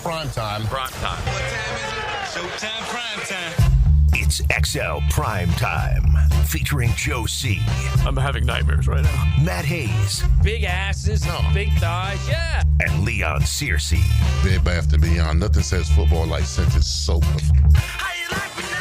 Primetime. Primetime. What time is it? Showtime Primetime. It's XL Primetime, featuring Joe C. I'm having nightmares right now. Matt Hayes. Big asses, big thighs, yeah. And Leon Searcy. Bed Bath & Beyond. Nothing says football like scented soap. How you like me now?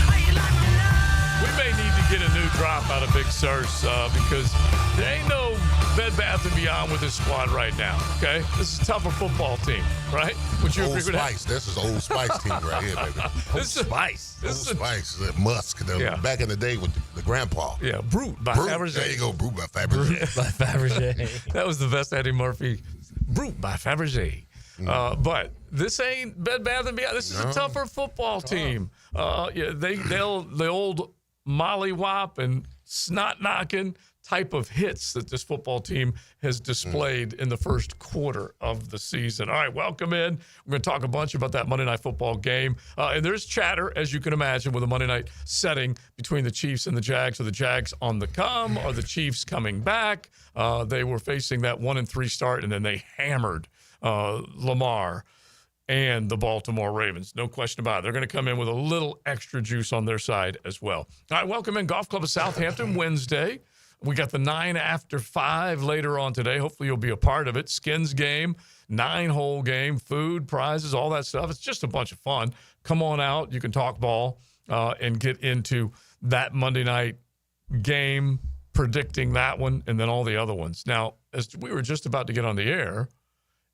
How you like me now? We may need to get a new drop out of Big Surse because there ain't no Bed Bath & Beyond with this squad right now, okay? This is a tougher football team, right? Would you agree with that? Old Spice. This is Old Spice team right here, baby. This is Spice. Old Spice. Musk. Yeah. Back in the day with the grandpa. Yeah, Brute by Brute. Fabergé. There you go, Brute by Fabergé. By Fabergé. That was the best Eddie Murphy. Brute by Fabergé. But this ain't Bed Bath & Beyond. This is a tougher football team. Yeah, they'll the old mollywop and snot knocking type of hits that this football team has displayed in the first quarter of the season. All right, welcome in. We're going to talk a bunch about that Monday Night Football game. And there's chatter, as you can imagine, with a Monday night setting between the Chiefs and the Jags. Are the Jags on the come? Are the Chiefs coming back? They were facing that 1-3 start, and then they hammered Lamar and the Baltimore Ravens. No question about it. They're going to come in with a little extra juice on their side as well. All right, welcome in Golf Club of Southampton Wednesday. We got the 9 after 5 later on today. Hopefully you'll be a part of it. Skins game, 9-hole game, food, prizes, all that stuff. It's just a bunch of fun. Come on out. You can talk ball and get into that Monday night game, predicting that one, and then all the other ones. Now, as we were just about to get on the air,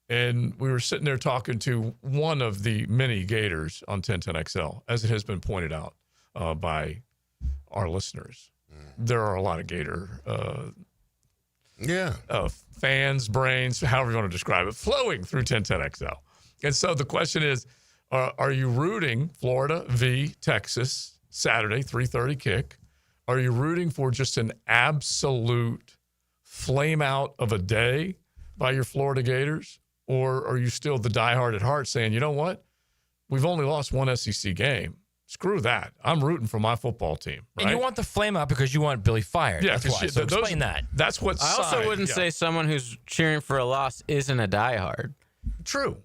and we were sitting there talking to one of the many Gators on 1010XL, as it has been pointed out by our listeners. There are a lot of Gator fans, brains, however you want to describe it, flowing through 1010XL. And so the question is, are you rooting Florida v. Texas Saturday, 3:30 kick? Are you rooting for just an absolute flame out of a day by your Florida Gators? Or are you still the diehard at heart saying, you know what? We've only lost one SEC game. Screw that. I'm rooting for my football team. Right? And you want the flame out because you want Billy fired. Yeah, that's why. So explain that. That's what I also wouldn't say someone who's cheering for a loss isn't a diehard. True.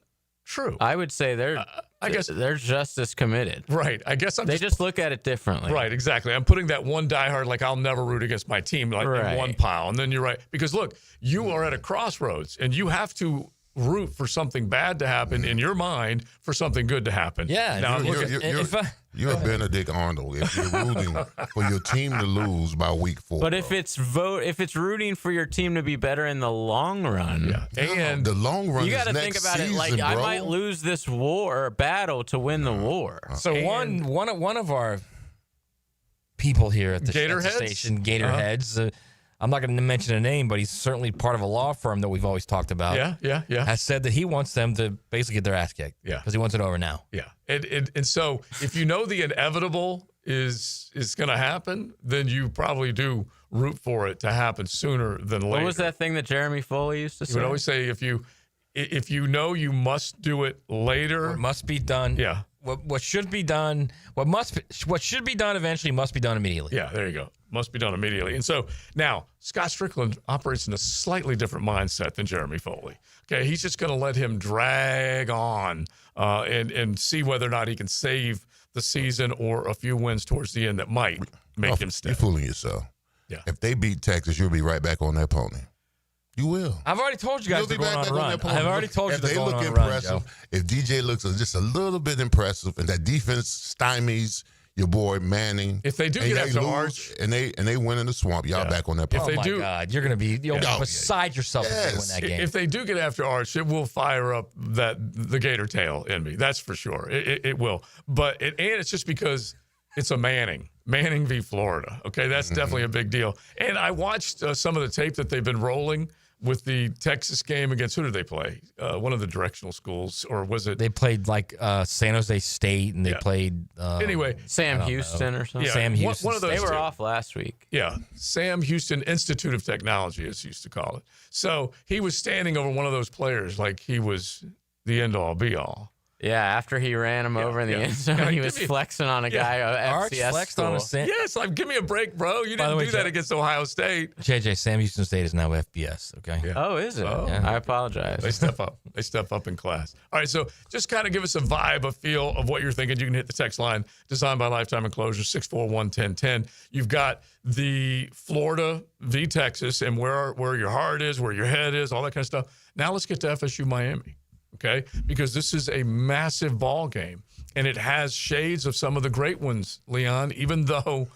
I would say they're just as committed. Right. I guess they just look at it differently. Right, exactly. I'm putting that one diehard, like I'll never root against my team, like in one pile. And then you're right. Because look, you are at a crossroads and you have to root for something bad to happen in your mind for something good to happen. Yeah. Now, you're Benedict Arnold if you're rooting for your team to lose by week 4. But if it's rooting for your team to be better in the long run, and the long run, you got to think about it like I might lose this battle to win the war. So one of our people here at the station, Gator Heads. I'm not going to mention a name, but he's certainly part of a law firm that we've always talked about. Yeah. Has said that he wants them to basically get their ass kicked. Yeah. Because he wants it over now. Yeah. And so if you know the inevitable is going to happen, then you probably do root for it to happen sooner than later. What was that thing that Jeremy Foley used to say? He would always say if you know you must do it later. Or it must be done. Yeah. What should be done, what should be done eventually must be done immediately. Yeah, there you go. Must be done immediately. And so now Scott Strickland operates in a slightly different mindset than Jeremy Foley. Okay, he's just going to let him drag on and see whether or not he can save the season or a few wins towards the end that might make him stay. You're fooling yourself. Yeah. If they beat Texas, you'll be right back on that pony. You will. I've already told you guys they're going on a run. I've already told you they're going on a run. If they look impressive, if DJ looks just a little bit impressive, and that defense stymies your boy Manning. If they do get after Arch, and they win in the swamp, y'all back on that. Oh my God, you're going to be beside yourself if they win that game. If they do get after Arch, it will fire up the Gator tail in me. That's for sure. It will. But and it's just because it's a Manning v. Florida. Okay, that's definitely a big deal. And I watched some of the tape that they've been rolling with the Texas game against, who did they play? One of the directional schools, or was it? They played like San Jose State, and they played anyway Sam Houston or something. Yeah, Sam Houston. One of those they were off last week. Yeah, Sam Houston Institute of Technology, as used to call it. So he was standing over one of those players like he was the end all be all. Yeah, after he ran him over in the end zone, he was flexing on a guy at Arch FCS flexed school. on a Sam. Yes, like give me a break, bro. You didn't way, do that Jack- against Ohio State. JJ, Sam Houston State is now FBS. Okay. Yeah. Oh, is it? Yeah. I apologize. They step up. They step up in class. All right, so just kind of give us a vibe, a feel of what you're thinking. You can hit the text line, designed by Lifetime Enclosures, 641-1010. You've got the Florida v. Texas and where your heart is, where your head is, all that kind of stuff. Now let's get to FSU Miami, okay? Because this is a massive ball game, and it has shades of some of the great ones, Leon, even though,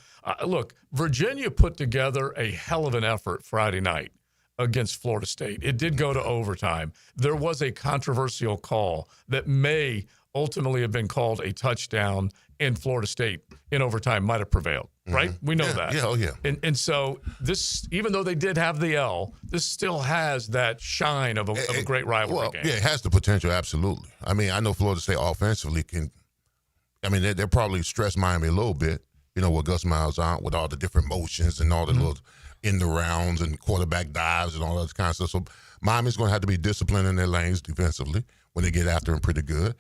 look, Virginia put together a hell of an effort Friday night against Florida State. It did go to overtime. There was a controversial call that may ultimately have been called a touchdown, and Florida State in overtime might have prevailed, right? We know that. Yeah, oh, yeah. And so this, even though they did have the L, this still has that shine of a great rivalry game. Yeah, it has the potential, absolutely. I mean, I know Florida State offensively they're probably stressed Miami a little bit, with Gus Miles on, with all the different motions and all the little in the rounds and quarterback dives and all that kind of stuff. So Miami's going to have to be disciplined in their lanes defensively when they get after them pretty good.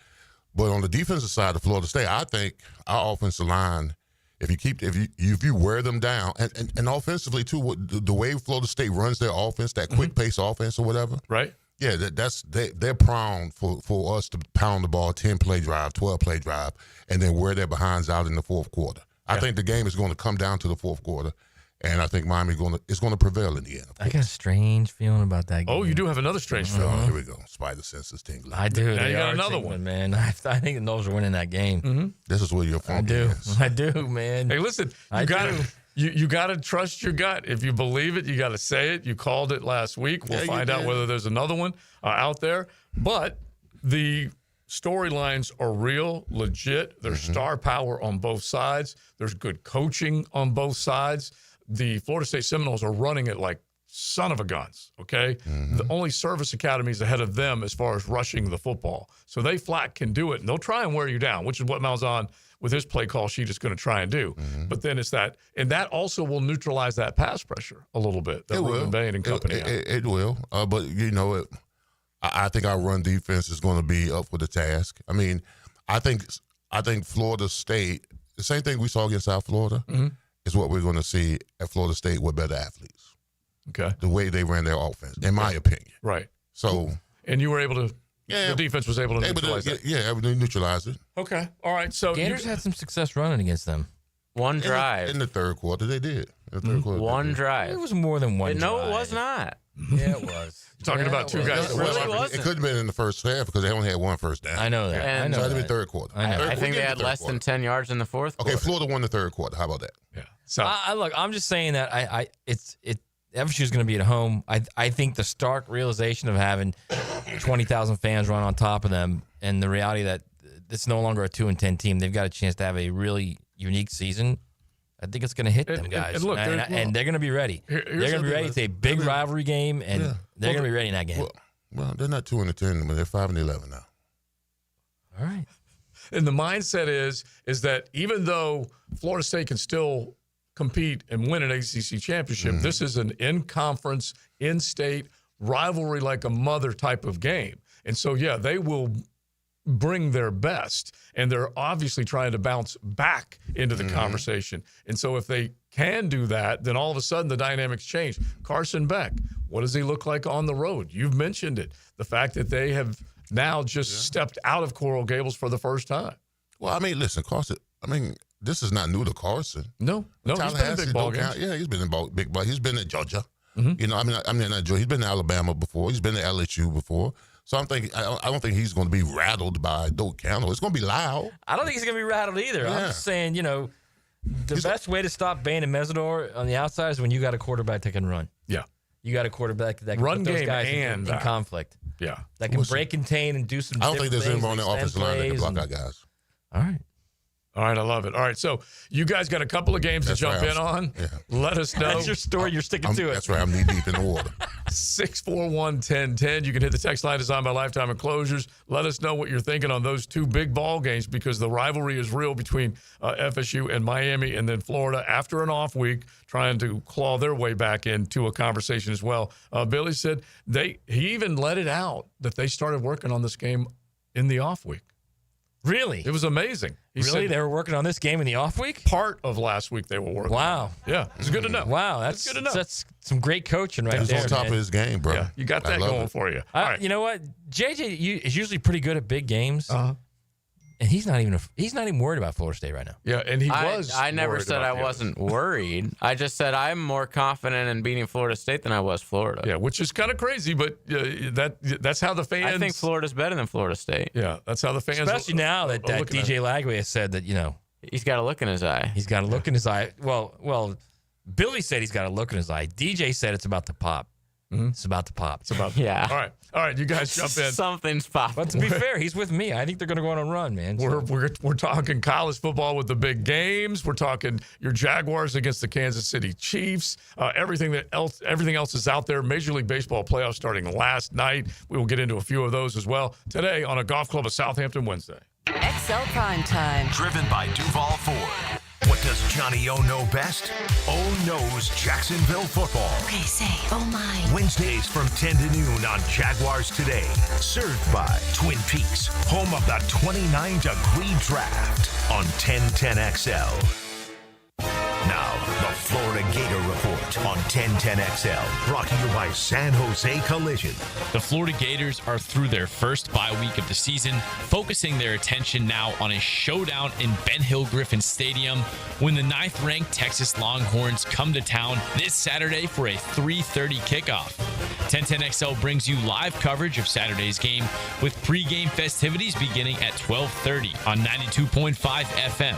But on the defensive side of Florida State, I think our offensive line, if you wear them down, and offensively too, the way Florida State runs their offense, that quick pace offense or whatever, Right? yeah, they're prone for us to pound the ball 10-play drive, 12-play drive, and then wear their behinds out in the fourth quarter. I think the game is going to come down to the fourth quarter, and I think Miami is going to prevail in the end. I got a strange feeling about that game. Oh, you do have another strange feeling. Here we go. Spider senses tingling. I do. Now They you got are another tingling, one. man. I think the Knowles are winning that game. This is where your I phone do. is. I do, man. Hey, listen, I do. you got to trust your gut. If you believe it, you got to say it. You called it last week. We'll Yeah, you find out did. whether there's another one out there. But the storylines are real, legit. There's star power on both sides. There's good coaching on both sides. The Florida State Seminoles are running it like son of a guns, okay? The only service academies ahead of them as far as rushing the football. So they flat can do it, and they'll try and wear you down, which is what Malzahn with his play call sheet is going to try and do. But then it's that, and that also will neutralize that pass pressure a little bit that Ruben Bain and company have. It will. But, I think our run defense is going to be up for the task. I mean, I think Florida State, the same thing we saw against South Florida, is what we're going to see at Florida State with better athletes. Okay. The way they ran their offense, in my opinion. Right. So, And you were able to, yeah, the defense was able to able neutralize to, that. yeah, they neutralized it. Okay. All right. So Gators had some success running against them. One drive. In the third quarter, they did. In the third quarter, they One did. It drive. was more than one. No, drive. it was not. Yeah, it was. talking about two guys that It really rushed. wasn't. It could have been in the first half because they only had one first down. I know that. And- I know So that'd be that. third quarter. I know. Third- I we'll think get they to had third less quarter. than 10 yards in the fourth Okay, quarter. Florida won the third quarter. How about that? Yeah. So Look, I'm just saying that FSU is going to be at home. I think the stark realization of having 20,000 fans run on top of them, and the reality that it's no longer a 2-10 team. They've got a chance to have a really unique season. I think it's going to hit them guys, and look, and they're going to be ready. here's They're going to the be thing. ready. It's a big rivalry game, and they're going to be ready in that game. Well, they're not 2-10, but they're 5-11 now. All right. And the mindset is that even though Florida State can still compete and win an ACC championship, this is an in-conference, in-state rivalry like a mother type of game. And so, yeah, they will bring their best, and they're obviously trying to bounce back into the conversation. And so if they can do that, then all of a sudden the dynamics change. Carson Beck, what does he look like on the road? You've mentioned it. The fact that they have now just stepped out of Coral Gables for the first time. Well, I mean, listen, Carson, this is not new to Carson. No, he's been in Tallahassee big ball don't games. count. Yeah, he's been in big ball. He's been in Georgia. Not Georgia. He's been in Alabama before. He's been to LSU before. So I'm thinking, I don't think he's going to be rattled by Doak County. It's going to be loud. I don't think he's going to be rattled either. I'm Yeah. just saying, the best way to stop Bain and Mesidor on the outside is when you got a quarterback that can run. Yeah, You got a quarterback that can Run put those game guys and in conflict. yeah. That can break, contain, and do some I don't think different there's things, anyone on the extend offensive line that can plays block and- our guys. All right. All right, I love it. All right, so you guys got a couple of games That's to jump right. in on. Yeah. Let us know. That's your story. You're sticking to it. That's right. I'm knee deep in the water. 641-1010. You can hit the text line designed by Lifetime Enclosures. Let us know what you're thinking on those two big ball games because the rivalry is real between FSU and Miami, and then Florida after an off week trying to claw their way back into a conversation as well. Billy said he even let it out that they started working on this game in the off week. Really? It was amazing. He Really? said They were working on this game in the off week? part of last week they were working. Wow. Yeah, it's good to know. Wow, that's good to know. That's some great coaching right He was there. on top man. of his game, bro. Yeah, you got I that love going it. for you. All right. You know what? JJ is usually pretty good at big games, Uh-huh. and he's not even worried about Florida State right now. Yeah, and he was. I never worried said about I the others. wasn't worried. I just said I'm more confident in beating Florida State than I was Florida. Yeah, which is kind of crazy, but that's how the fans. I think Florida's better than Florida State. Yeah, that's how the fans. Especially now that are looking at DJ it. Lagway has said that, He's got a look in his eye. he's got a look in his eye. Well, Billy said he's got a look in his eye. DJ said it's about to pop. It's about to pop. It's about. Yeah. All right, you guys jump in. Something's popping. But to be fair, he's with me. I think they're going to go on a run, man. We're talking college football with the big games. We're talking your Jaguars against the Kansas City Chiefs. Everything else is out there. Major League Baseball playoffs starting last night. We will get into a few of those as well today on a Golf Club of Southampton Wednesday. XL Primetime. Driven by Duval Ford. What does Johnny O know best? O knows Jacksonville football. Okay, say, oh my. Wednesdays from 10 to noon on Jaguars Today. Served by Twin Peaks, home of the 29-degree draft on 1010XL. Now, the Florida Gator Report on 1010XL. Brought to you by San Jose Collision. The Florida Gators are through their first bye week of the season, focusing their attention now on a showdown in Ben Hill Griffin Stadium when the 9th-ranked Texas Longhorns come to town this Saturday for a 3:30 kickoff. 1010XL brings you live coverage of Saturday's game with pregame festivities beginning at 12:30 on 92.5 FM.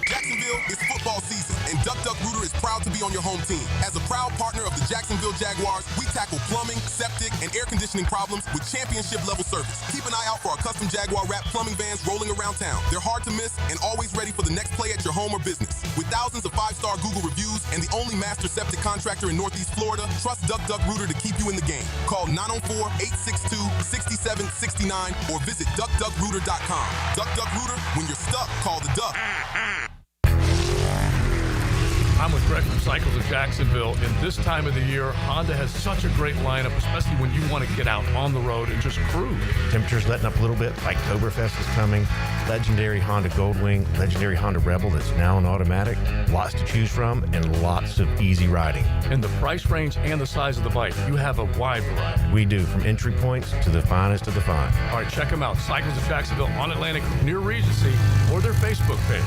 Jacksonville, it's football season, and Duck Duck Rooter is proud to be on your home team. As a proud partner of the Jacksonville Jaguars, we tackle plumbing, septic, and air conditioning problems with championship-level service. Keep an eye out for our custom Jaguar wrap plumbing vans rolling around town. They're hard to miss and always ready for the next play at your home or business. With thousands of 5-star Google reviews and the only master septic contractor in Northeast Florida, trust Duck Duck Rooter to keep you in the game. Call 904-862-6769 or visit duckduckrooter.com. Duck Duck Rooter, when you're stuck, call the Duck. I'm with Greg from Cycles of Jacksonville, and this time of the year, Honda has such a great lineup, especially when you want to get out on the road and just cruise. Temperatures letting up a little bit. Oktoberfest is coming. Legendary Honda Goldwing, legendary Honda Rebel that's now an automatic. Lots to choose from and lots of easy riding. And the price range and the size of the bike, you have a wide variety. We do, from entry points to the finest of the fine. All right, check them out. Cycles of Jacksonville on Atlantic near Regency or their Facebook page.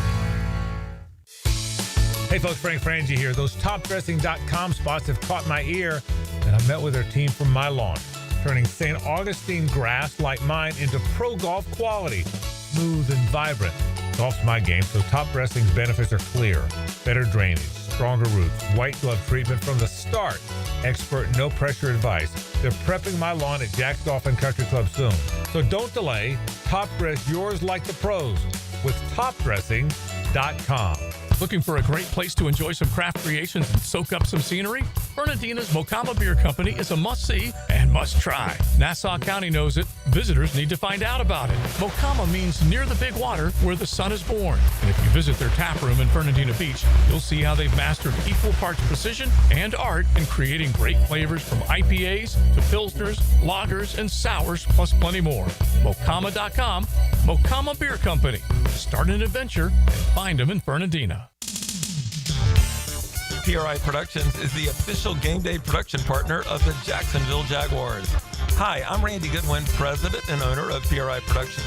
Hey folks, Frank Frangie here. Those topdressing.com spots have caught my ear, and I met with their team from my lawn, turning St. Augustine grass like mine into pro golf quality, smooth and vibrant. Golf's my game, so Top Dressing's benefits are clear. Better drainage, stronger roots, white glove treatment from the start, expert no-pressure advice. They're prepping my lawn at Jack's Golf and Country Club soon. So don't delay. Top dress yours like the pros with topdressing.com. Looking for a great place to enjoy some craft creations and soak up some scenery? Fernandina's Mocama Beer Company is a must-see and must-try. Nassau County knows it. Visitors need to find out about it. Mocama means near the big water where the sun is born. And if you visit their tap room in Fernandina Beach, you'll see how they've mastered equal parts precision and art in creating great flavors from IPAs to Pilsners, lagers, and sours, plus plenty more. Mocama.com, Mocama Beer Company. Start an adventure and find them in Fernandina. PRI Productions is the official game day production partner of the Jacksonville Jaguars. Hi, I'm Randy Goodwin, president and owner of PRI Productions.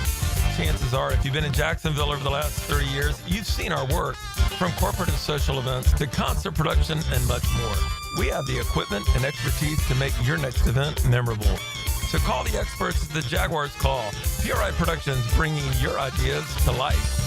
Chances are, if you've been in Jacksonville over the last 30 years, you've seen our work, from corporate and social events to concert production and much more. We have the equipment and expertise to make your next event memorable. So call the experts at the Jaguars Call. PRI Productions, bringing your ideas to life.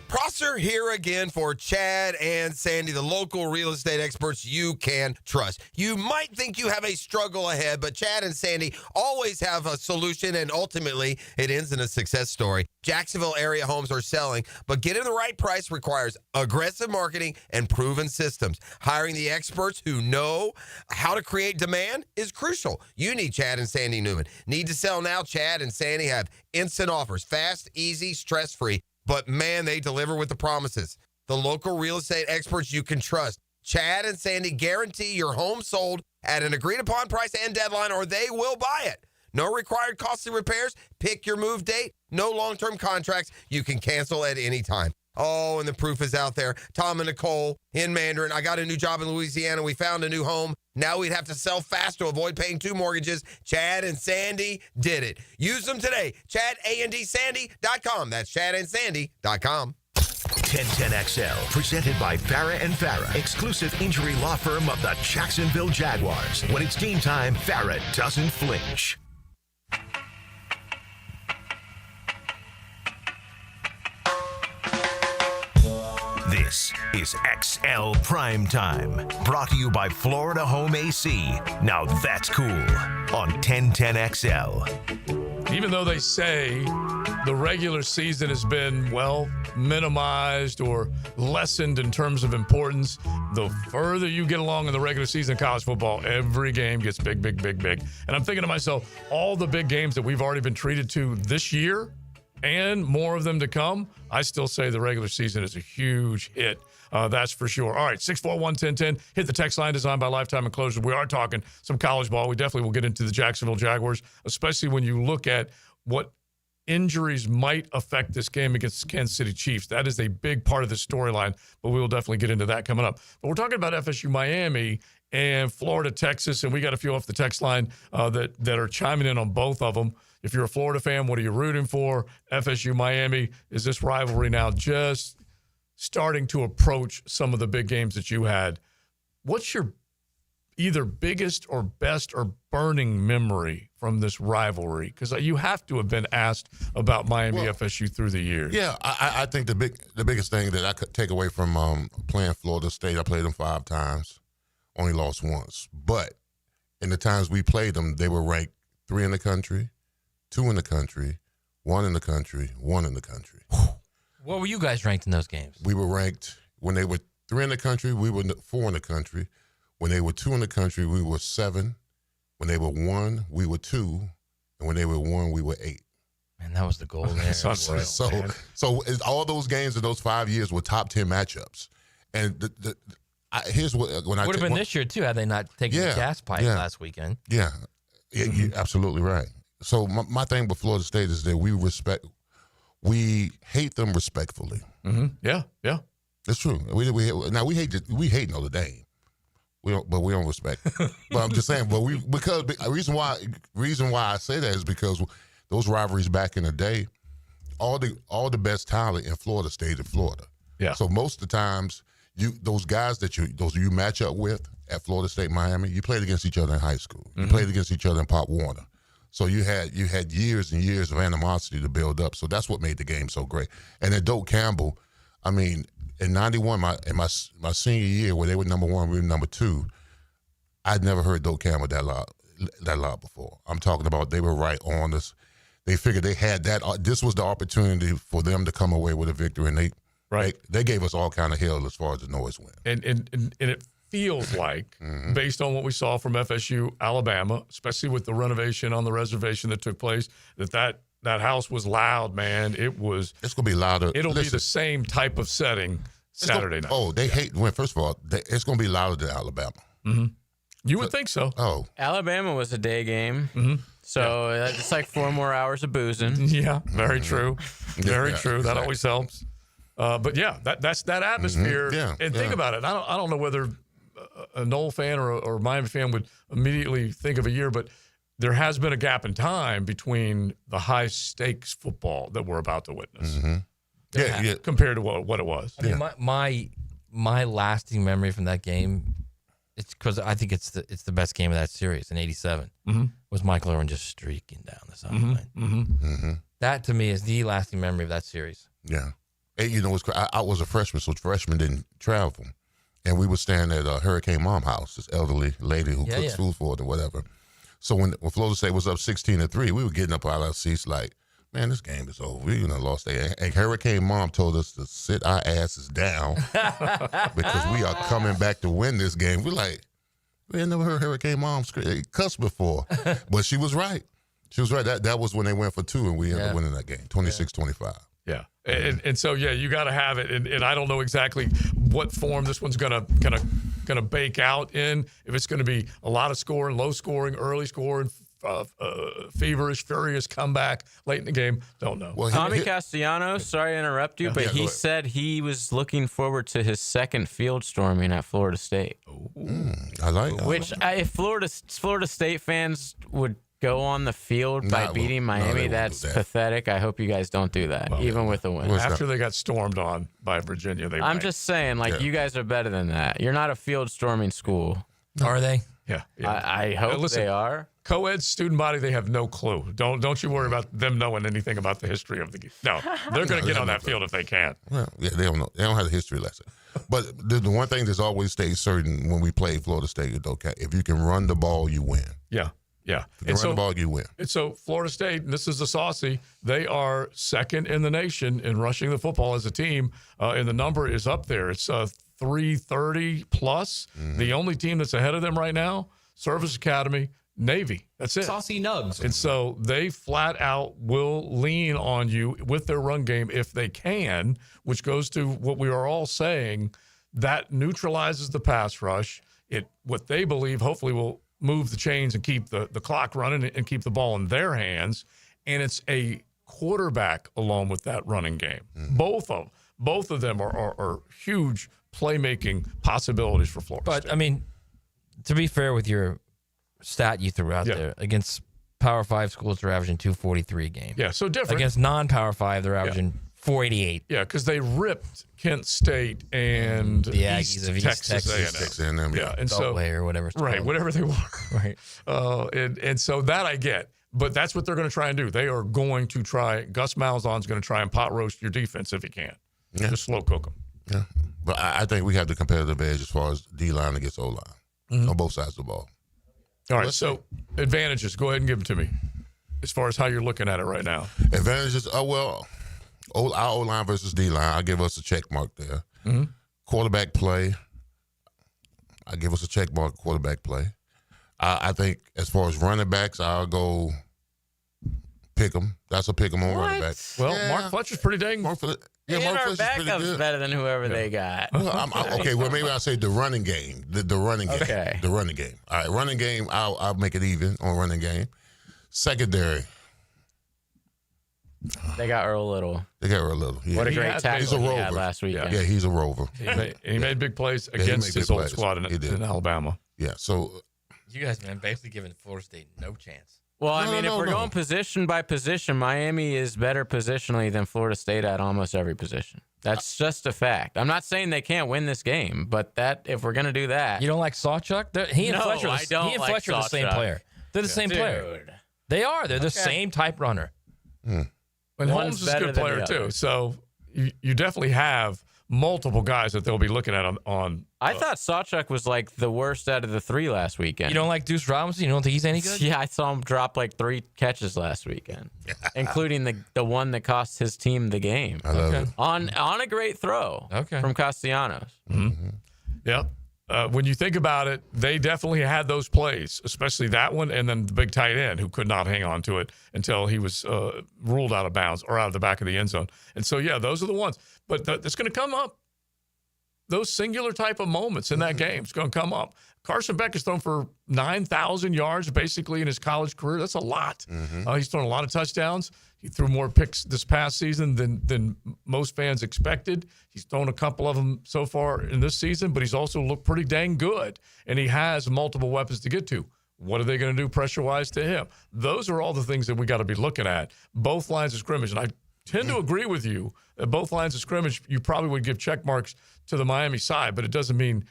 Prosser here again for Chad and Sandy, the local real estate experts you can trust. You might think you have a struggle ahead, but Chad and Sandy always have a solution, and ultimately it ends in a success story. Jacksonville area homes are selling, but getting the right price requires aggressive marketing and proven systems. Hiring the experts who know how to create demand is crucial. You need Chad and Sandy Newman. Need to sell now? Chad and Sandy have instant offers. Fast, easy, stress-free. But, man, they deliver with the promises. The local real estate experts you can trust. Chad and Sandy guarantee your home sold at an agreed-upon price and deadline, or they will buy it. No required costly repairs. Pick your move date. No long-term contracts. You can cancel at any time. Oh, and the proof is out there. Tom and Nicole in Mandarin. I got a new job in Louisiana. We found a new home. Now we'd have to sell fast to avoid paying 2 mortgages. Chad and Sandy did it. Use them today. ChadAndSandy.com. That's ChadAndSandy.com. 1010XL, presented by Farrah and Farrah, exclusive injury law firm of the Jacksonville Jaguars. When it's game time, Farrah doesn't flinch. This is XL Primetime, brought to you by Florida Home AC. Now that's cool on 1010XL. Even though they say the regular season has been, well, minimized or lessened in terms of importance, the further you get along in the regular season of college football, every game gets big, big, big, big. And I'm thinking to myself, all the big games that we've already been treated to this year and more of them to come, I still say the regular season is a huge hit. That's for sure. All right, 641-1010. Hit the text line designed by Lifetime Enclosures. We are talking some college ball. We definitely will get into the Jacksonville Jaguars, especially when you look at what injuries might affect this game against Kansas City Chiefs. That is a big part of the storyline, but we will definitely get into that coming up. But we're talking about FSU Miami and Florida Texas, and we got a few off the text line that are chiming in on both of them. If you're a Florida fan, what are you rooting for? FSU Miami, is this rivalry now just starting to approach some of the big games that you had? What's your either biggest or best or burning memory from this rivalry? Because you have to have been asked about Miami FSU through the years. Yeah, I think the biggest thing that I could take away from playing Florida State, I played them 5 times, only lost once. But in the times we played them, they were ranked 3 in the country, 2 in the country, 1 in the country, 1 in the country. What were you guys ranked in those games? We were ranked, when they were 3 in the country, we were 4 in the country. When they were 2 in the country, we were 7. When they were 1, we were 2. And when they were 1, we were 8. Man, that was the goal there. So all those games in those 5 years were top 10 matchups. And here's what when would have been this year too had they not taken the gas pipe last weekend. Yeah, you're absolutely right. So my thing with Florida State is that we hate them respectfully. Mm-hmm. Yeah, it's true. We hate Notre Dame. We don't respect. But I'm just saying. But the reason why I say that is because those rivalries back in the day, all the best talent in Florida stayed in Florida. Yeah. So most of the times, those guys that you match up with at Florida State, Miami, you played against each other in high school. You played against each other in Pop Warner. So you had years and years of animosity to build up. So that's what made the game so great. And then Doak Campbell, I mean, in '91, my senior year, where they were number 1, we were number 2, I'd never heard Doak Campbell that loud before. I'm talking about they were right on us. They figured they had that. This was the opportunity for them to come away with a victory, and they gave us all kind of hell as far as the noise went. And it feels like, based on what we saw from FSU, Alabama, especially with the renovation on the reservation that took place, that house was loud, man. It's going to be louder. It'll be the same type of setting Saturday night. Oh, they hate when. First of all, it's going to be louder than Alabama. Mm-hmm. You would think so. Oh, Alabama was a day game. Mm-hmm. So it's like 4 more hours of boozing. Yeah, very true. Very true. Exactly. That always helps. But yeah, that's that atmosphere. And think about it. I don't know whether a Noel fan or a Miami fan would immediately think of a year, but there has been a gap in time between the high stakes football that we're about to witness. Mm-hmm. Compared to what it was. I mean, my lasting memory from that game, it's because I think it's the best game of that series in '87. Was Michael Irvin just streaking down the sideline. That to me is the lasting memory of that series. Yeah. And, I was a freshman, so freshmen didn't travel. And we were staying at Hurricane Mom House, this elderly lady who cooks food for it or whatever. So when Florida State was up 16-3, we were getting up out of our seats like, man, this game is over. We lost that. And Hurricane Mom told us to sit our asses down because we are coming back to win this game. We're like, we had never heard Hurricane Mom cuss before. But she was right. She was right. That was when they went for 2, and we ended up winning that game, 26-25. Yeah. And so, you got to have it. And I don't know exactly what form this one's gonna bake out in. If it's going to be a lot of scoring, low scoring, early scoring, feverish, furious comeback late in the game. Don't know. Well, Tommy Castellanos, sorry to interrupt you, but Yeah, he said he was looking forward to his second field storming at Florida State. I like that. Which, if Florida State fans would go on the field by beating Miami, that's pathetic. I hope you guys don't do that, even with a win. After they got stormed on by Virginia, I'm might. just saying, you guys are better than that. You're not a field storming school. Are they? Yeah. I hope Listen, they are. Co-ed student body, they have no clue. Don't you worry about them knowing anything about the history of the game. No, they're going to get on that field if they can. Well, yeah, they don't know. They don't have a history lesson. But the one thing that's always stayed certain when we play Florida State, okay, if you can run the ball, you win. Yeah. Yeah. If you can run the ball, you win. And so Florida State, and this is the saucy, they are second in the nation in rushing the football as a team, and the number is up there. It's 330 plus. Mm-hmm. The only team that's ahead of them right now, Service Academy, Navy. That's it. Saucy Nugs. And so they flat out will lean on you with their run game if they can, which goes to what we are all saying. That neutralizes the pass rush. What they believe hopefully will move the chains and keep the clock running and keep the ball in their hands. And it's a quarterback along with that running game. Mm-hmm. Both of them are huge playmaking possibilities for Florida State. But, I mean, to be fair with your stat you threw out there, against Power 5 schools, they're averaging 243 a game. Yeah, so different. Against non-Power 5, they're averaging 488. Yeah, because they ripped Kent State and the Aggies of East Texas A&M. Yeah, and so Beltway or whatever. It's right, called. whatever they want. Right. And so that I get, but that's what they're going to try and do. They are going to try. Gus Malzahn's going to try and pot roast your defense if he can. Yeah. Just slow cook them. Yeah, but I think we have the competitive edge as far as D-line against O-line on both sides of the ball. All right, so advantages. Go ahead and give them to me as far as how you're looking at it right now. Advantages, our O-line versus D-line, I give us a check mark there. Mm-hmm. Quarterback play, I give us a check mark, quarterback play. I think as far as running backs, I'll go pick them. That's a pick them on running back. Well, Mark Fletcher's pretty dang. Mark And Fletcher's our pretty backup's good. better than whoever they got. Well, okay, well, maybe I'll say the running game. The running game. Okay. The running game. All right, running game, I'll make it even on running game. Secondary. They got Earl Little. Yeah. What a great tackle he's a he rover. had last weekend. Yeah, he's a rover. He made big plays Yeah, he against made his big old plays. squad He did. in Alabama. Yeah, so You guys, man, basically giving Florida State no chance. Well, I mean, if we're going position by position, Miami is better positionally than Florida State at almost every position. That's just a fact. I'm not saying they can't win this game, but if we're going to do that. You don't like Sawchuck? He and No, Fletcher, I don't he and like Fletcher are the same Sawchuck. player. They're the same player. Dude. They are. They're the same type runner. And One's Holmes is a better good than player the too. other. So you definitely have multiple guys that they'll be looking at on. I thought Sawchuck was like the worst out of the three last weekend. You don't like Deuce Robinson? You don't think he's any good? Yeah, I saw him drop like 3 catches last weekend, including the one that cost his team the game. I love it. On a great throw from Castellanos. Mm-hmm. Yep. When you think about it, they definitely had those plays, especially that one, and then the big tight end who could not hang on to it until he was ruled out of bounds or out of the back of the end zone. And so, yeah, those are the ones. But it's going to come up. Those singular type of moments in that game is going to come up. Carson Beck has thrown for 9,000 yards basically in his college career. That's a lot. He's thrown a lot of touchdowns. He threw more picks this past season than most fans expected. He's thrown a couple of them so far in this season, but he's also looked pretty dang good. And he has multiple weapons to get to. What are they going to do pressure-wise to him? Those are all the things that we got to be looking at. Both lines of scrimmage. And I tend to agree with you that both lines of scrimmage, you probably would give check marks to the Miami side, but it doesn't mean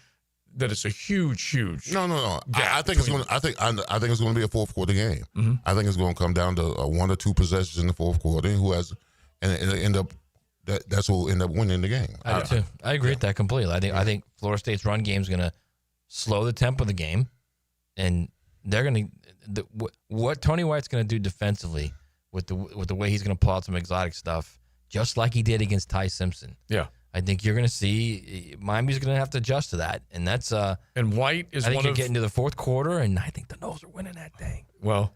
that it's a huge. No. I think it's going. I think it's going to be a fourth quarter game. Mm-hmm. I think it's going to come down to 1 or 2 possessions in the fourth quarter. Who has, and it'll end up that's who will end up winning the game. I do too. I agree with that completely. I think Florida State's run game is going to slow the tempo of the game, and they're going to what Tony White's going to do defensively with the way he's going to pull out some exotic stuff, just like he did against Ty Simpson. Yeah. I think you're going to see Miami's going to have to adjust to that, and that's and White is. I think one you're of, getting to the fourth quarter, and I think the Noles are winning that thing. Well,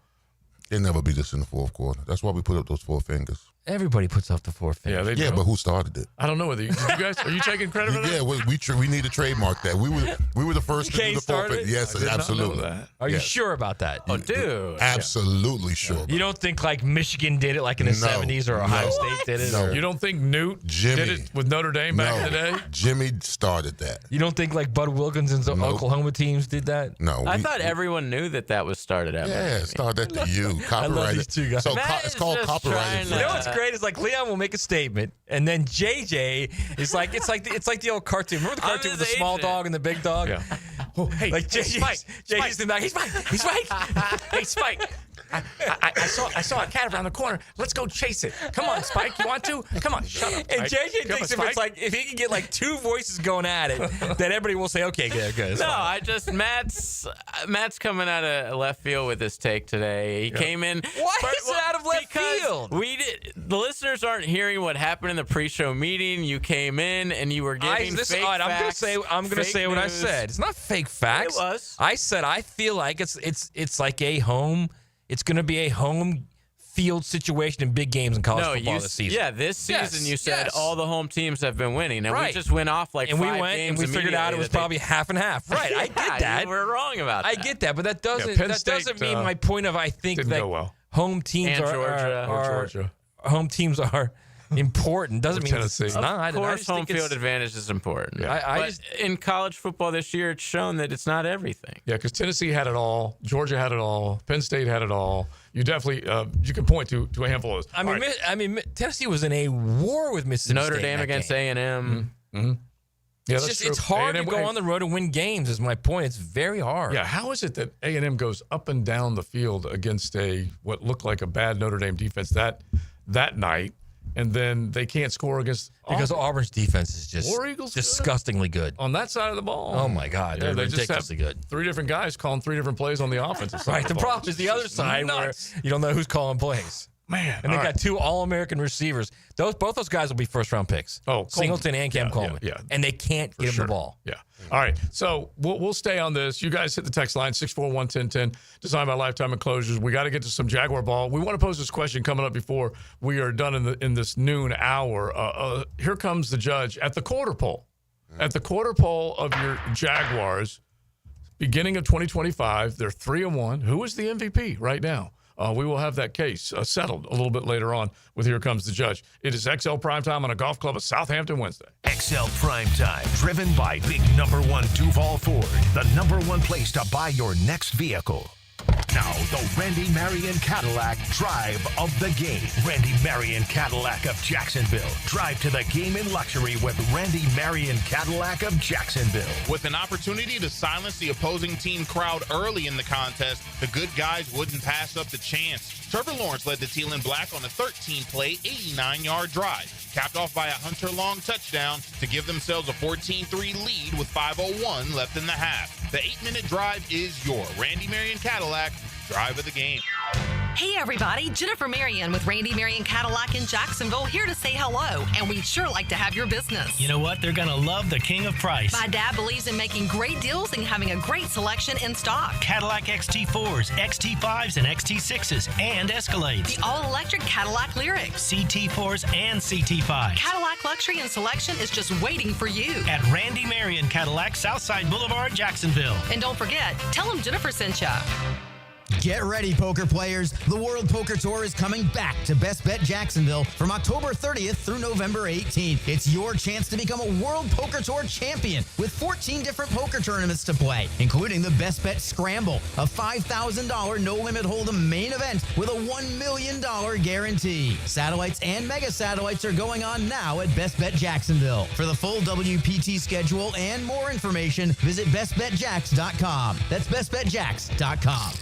they'll never beat us in the fourth quarter. That's why we put up those 4 fingers. Everybody puts up the 4 finish. Yeah, they do. Yeah, but who started it? I don't know whether you guys are you taking credit for that? Yeah, we need to trademark that. We were the first to do the 4 finish. Yes, I did not know absolutely. that. Are you Yes. sure about that? Oh, dude. Absolutely sure. You don't think like Michigan did it like in the No. 70s or Ohio No. State did it? No. Or, You don't think Newt Jimmy. did it with Notre Dame back in the day? Jimmy started that. you don't think like Bud Wilkinson's Oklahoma teams did that? No. I thought everyone knew that was started at Yeah, Miami. started that to you. I love these Copyrighted. two guys. So Matt it's is called just copyrighted. trying You know what's great is like Leon will make a statement, and then JJ is like it's like the old cartoon. Remember the I'm cartoon with the his small agent. dog and the big dog? Yeah. Oh, hey, Like JJ's in the back. He's Spike. Hey, Spike. I saw a cat around the corner. Let's go chase it. Come on, Spike. You want to? Come on. Shut up. And Spike. JJ Come thinks on, if it's Spike. like if he can get like two voices going at it, then everybody will say, okay, good. No, Matt's coming out of left field with this take today. He came in. Why is it out of left because field? The listeners aren't hearing what happened in the pre-show meeting. You came in and you were giving fake all right, facts. I'm gonna say what I news. said. It's not fake facts. It was. I said I feel like it's like a home. It's gonna be a home field situation in big games in college football this season. Yeah, this season you said all the home teams have been winning, and we Right. just went off like and we 5 went and games we figured out it was immediately that probably half and half. Right, I get that. You were wrong about that. I get that, but that doesn't Penn State, doesn't mean my point of I think didn't that go well. home teams And are Georgia. home teams are important. Doesn't mean Tennessee. it's not. Of course, home field advantage is important. I But just in college football this year, it's shown that it's not everything. Yeah, because Tennessee had it all, Georgia had it all, Penn State had it all. You definitely you can point to a handful of those. I mean, Tennessee was in a war with Mississippi Notre State in Dame that against game. A&M. Mm-hmm. Yeah, It's that's just it's true. hard to A&M go on the road and win games. Is my point. It's very hard. Yeah, how is it that A&M goes up and down the field against what looked like a bad Notre Dame defense that night, and then they can't score against Because Auburn? Auburn's defense is just War Eagles disgustingly good. On that side of the ball. Oh my God, they're they just ridiculously have good. 3 different guys calling 3 different plays on the offensive side. Right. of The the ball. problem is the other side nuts. where you don't know who's calling plays. Man, And they all got right. 2 All-American receivers. Both those guys will be first-round picks. Oh, Singleton and Cam Coleman. Yeah. And they can't For get him sure. the ball. Yeah. All right. So we'll stay on this. You guys hit the text line 641-1010. Designed by Lifetime Enclosures. We got to get to some Jaguar ball. We want to pose this question coming up before we are done in this noon hour. Here comes the judge at the quarter pole. At the quarter pole of your Jaguars, beginning of 2025, they're 3-1. Who is the MVP right now? We will have that case settled a little bit later on with Here Comes the Judge. It is XL Primetime on a golf club at Southampton Wednesday. XL Primetime, driven by Big Number 1 Duval Ford, the #1 place to buy your next vehicle. Now, the Randy Marion Cadillac Drive of the Game. Randy Marion Cadillac of Jacksonville. Drive to the game in luxury with Randy Marion Cadillac of Jacksonville. With an opportunity to silence the opposing team crowd early in the contest, the good guys wouldn't pass up the chance. Trevor Lawrence led the Teal and Black on a 13-play, 89-yard drive, capped off by a Hunter Long touchdown to give themselves a 14-3 lead with 5:01 left in the half. The 8-minute drive is your Randy Marion Cadillac Drive of the Game. Hey everybody, Jennifer Marion with Randy Marion Cadillac in Jacksonville here to say hello, and we'd sure like to have your business. You know what? They're going to love the king of price. My dad believes in making great deals and having a great selection in stock. Cadillac XT4s, XT5s, and XT6s, and Escalades. The all-electric Cadillac Lyrics. CT4s and CT5s. Cadillac luxury and selection is just waiting for you. At Randy Marion Cadillac, Southside Boulevard, Jacksonville. And don't forget, tell them Jennifer sent ya. Get ready, poker players. The World Poker Tour is coming back to Best Bet Jacksonville from October 30th through November 18th. It's your chance to become a World Poker Tour champion with 14 different poker tournaments to play, including the Best Bet Scramble, a $5,000 no-limit hold'em main event with a $1 million guarantee. Satellites and mega satellites are going on now at Best Bet Jacksonville. For the full WPT schedule and more information, visit bestbetjacks.com. That's bestbetjacks.com.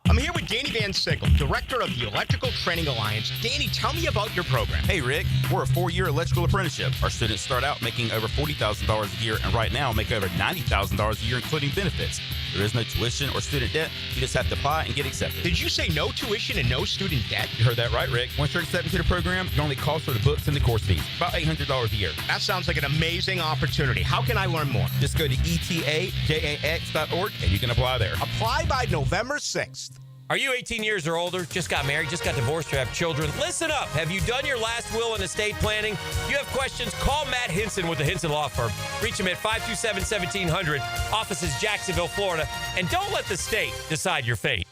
I'm here with Danny Van Sickle, director of the Electrical Training Alliance. Danny, tell me about your program. Hey, Rick. We're a 4-year electrical apprenticeship. Our students start out making over $40,000 a year, and right now make over $90,000 a year, including benefits. There is no tuition or student debt. You just have to apply and get accepted. Did you say no tuition and no student debt? You heard that right, Rick. Once you're accepted to the program, your only cost for the books and the course fees, about $800 a year. That sounds like an amazing opportunity. How can I learn more? Just go to etajax.org and you can apply there. Apply by November 6th. Are you 18 years or older, just got married, just got divorced, or have children? Listen up. Have you done your last will and estate planning? You have questions? Call Matt Hinson with the Hinson Law Firm. Reach him at 527-1700. Office is Jacksonville, Florida. And don't let the state decide your fate.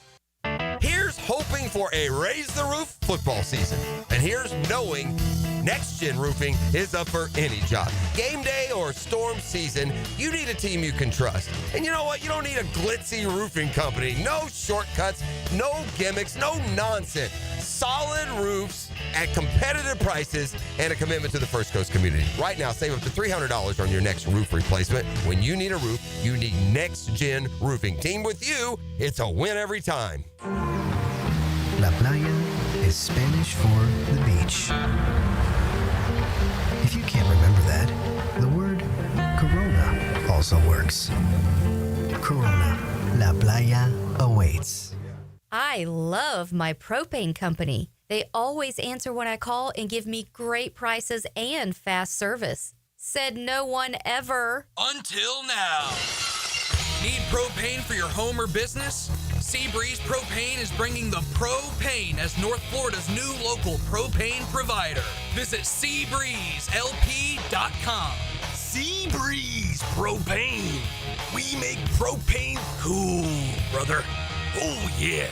Here's hoping for a Raise the Roof football season. And here's knowing Next Gen Roofing is up for any job. Game day or storm season, you need a team you can trust. And you know what? You don't need a glitzy roofing company. No shortcuts, no gimmicks, no nonsense. Solid roofs at competitive prices and a commitment to the First Coast community. Right now, save up to $300 on your next roof replacement. When you need a roof, you need Next Gen Roofing. Team with you, it's a win every time. La playa is Spanish for the beach. If you can't remember that, the word Corona also works. Corona, La Playa awaits. I love my propane company. They always answer when I call and give me great prices and fast service. Said no one ever. Until now. Need propane for your home or business? Seabreeze Propane is bringing the propane as North Florida's new local propane provider. Visit SeabreezeLP.com. Seabreeze Propane. We make propane cool, brother. Oh, yeah.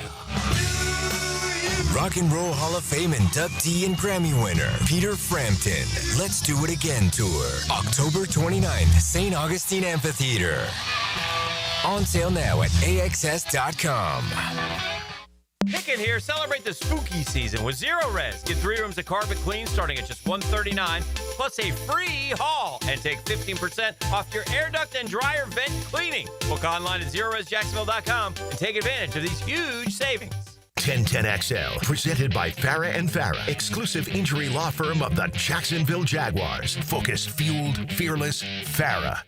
Rock and Roll Hall of Fame inductee and Grammy winner, Peter Frampton. Let's Do It Again Tour. October 29th, St. Augustine Amphitheater. On sale now at AXS.com. Pickett here. Celebrate the spooky season with Zero Res. Get 3 rooms of carpet clean starting at just $139, plus a free haul, and take 15% off your air duct and dryer vent cleaning. Book online at ZeroResJacksonville.com and take advantage of these huge savings. 1010XL, presented by Farah and Farah, exclusive injury law firm of the Jacksonville Jaguars. Focused, fueled, fearless, Farah.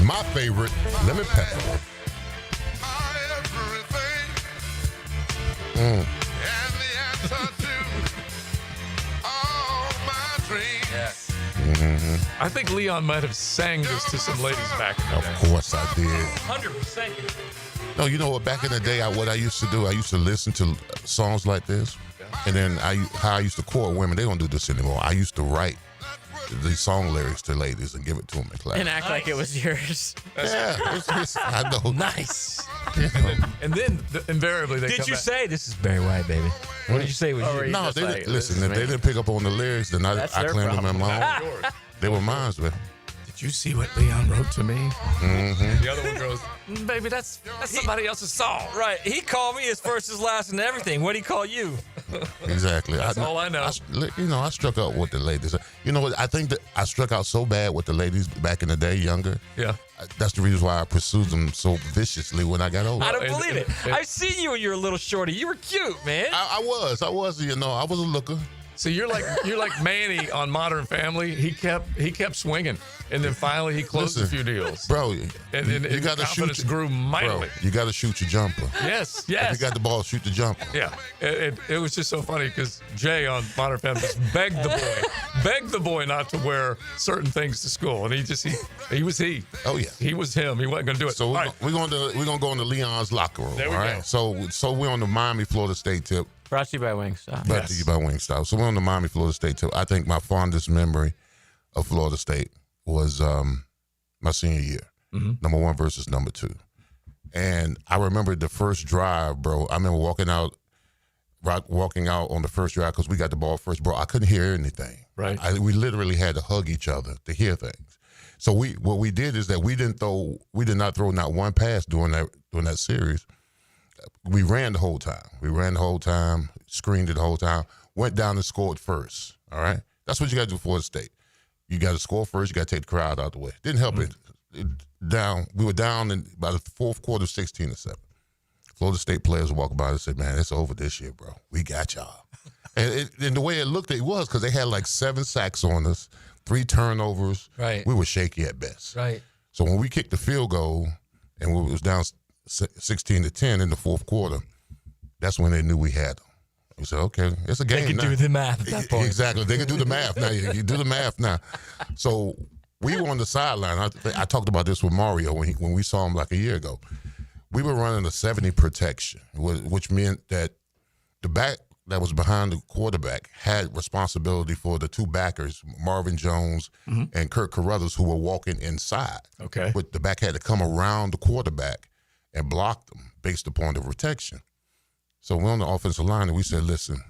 My favorite, lemon pepper. Yes. I think Leon might have sang this to some ladies back in the day. Of course I did. 100%. No, you know what? Back in the day, what I used to do, I used to listen to songs like this, and then how I used to court women. They don't do this anymore. I used to write these song lyrics to ladies and give it to them in class. And act like it was yours. I know. Nice. And then invariably they Did come you back. say this is Barry White, baby? What did you say was yours? No, they didn't. Listen, if they didn't pick up on the lyrics, then I their claimed them problem. in my That's own. yours. They were mine, man. Did you see what Leon wrote to me? Mm-hmm. The other one goes, baby, that's somebody else's song. Right. He called me his first, his last, and everything. What did he call you? Exactly. That's all I know. I struck out with the ladies. You know what? I think that I struck out so bad with the ladies back in the day, younger. Yeah. That's the reason why I pursued them so viciously when I got older. I don't believe it. I've seen you when you were a little shorty. You were cute, man. I was. You know, I was a looker. So you're like Manny on Modern Family. He kept swinging, and then finally he closed a few deals. Bro, and you got to confidence shoot. grew mightily. Bro, you got to shoot your jumper. Yes. If you got the ball, shoot the jumper. Yeah, it was just so funny because Jay on Modern Family just begged the boy not to wear certain things to school, and he was he. Oh yeah, he was him. He wasn't gonna do it. So we're gonna go into Leon's locker room. There we go. So we're on the Miami Florida State tip. Brought to you by Wingstop. Brought to you by Wingstop. So we're on the Miami Florida State tip. I think my fondest memory of Florida State was my senior year, number 1 versus number 2. And I remember the first drive, bro. I remember walking out on the first drive because we got the ball first, bro. I couldn't hear anything. Right. We literally had to hug each other to hear things. So what we did is that we did not throw not one pass during that series. We ran the whole time. Screened it the whole time. Went down and scored first. All right? That's what you got to do for the state. You got to score first. You got to take the crowd out the way. Didn't help it. We were down by the fourth quarter, 16-7. Florida State players walked by and said, man, it's over this year, bro. We got y'all. and the way it looked, it was because they had like 7 sacks on us, 3 turnovers. Right. We were shaky at best. Right. So when we kicked the field goal and we was down 16-10 in the fourth quarter, that's when they knew we had them. We said, okay, it's a game. They can now. do the math at that point. Exactly. They can do the math now. You do the math now. So we were on the sideline. I talked about this with Mario when we saw him like a year ago. We were running a 70 protection, which meant that the back that was behind the quarterback had responsibility for the two backers, Marvin Jones and Kirk Carruthers, who were walking inside. Okay. But the back had to come around the quarterback and block them based upon the protection. So we're on the offensive line, and we said, listen,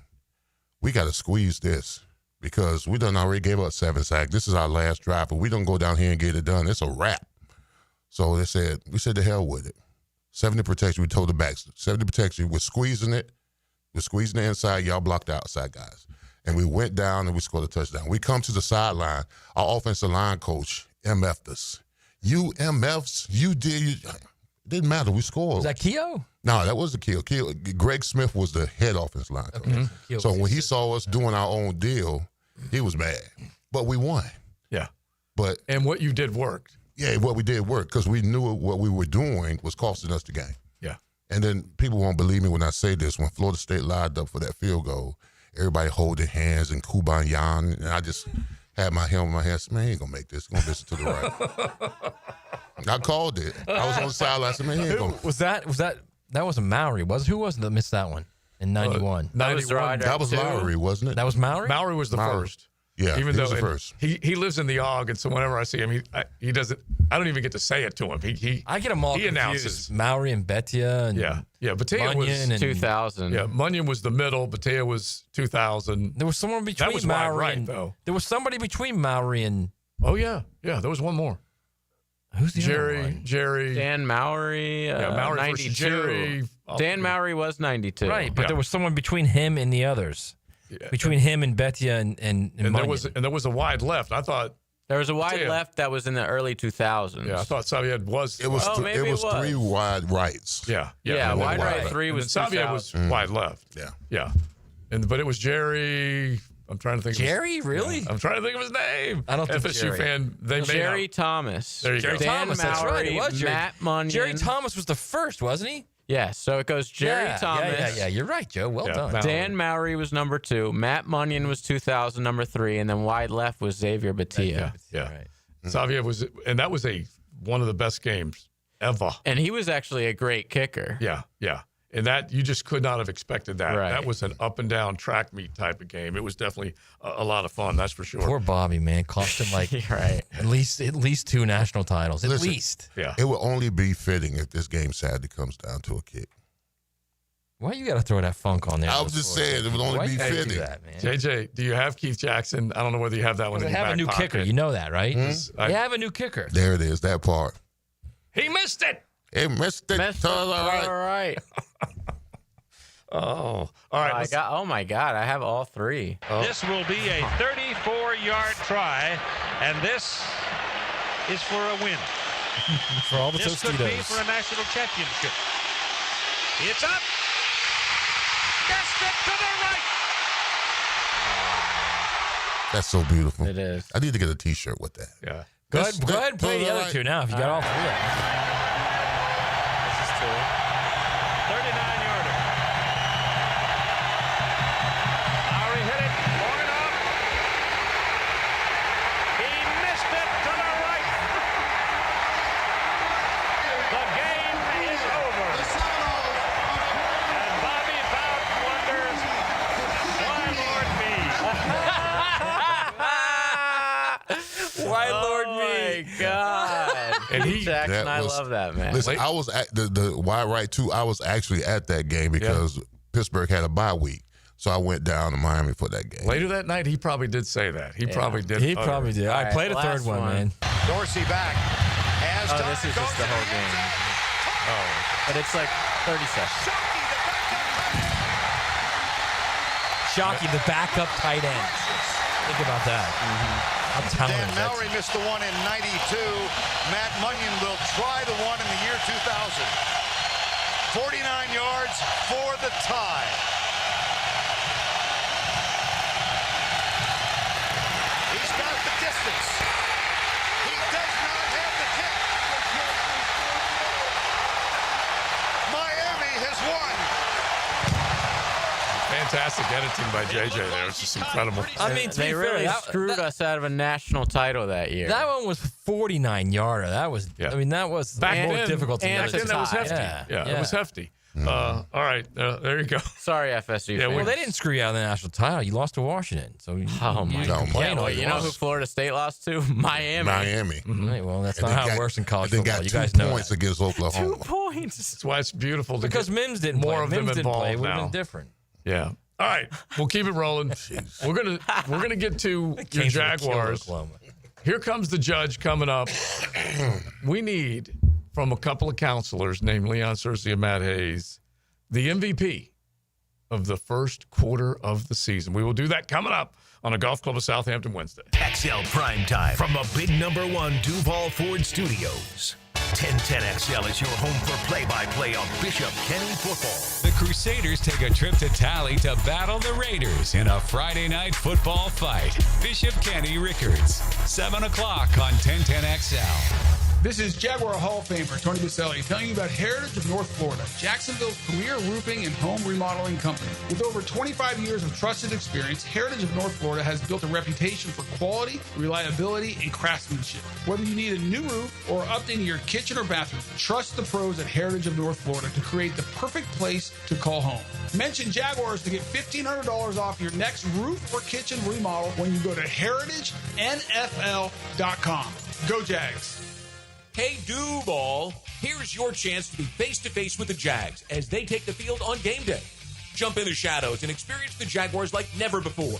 we got to squeeze this because we done already gave up 7 sacks. This is our last drive. If we don't go down here and get it done, it's a wrap. So we said to hell with it. 70 protection, we told the backs, 70 protection, we're squeezing it. We're squeezing the inside. Y'all blocked the outside guys. And we went down and we scored a touchdown. We come to the sideline. Our offensive line coach MF'd us. You MFs, you did. It didn't matter. We scored. Was that Keogh? No, that was the Keo. Greg Smith was the head offensive line coach. Mm-hmm. So when he saw us doing our own deal, he was mad. But we won. Yeah. And what you did worked. Yeah, what we did worked because we knew what we were doing was costing us the game. Yeah. And then people won't believe me when I say this. When Florida State lined up for that field goal, everybody holding hands and Kubanyan, and I just had my helmet in my hand. Man, he ain't gonna make this. He's gonna miss it to the right. I called it. I was on the sideline. I said, man, he ain't gonna. That wasn't Mowry, was it? Who was it that missed that one in 91? That was Lowry, wasn't it? That was Mowry? Mowry was the first. Yeah, even he though was the first. He lives in the AUG, and so whenever I see him, he doesn't. I don't even get to say it to him. I get them all he confused. announces. Mowry and Betia. And Batea was 2000. Yeah, Munyon was the middle. Batea was 2000. There was someone between that was Mowry right, and though. There was somebody between Mowry and. Oh yeah, there was one more. Who's the other one? Jerry. Dan Mowry. Mowry 92. versus Jerry. Dan Mowry was 92. Right, but there was someone between him and the others. Yeah. Between him and Betia and there was a wide left. I thought there was a wide left that was in the early 2000s. Yeah, I thought Savied was. It was. It was 3 wide rights. Yeah. Wide right 3 was. Savied was wide left. Yeah. But it was Jerry. I'm trying to think. Jerry, really? I'm trying to think of his name. I don't think FSU Jerry. fan. They Jerry made Thomas. There you go. Dan Thomas. That's right. It Mowry, was Jerry. Matt Munyon. Jerry Thomas was the first, wasn't he? Yeah, so it goes Jerry Thomas. Yeah. You're right, Joe. Well done. Dan Mowry was number 2. Matt Munyon was 2000, number 3, and then wide left was Xavier Batia. Yeah. Right. Xavier was, and that was one of the best games ever. And he was actually a great kicker. Yeah. And that you just could not have expected that. Right. That was an up and down track meet type of game. It was definitely a lot of fun. That's for sure. Poor Bobby, man, cost him like at least 2 national titles. At least. Yeah. It would only be fitting if this game sadly comes down to a kick. Why you got to throw that funk on there? I was just saying it would only be fitting. Do that, man? JJ, do you have Keith Jackson? I don't know whether you have that one. They in your have a back new pocket. kicker. You know that, right? They have a new kicker. There it is. That part. He missed it. He missed it. All right. Oh, all right. Oh my God! I have all 3. This will be a 34-yard try, and this is for a win. For all the This could be for a national championship. It's up. Missed it to the right. That's so beautiful. It is. I need to get a T-shirt with that. Yeah. Go ahead and play the other 2 now if you got all 3 of them. This is 2. 39-yarder. Lowry hit it long enough. He missed it to the right. The game is over. And Bobby Bowden wonders, why Lord me? Why Lord Oh me? my God. And Jackson, I love that, man. Listen, I was at the wide right too. I was actually at that game because Pittsburgh had a bye week, so I went down to Miami for that game. Later that night, he probably did say that. He probably did. He probably did. I played a last third one, man. Dorsey back. As Oh, this is just the whole game. Oh, but it's like 30 seconds. Shockey, the backup tight end. Think about that. How talented Dan that Mowry missed the one in 92. Matt Munyon will try the one in the year 2000. 49 yards for the tie. He's got the distance. He does not have the kick. Miami has won. fantastic editing by JJ there. It's just incredible. I mean, they really screwed us out of a national title that year. That one was 49-yarder. That was, I mean, that was Back more then, difficult to back then, that was hefty. Yeah, it was hefty. All right, there you go. Sorry, FSU. Yeah, well, they didn't screw you out of the national title. You lost to Washington. So you know who Florida State lost to? Miami. Right, well, that's not how it works in college They football. got You 2 guys know points that. against Oklahoma. 2 points. That's why it's beautiful. Because Mims didn't more play. of Mims them didn't involved play. It would have now. been different. Yeah. All right, we'll keep it rolling. We're gonna get to your Jaguars. Here comes the judge coming up. We need from a couple of counselors named Leon Searcy and Matt Hayes the MVP of the first quarter of the season. We will do that coming up on a Golf Club of Southampton Wednesday. XL Primetime from the big #1 Duval Ford Studios. 1010XL is your home for play-by-play of Bishop Kenny football. The Crusaders take a trip to Tally to battle the Raiders in a Friday night football fight. Bishop Kenny Rickards, 7 o'clock on 1010XL. This is Jaguar Hall of Famer Tony Baselli telling you about Heritage of North Florida, Jacksonville's premier roofing and home remodeling company. With over 25 years of trusted experience, Heritage of North Florida has built a reputation for quality, reliability, and craftsmanship. Whether you need a new roof or updating your kitchen or bathroom, trust the pros at Heritage of North Florida to create the perfect place to call home. Mention Jaguars to get $1,500 off your next roof or kitchen remodel when you go to heritagenfl.com. Go Jags! Hey, Duval, here's your chance to be face-to-face with the Jags as they take the field on game day. Jump in the shadows and experience the Jaguars like never before.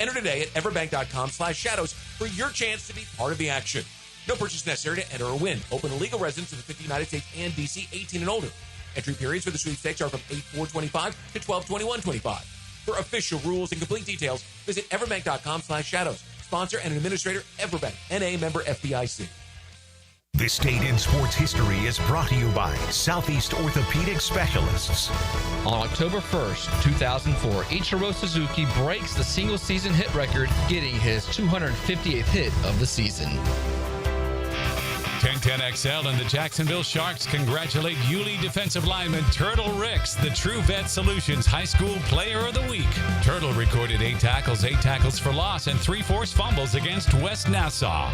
Enter today at everbank.com/shadows for your chance to be part of the action. No purchase necessary to enter or win. Open to legal residents of the 50 United States and D.C., 18 and older. Entry periods for the sweepstakes are from 8/4/25 to 12/21/25. For official rules and complete details, visit everbank.com/shadows. Sponsor and administrator, Everbank, N.A. member FDIC. This date in sports history is brought to you by Southeast Orthopedic Specialists. On October 1st, 2004, Ichiro Suzuki breaks the single-season hit record, getting his 258th hit of the season. 1010XL and the Jacksonville Sharks congratulate Yulee defensive lineman Turtle Ricks, the True Vet Solutions High School Player of the Week. Turtle recorded 8 tackles for loss, and 3 forced fumbles against West Nassau.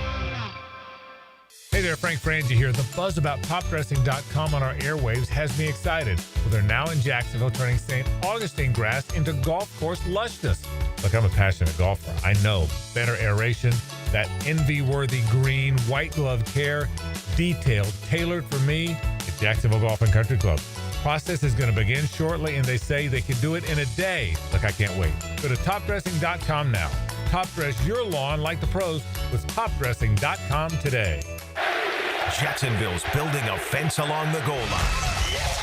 Hey there, Frank Frangie here. The buzz about topdressing.com on our airwaves has me excited. Well, they're now in Jacksonville, turning St. Augustine grass into golf course lushness. Look, I'm a passionate golfer. I know. Better aeration, that envy-worthy green, white glove care, detailed, tailored for me at Jacksonville Golf and Country Club. Process is going to begin shortly, and they say they can do it in a day. Look, I can't wait. Go to topdressing.com now. Top dress your lawn like the pros with topdressing.com today. Jacksonville's building a fence along the goal line.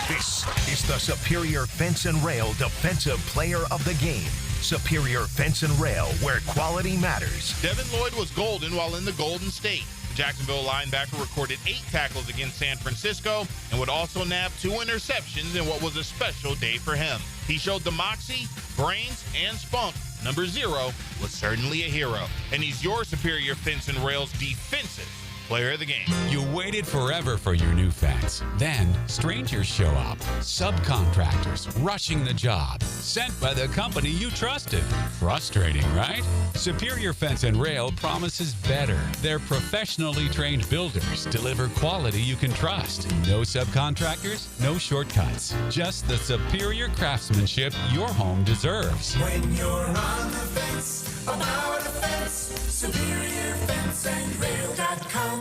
This is the Superior Fence and Rail Defensive Player of the Game. Superior Fence and Rail, where quality matters. Devin Lloyd was golden while in the Golden State. Jacksonville linebacker recorded 8 tackles against San Francisco and would also nab 2 interceptions in what was a special day for him. He showed the moxie, brains, and spunk. Number 0 was certainly a hero, and he's your Superior Fence and Rail's defensive player of the game. You waited forever for your new fence. Then strangers show up. Subcontractors rushing the job. Sent by the company you trusted. Frustrating, right? Superior Fence and Rail promises better. Their professionally trained builders deliver quality you can trust. No subcontractors, no shortcuts. Just the superior craftsmanship your home deserves. When you're on the fence, about a fence, SuperiorFenceandRail.com.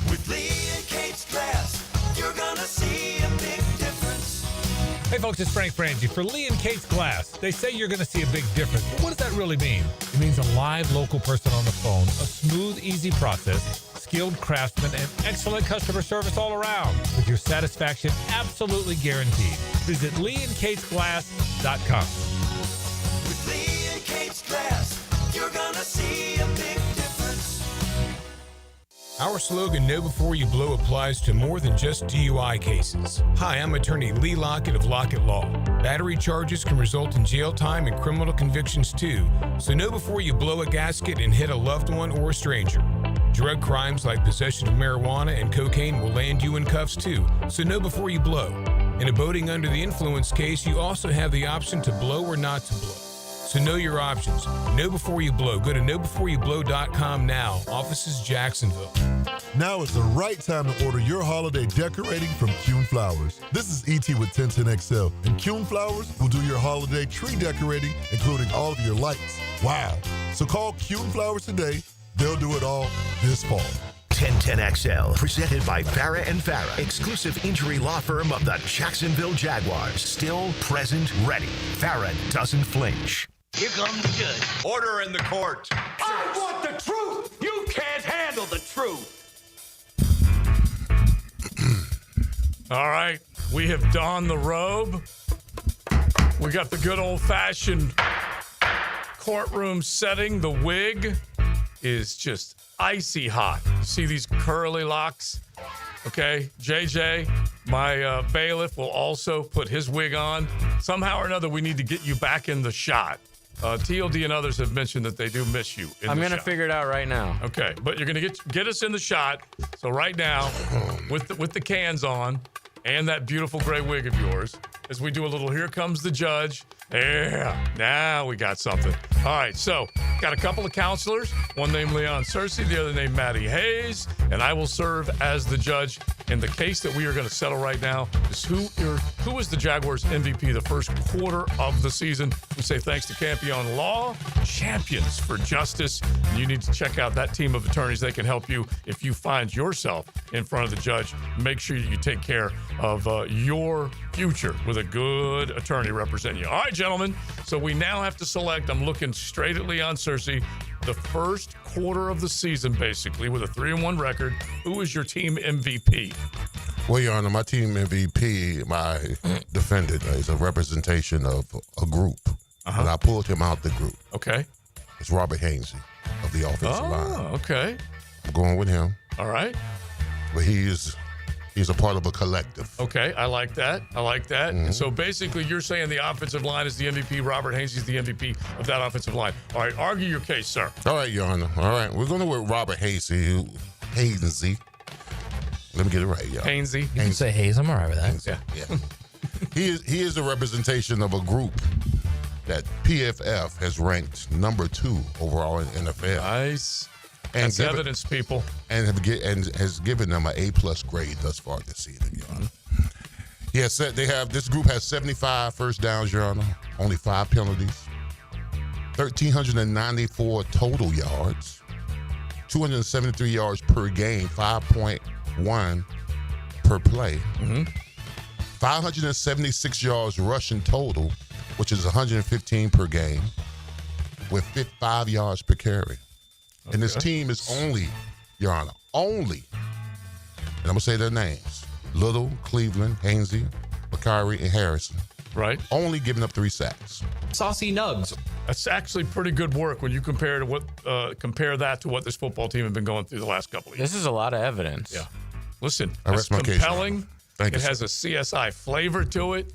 With Lee and Kate's Glass, you're gonna see a big difference. Hey folks, it's Frank Frangie for Lee and Kate's Glass. They say you're going to see a big difference. But what does that really mean? It means a live local person on the phone, a smooth, easy process, skilled craftsmen, and excellent customer service all around, with your satisfaction absolutely guaranteed. Visit LeeandKatesGlass.com. With Lee and Kate's Glass, you're gonna see a big difference. Our slogan, Know Before You Blow, applies to more than just DUI cases. Hi, I'm attorney Lee Lockett of Lockett Law. Battery charges can result in jail time and criminal convictions too, so know before you blow a gasket and hit a loved one or a stranger. Drug crimes like possession of marijuana and cocaine will land you in cuffs too, so know before you blow. In a boating under the influence case, you also have the option to blow or not to blow. So know your options. Know before you blow. Go to knowbeforeyouBlow.com now. Offices Jacksonville. Now is the right time to order your holiday decorating from Kuhn Flowers. This is ET with 1010XL, and Kuhn Flowers will do your holiday tree decorating, including all of your lights. Wow. So call Kuhn Flowers today. They'll do it all this fall. 1010XL, presented by Farah and Farah, exclusive injury law firm of the Jacksonville Jaguars. Still, present, ready. Farah doesn't flinch. Here comes the judge. Order in the court. I want the truth. You can't handle the truth. All right, we have donned the robe. We got the good old-fashioned courtroom setting. The wig is just icy hot. See these curly locks? Okay, JJ, my bailiff, will also put his wig on. Somehow or another, we need to get you back in the shot. TLD and others have mentioned that they do miss you. I'm going to figure it out right now. Okay, but you're going to get us in the shot. So right now, with the cans on and that beautiful gray wig of yours, as we do a little Here Comes the Judge. Yeah, now we got something. All right, so got a couple of counselors, one named Leon Searcy, the other named Maddie Hayes, and I will serve as the judge. And the case that we are going to settle right now is who is the Jaguars MVP the first quarter of the season. We say thanks to Campion Law, champions for justice. And you need to check out that team of attorneys. They can help you if you find yourself in front of the judge. Make sure you take care of your future with a good attorney representing you. All right, gentlemen. So we now have to select. I'm looking straight at Leon Searcy. The first quarter of the season, basically, with a 3-1 record. Who is your team MVP? Well, Your Honor, my team MVP, my defendant, is a representation of a group. And I pulled him out the group. Okay. It's Robert Hainsey of the offensive line. Oh, okay. I'm going with him. All right. But he's a part of a collective. Okay, I like that. Mm-hmm. So basically, you're saying the offensive line is the MVP. Robert Hainsey is the MVP of that offensive line. All right, argue your case, sir. All right, Your Honor. All right, we're going to with Robert Hainsey. Let me get it right, y'all. Hainsey. You can say Hayes. I'm all right with that. Yeah. He is a representation of a group that PFF has ranked number 2 overall in NFL. Nice. That's evidence, people. And has given them an A+ grade thus far this season, Your Honor. Yes, this group has 75 first downs, Your Honor. Only 5 penalties. 1,394 total yards. 273 yards per game. 5.1 per play. 576 yards rushing total, which is 115 per game, with 5 yards per carry. And this team is only, Your Honor, and I'm going to say their names, Little, Cleveland, Hainsey, Bakari, and Harrison. Right. Only giving up 3 sacks. Saucy Nugs. That's actually pretty good work when you compare that to what this football team has been going through the last couple of years. This is a lot of evidence. Yeah. Listen, I it's rest my case, compelling. Thank you, it has a CSI flavor to it.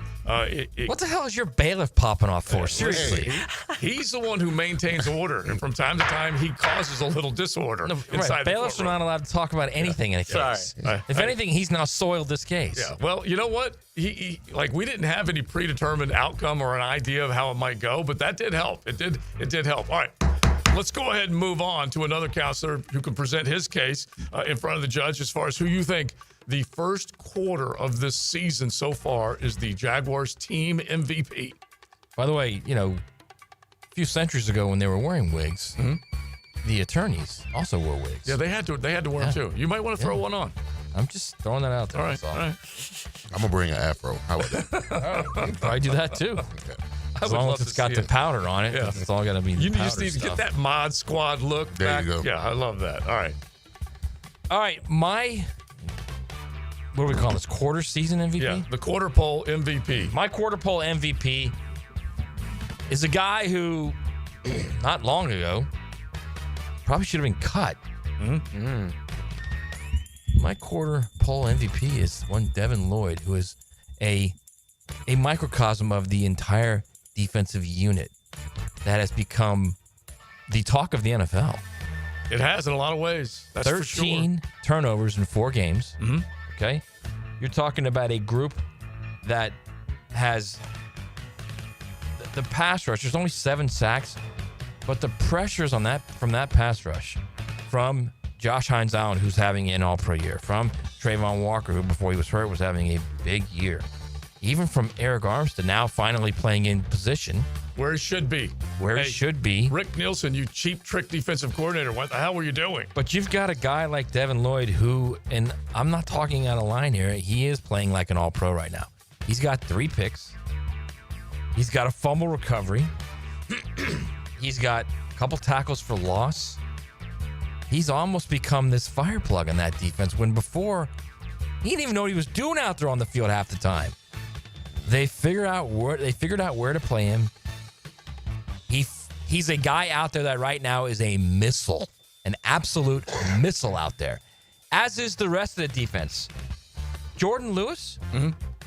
What the hell is your bailiff popping off for? Seriously. He's the one who maintains order, and from time to time, he causes a little disorder inside the Bailiffs are courtroom. not allowed to talk about anything in a case. If anything, he's now soiled this case. Yeah. Well, you know what? He we didn't have any predetermined outcome or an idea of how it might go, but that did help. It did help. All right. Let's go ahead and move on to another counselor who can present his case in front of the judge as far as who you think the first quarter of this season so far is the Jaguars team MVP. By the way, a few centuries ago when they were wearing wigs, the attorneys also wore wigs. Yeah, they had to wear them too. You might want to throw one on. I'm just throwing that out there. All right. I'm going to bring an afro. How about that? You can probably do that too. Okay. As long as it's got the powder on it, it's all got to be the You powder just need to stuff. get that Mod Squad look There back. you go. Yeah, I love that. All right. What do we call this? Quarter season MVP? Yeah, the quarter pole MVP. My quarter pole MVP is a guy who, not long ago, probably should have been cut. My quarter pole MVP is one Devin Lloyd, who is a microcosm of the entire defensive unit that has become the talk of the NFL. It has in a lot of ways. That's 13 for sure. turnovers in 4 games. Okay? You're talking about a group that has the pass rush. There's only 7 sacks, but the pressures on that from that pass rush from Josh Hines-Allen, who's having an all-pro year, from Trayvon Walker, who before he was hurt was having a big year, even from Eric Armstead, now finally playing in position where he should be. He should be. Rick Nielsen, you cheap trick defensive coordinator. What the hell were you doing? But you've got a guy like Devin Lloyd who, and I'm not talking out of line here, he is playing like an all-pro right now. He's got 3 picks. He's got a fumble recovery. He's got a couple tackles for loss. He's almost become this fire plug in that defense when before he didn't even know what he was doing out there on the field half the time. They figured out where to play him. He's a guy out there that right now is a missile, an absolute missile out there, as is the rest of the defense. Jordan Lewis,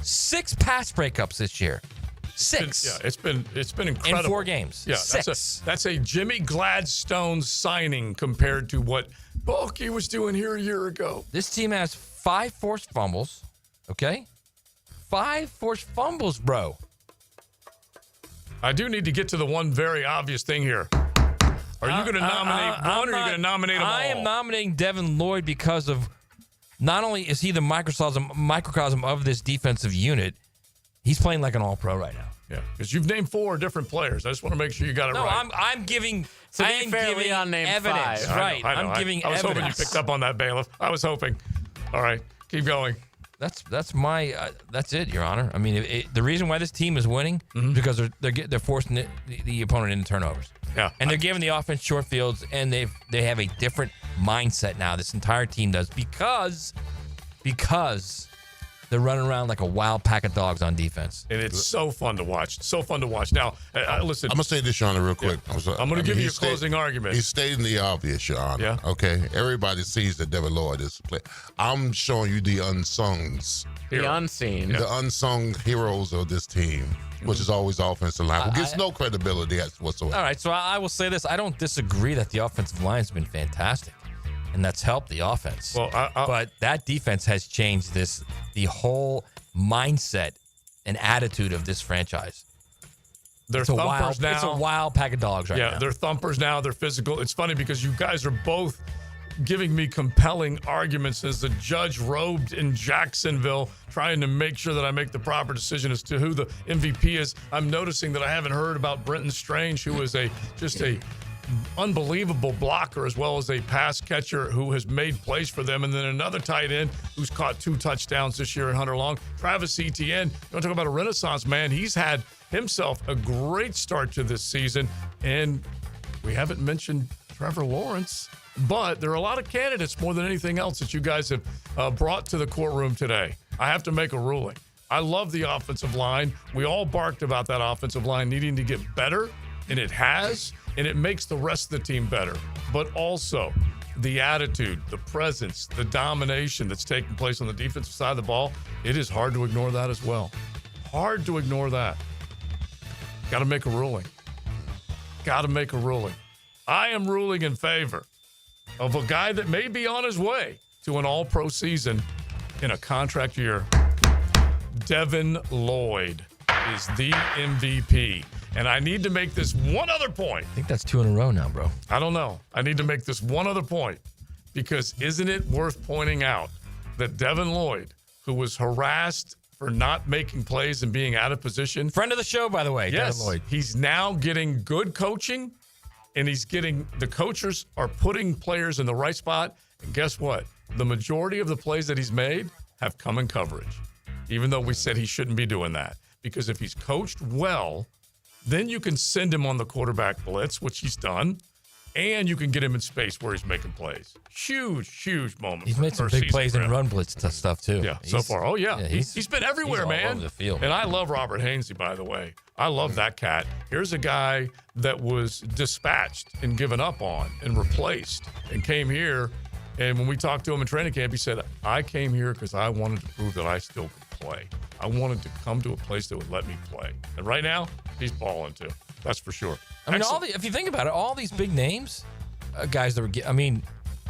6 pass breakups this year. 6. It's been incredible. In 4 games. Yeah, 6. That's a Jimmy Gladstone signing compared to what Bulky was doing here a year ago. This team has 5 forced fumbles, okay? 5 forced fumbles, bro. I do need to get to the one very obvious thing here. Are you going to nominate one, or are you going to nominate them all? I am nominating Devin Lloyd because of not only is he the microcosm of this defensive unit, he's playing like an all-pro right now. Yeah, because you've named 4 different players. I just want to make sure you got it right. I'm giving. To be fair, Leon named evidence. 5. Right. I know. I'm giving I was evidence. hoping you picked up on that, Bailiff. I was hoping. All right, keep going. That's my that's it, Your Honor. I mean, the reason why this team is winning is because they're forcing the opponent into turnovers. Yeah, and they're giving the offense short fields, and they have a different mindset now. This entire team does because they're running around like a wild pack of dogs on defense. And it's so fun to watch. So fun to watch. Now, listen. I'm going to say this, Your Honor, real quick. Yeah. I'm going to give you a closing argument. He's stating the obvious, Your Honor. Yeah. Okay? Everybody sees that Devin Lloyd is a player. I'm showing you the unsungs. The unseen. The unsung heroes of this team, which is always offensive line, who gets no credibility whatsoever. All right, so I will say this. I don't disagree that the offensive line has been fantastic, and that's helped the offense. Well, but that defense has changed the whole mindset and attitude of this franchise. They're It's a thumpers now. It's a wild pack of dogs right now. Yeah, they're thumpers now. They're physical. It's funny because you guys are both giving me compelling arguments as the judge robed in Jacksonville, trying to make sure that I make the proper decision as to who the MVP is. I'm noticing that I haven't heard about Brenton Strange, who is just a unbelievable blocker as well as a pass catcher who has made plays for them. And then another tight end who's caught 2 touchdowns this year in Hunter Long. Travis Etienne, you want to talk about a renaissance man? He's had himself a great start to this season. And we haven't mentioned Trevor Lawrence, but there are a lot of candidates more than anything else that you guys have brought to the courtroom today. I have to make a ruling. I love the offensive line. We all barked about that offensive line needing to get better, and it has, and it makes the rest of the team better. But also the attitude, the presence, the domination that's taking place on the defensive side of the ball, it is hard to ignore that as well. Hard to ignore that. Got to make a ruling. Got to make a ruling. I am ruling in favor of a guy that may be on his way to an all-pro season in a contract year. Devin Lloyd is the MVP. And I need to make this one other point. I think that's 2 in a row now, bro. I don't know. I need to make this one other point because isn't it worth pointing out that Devin Lloyd, who was harassed for not making plays and being out of position. Friend of the show, by the way, yes, Devin Lloyd. He's now getting good coaching, and the coaches are putting players in the right spot. And guess what? The majority of the plays that he's made have come in coverage, even though we said he shouldn't be doing that. Because if he's coached well, then you can send him on the quarterback blitz, which he's done, and you can get him in space where he's making plays. Huge moment. He's made some big plays in run blitz stuff, too. Yeah, so far. Oh, yeah. He's been everywhere, he's man. all over the field. And I love Robert Hainsey, by the way. I love that cat. Here's a guy that was dispatched and given up on and replaced and came here. And when we talked to him in training camp, he said, I came here because I wanted to prove that I still could play. I wanted to come to a place that would let me play. And right now, he's balling too. That's for sure. I mean, if you think about it, all these big names, guys that were,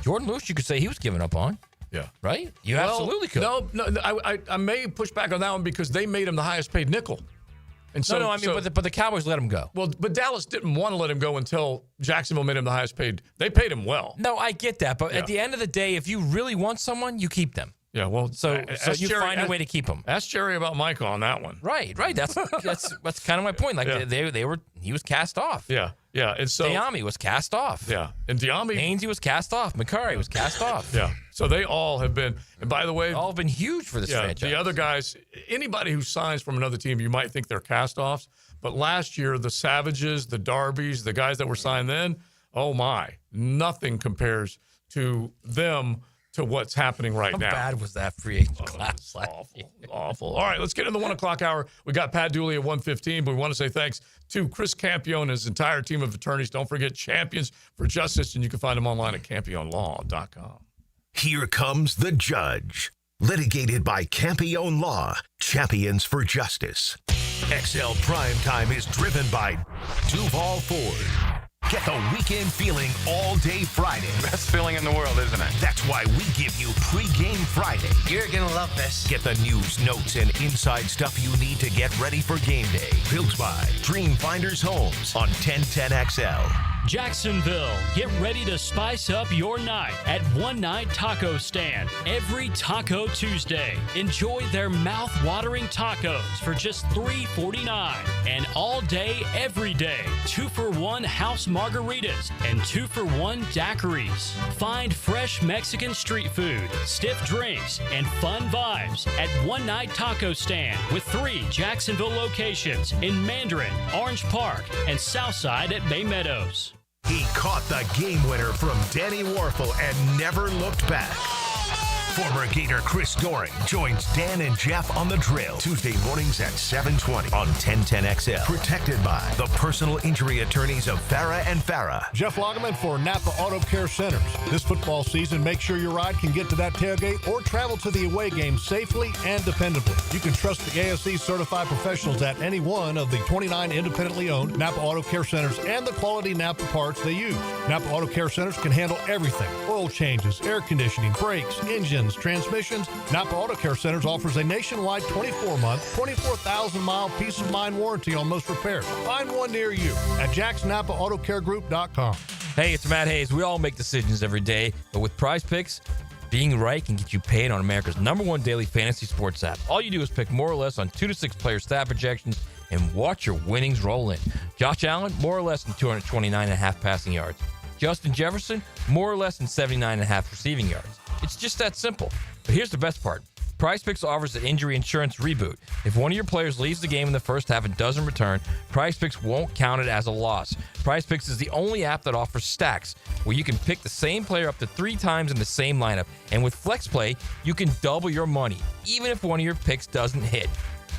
Jordan Lewis, you could say he was given up on. Yeah. Right? You absolutely could. No, I may push back on that one because they made him the highest paid nickel. And so, but the Cowboys let him go. Well, but Dallas didn't want to let him go until Jacksonville made him the highest paid. They paid him well. No, I get that, but at the end of the day, if you really want someone, you keep them. Yeah, well, so you find a way to keep them. Ask Jerry about Michael on that one. Right. That's kind of my point. Like he was cast off. Yeah, and so Diami was cast off. Yeah, and Diami, Hainsey was cast off. McCurry was cast off. Yeah, so they all have been. And by the way, all have been huge for this franchise. The other guys, anybody who signs from another team, you might think they're cast offs. But last year, the Savages, the Darbys, the guys that were signed then, oh my, nothing compares to them. To what's happening right now. How bad was that free agent class last year? Awful. All right, let's get in the 1 o'clock hour. We got Pat Dooley at 1:15, but we want to say thanks to Chris Campione and his entire team of attorneys. Don't forget Champions for Justice, and you can find them online at campionelaw.com. Here comes the judge. Litigated by Campione Law, Champions for Justice. XL Primetime is driven by Duval Ford. Get the weekend feeling all day Friday. Best feeling in the world, isn't it? That's why we give you Pre-Game Friday. You're going to love this. Get the news, notes, and inside stuff you need to get ready for game day. Built by Dreamfinders Homes on 1010XL. Jacksonville, get ready to spice up your night at One Night Taco Stand every Taco Tuesday. Enjoy their mouth-watering tacos for just $3.49 and all day, every day, 2-for-1 house margaritas and 2-for-1 daiquiris. Find fresh Mexican street food, stiff drinks, and fun vibes at One Night Taco Stand with 3 Jacksonville locations in Mandarin, Orange Park, and Southside at Bay Meadows. He caught the game winner from Danny Warfel and never looked back. Former Gator Chris Doring joins Dan and Jeff on the drill Tuesday mornings at 7:20 on 1010XL. Protected by the personal injury attorneys of Farah and Farah. Jeff Lagerman for Napa Auto Care Centers. This football season, make sure your ride can get to that tailgate or travel to the away game safely and dependably. You can trust the ASE certified professionals at any one of the 29 independently owned Napa Auto Care Centers and the quality Napa parts they use. Napa Auto Care Centers can handle everything: oil changes, air conditioning, brakes, engines, transmissions. Napa Auto Care Centers offers a nationwide 24-month, 24,000-mile peace of mind warranty on most repairs. Find one near you at jacksnapaautocare.com. Hey, it's Matt Hayes. We all make decisions every day, but with Prize Picks, being right can get you paid on America's #1 daily fantasy sports app. All you do is pick more or less on 2 to 6 player stat projections and watch your winnings roll in. Josh Allen, more or less than 229.5 passing yards. Justin Jefferson, more or less than 79.5 receiving yards. It's just that simple. But here's the best part. PrizePicks offers an injury insurance reboot. If one of your players leaves the game in the first half and doesn't return, PrizePicks won't count it as a loss. PrizePicks is the only app that offers stacks, where you can pick the same player up to 3 times in the same lineup. And with FlexPlay, you can double your money, even if one of your picks doesn't hit.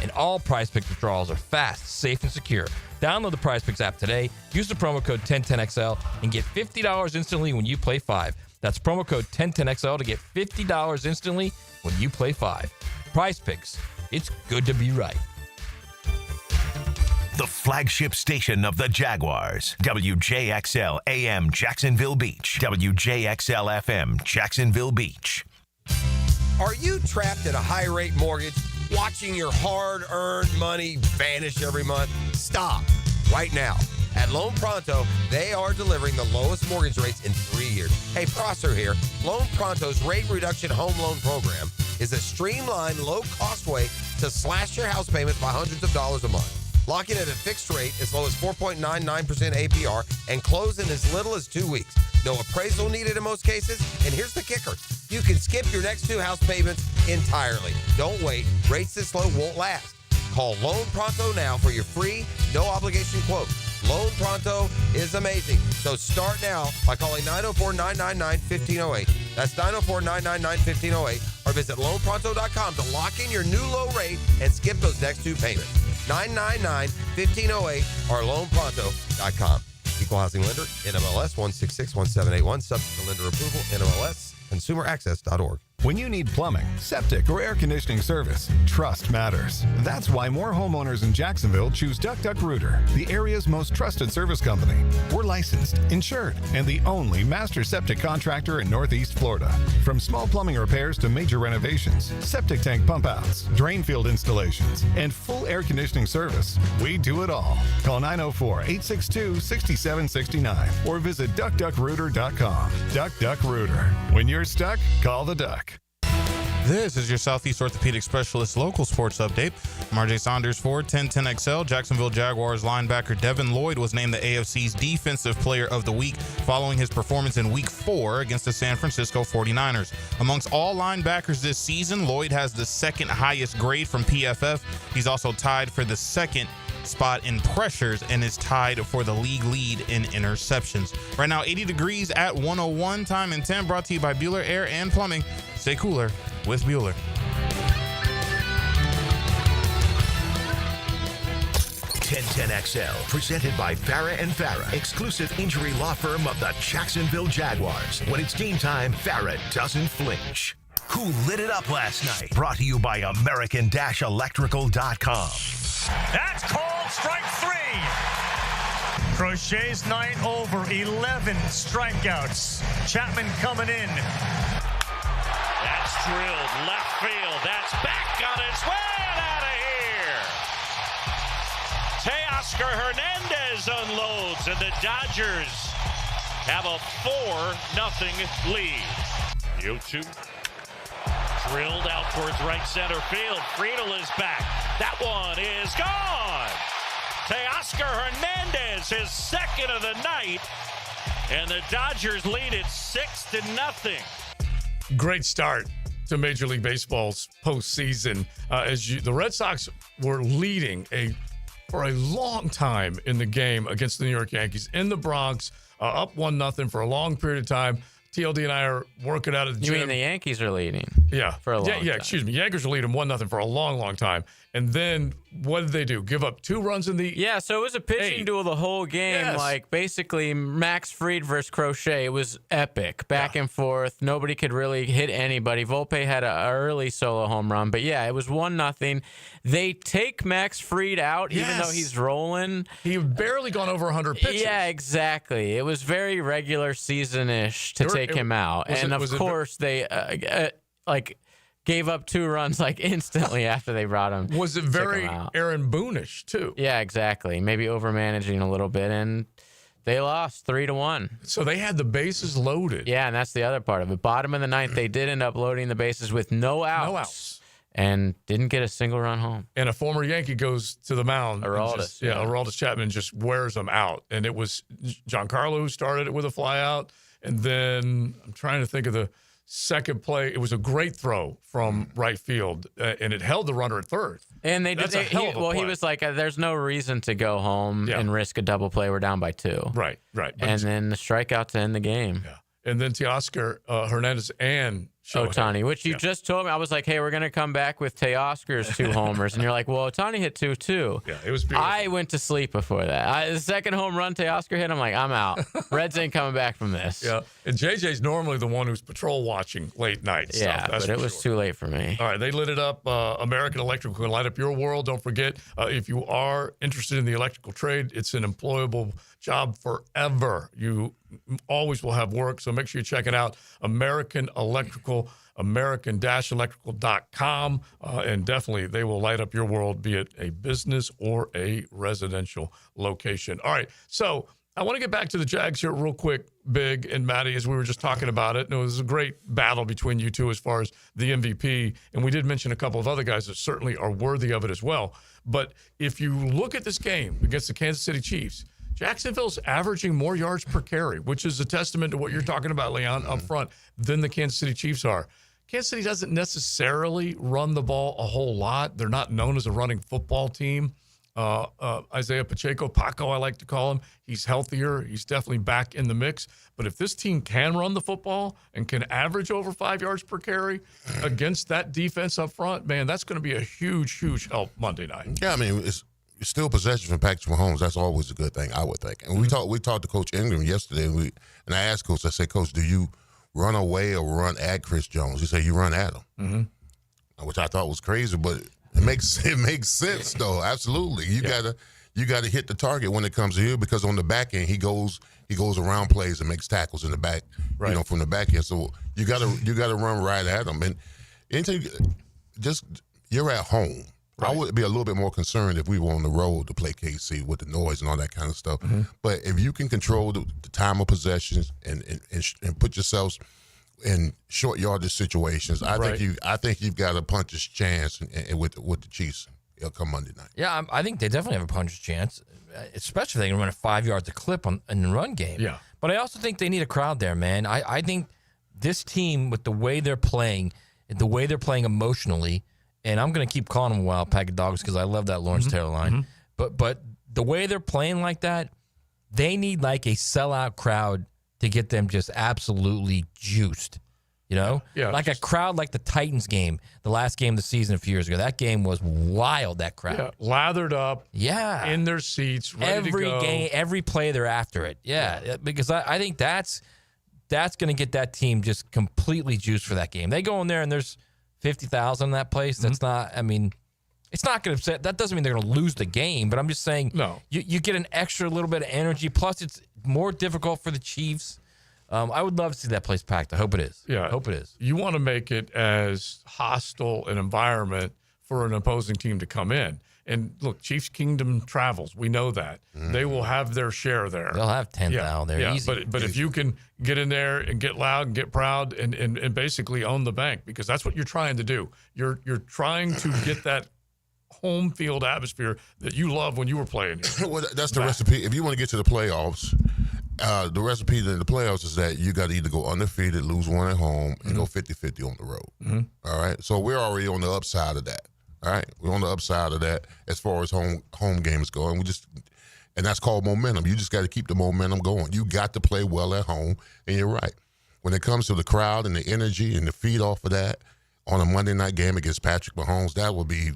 And all PrizePicks withdrawals are fast, safe, and secure. Download the PrizePicks app today, use the promo code 1010XL, and get $50 instantly when you play 5. That's promo code 1010XL to get $50 instantly when you play 5. PrizePicks. It's good to be right. The flagship station of the Jaguars. WJXL AM Jacksonville Beach. WJXL FM Jacksonville Beach. Are you trapped in a high-rate mortgage, watching your hard-earned money vanish every month? Stop right now. At Loan Pronto, they are delivering the lowest mortgage rates in 3 years. Hey, Prosser here. Loan Pronto's rate reduction home loan program is a streamlined, low-cost way to slash your house payments by hundreds of dollars a month. Lock in at a fixed rate as low as 4.99% APR and close in as little as 2 weeks. No appraisal needed in most cases. And here's the kicker. You can skip your next 2 house payments entirely. Don't wait. Rates this low won't last. Call Loan Pronto now for your free, no-obligation quote. Loan Pronto is amazing. So start now by calling 904-999-1508. That's 904-999-1508. Or visit loanpronto.com to lock in your new low rate and skip those next 2 payments. 999-1508 or loanpronto.com. Equal housing lender, NMLS 1661781. Subject to lender approval, NMLS, consumeraccess.org. When you need plumbing, septic, or air conditioning service, trust matters. That's why more homeowners in Jacksonville choose Duck Duck Rooter, the area's most trusted service company. We're licensed, insured, and the only master septic contractor in Northeast Florida. From small plumbing repairs to major renovations, septic tank pump outs, drain field installations, and full air conditioning service, we do it all. Call 904-862-6769 or visit duckduckrooter.com. Duck Duck Rooter. When you're stuck, call the Duck. This is your Southeast Orthopedic Specialist local sports update. I'm RJ Saunders for 1010XL. Jacksonville Jaguars linebacker Devin Lloyd was named the AFC's Defensive Player of the Week following his performance in Week 4 against the San Francisco 49ers. Amongst all linebackers this season, Lloyd has the second highest grade from PFF. He's also tied for the second spot in pressures and is tied for the league lead in interceptions. Right now, 80 degrees at 101. Time and 10 brought to you by Bueller Air and Plumbing. Stay cooler with Bueller. 1010XL, presented by Farrah & Farrah, exclusive injury law firm of the Jacksonville Jaguars. When it's game time, Farrah doesn't flinch. Who lit it up last night? Brought to you by American-Electrical.com. That's called strike 3. Crochet's night over, 11 strikeouts. Chapman coming in. That's drilled left field. That's back on its way out of here. Teoscar Hernandez unloads, and the Dodgers have a 4-0 lead. 0-2. Drilled out towards right center field. Friedel is back. That one is gone. Teoscar Hernandez, his second of the night, and the Dodgers lead it 6-0. Great start to Major League Baseball's postseason. The Red Sox were leading for a long time in the game against the New York Yankees in the Bronx, up 1-0 for a long period of time. TLD and I are working out at the gym. You mean the Yankees are leading? Yeah. For a long time. Yeah, excuse me. Yankees are leading 1-0 for a long, long time. And then what did they do? Give up 2 runs in the Yeah, so it was a pitching duel the whole game. Yes. Like, basically, Max Fried versus Crochet. It was epic. Back and forth. Nobody could really hit anybody. Volpe had an early solo home run. But, yeah, it was 1-0. They take Max Fried out, even though he's rolling. He barely gone over 100 pitches. Yeah, exactly. It was very regular season-ish to take him out. And, of course, they, gave up 2 runs instantly after they brought him. Was it very Aaron Boone-ish too? Yeah, exactly. Maybe overmanaging a little bit, and they lost 3-1. So they had the bases loaded. Yeah, and that's the other part of it. Bottom of the ninth, they did end up loading the bases with no outs. And didn't get a single run home. And a former Yankee goes to the mound. Aroldis. Aroldis Chapman just wears them out. And it was Giancarlo who started it with a fly out. And then I'm trying to think of the second play. It was a great throw from right field, and it held the runner at third. And they did. He was like, "There's no reason to go home and risk a double play. We're down by 2." Right. And then the strikeout to end the game. Yeah. And then Teoscar Hernandez and Ohtani, which you just told me. I was like, hey, we're going to come back with Teoscar's 2 homers. And you're like, well, Ohtani hit 2 too. Yeah, it was beautiful. I went to sleep before that. The second home run Teoscar hit, I'm like, I'm out. Reds ain't coming back from this. Yeah. And JJ's normally the one who's patrol watching late night stuff. Yeah, but it was too late for me. All right, they lit it up. American Electrical can light up your world. Don't forget, if you are interested in the electrical trade, it's an employable job forever. You always will have work, so make sure you check it out. American Electrical, American-Electrical.com, and definitely they will light up your world, be it a business or a residential location. All right, so I want to get back to the Jags here real quick, Big and Maddie, as we were just talking about it. And it was a great battle between you two as far as the MVP, and we did mention a couple of other guys that certainly are worthy of it as well. But if you look at this game against the Kansas City Chiefs, Jacksonville's averaging more yards per carry, which is a testament to what you're talking about, Leon, up front, than the Kansas City Chiefs are. Kansas City doesn't necessarily run the ball a whole lot. They're not known as a running football team. Isaiah Pacheco, I like to call him, he's healthier. He's definitely back in the mix. But if this team can run the football and can average over 5 yards per carry against that defense up front, man, that's going to be a huge, huge help Monday night. Yeah, I mean, it's still possession from Patrick Mahomes. That's always a good thing, I would think. And we talked to Coach Ingram yesterday, and I asked Coach, I said, Coach, do you run away or run at Chris Jones. You say you run at him, which I thought was crazy, but it makes sense though. Absolutely, you gotta hit the target when it comes to here, because on the back end he goes around plays and makes tackles in the back, from the back end. So you gotta run right at him. And anything, just you're at home. Right. I would be a little bit more concerned if we were on the road to play KC with the noise and all that kind of stuff. But if you can control the time of possessions and put yourselves in short yardage situations, I think you've got a puncher's chance with the Chiefs. It'll come Monday night. Yeah, I think they definitely have a puncher's chance, especially if they can run a 5 yards a clip in the run game. Yeah. But I also think they need a crowd there, man. I think this team, with the way they're playing, the way they're playing emotionally. And I'm going to keep calling them a wild pack of dogs because I love that Lawrence Taylor line. But the way they're playing like that, they need like a sellout crowd to get them just absolutely juiced. You know? Yeah. Like a crowd like the Titans game, the last game of the season a few years ago. That game was wild, that crowd. Yeah. Lathered up. Yeah. In their seats, ready to go. Every game, every play, they're after it. Yeah. Because I think that's going to get that team just completely juiced for that game. They go in there and there's 50,000 in that place. That's not, I mean, it's not going to upset. That doesn't mean they're going to lose the game, but I'm just saying you get an extra little bit of energy. Plus, it's more difficult for the Chiefs. I would love to see that place packed. I hope it is. Yeah. I hope it is. You want to make it as hostile an environment for an opposing team to come in. And look, Chiefs Kingdom travels. We know that. They will have their share there. They'll have 10,000 there. Yeah, Easy. but if you can get in there and get loud and get proud and basically own the bank, because that's what you're trying to do. You're trying to get that home field atmosphere that you love when you were playing here. Well, that's the recipe. If you want to get to the playoffs, the recipe in the playoffs is that you got to either go undefeated, lose one at home, and go 50-50 on the road. All right? So we're already on the upside of that. All right, we're on the upside of that as far as home games go, and that's called momentum. You just got to keep the momentum going. You got to play well at home, and you're right. When it comes to the crowd and the energy and the feed off of that on a Monday night game against Patrick Mahomes, that would be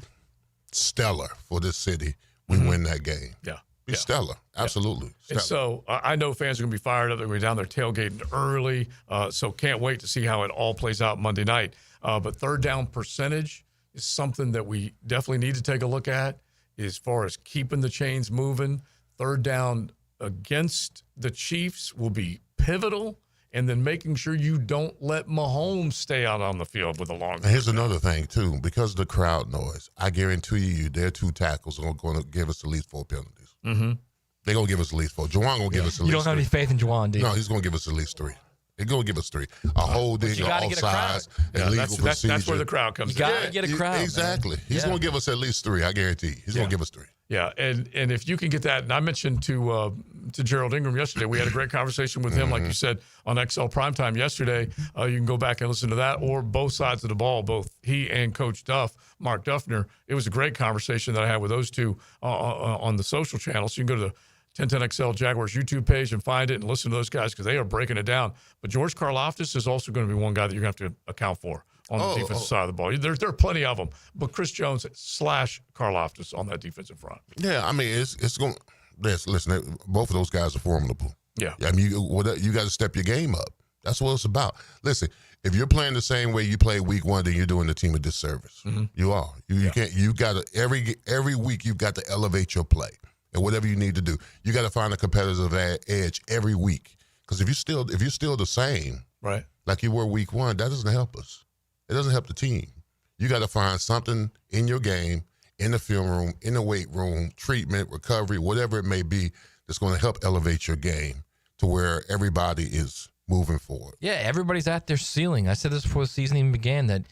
stellar for this city. We win that game. Yeah. Be stellar, absolutely. And so I know fans are going to be fired up. They're going to be down there tailgating early, so can't wait to see how it all plays out Monday night. But third down percentage is something that we definitely need to take a look at as far as keeping the chains moving. Third down against the Chiefs will be pivotal, and then making sure you don't let Mahomes stay out on the field with a long. And here's another thing, too. Because of the crowd noise, I guarantee you their two tackles are going to give us at least 4 penalties. They're going to give us at least 4. Juwan going to give us at least 3. You don't have any faith in Juwan, do you? No, he's going to give us at least 3. He's going to give us 3. A holding, offsides, and legal procedure. That's where the crowd comes in. You got to get a crowd. Exactly. Man. He's going to give us at least 3, I guarantee. He's going to give us 3. Yeah, and if you can get that, and I mentioned to Gerald Ingram yesterday, we had a great conversation with him, like you said, on XL Primetime yesterday. You can go back and listen to that, or both sides of the ball, both he and Coach Duff, Mark Duffner. It was a great conversation that I had with those two on the social channels. So you can go to the 1010XL Jaguars YouTube page and find it and listen to those guys because they are breaking it down. But George Karlaftis is also going to be one guy that you're going to have to account for on the defensive side of the ball. There are plenty of them, but Chris Jones / Karlaftis on that defensive front. Yeah, I mean, it's going to – listen, both of those guys are formidable. Yeah. I mean, you got to step your game up. That's what it's about. Listen, if you're playing the same way you played week 1, then you're doing the team a disservice. You are. You can't – you got to – every week you've got to elevate your play. And whatever you need to do, you got to find a competitive edge every week. Because if you're still the same, right, like you were week 1, that doesn't help us. It doesn't help the team. You got to find something in your game, in the film room, in the weight room, treatment, recovery, whatever it may be, that's going to help elevate your game to where everybody is moving forward. Yeah, everybody's at their ceiling. I said this before the season even began that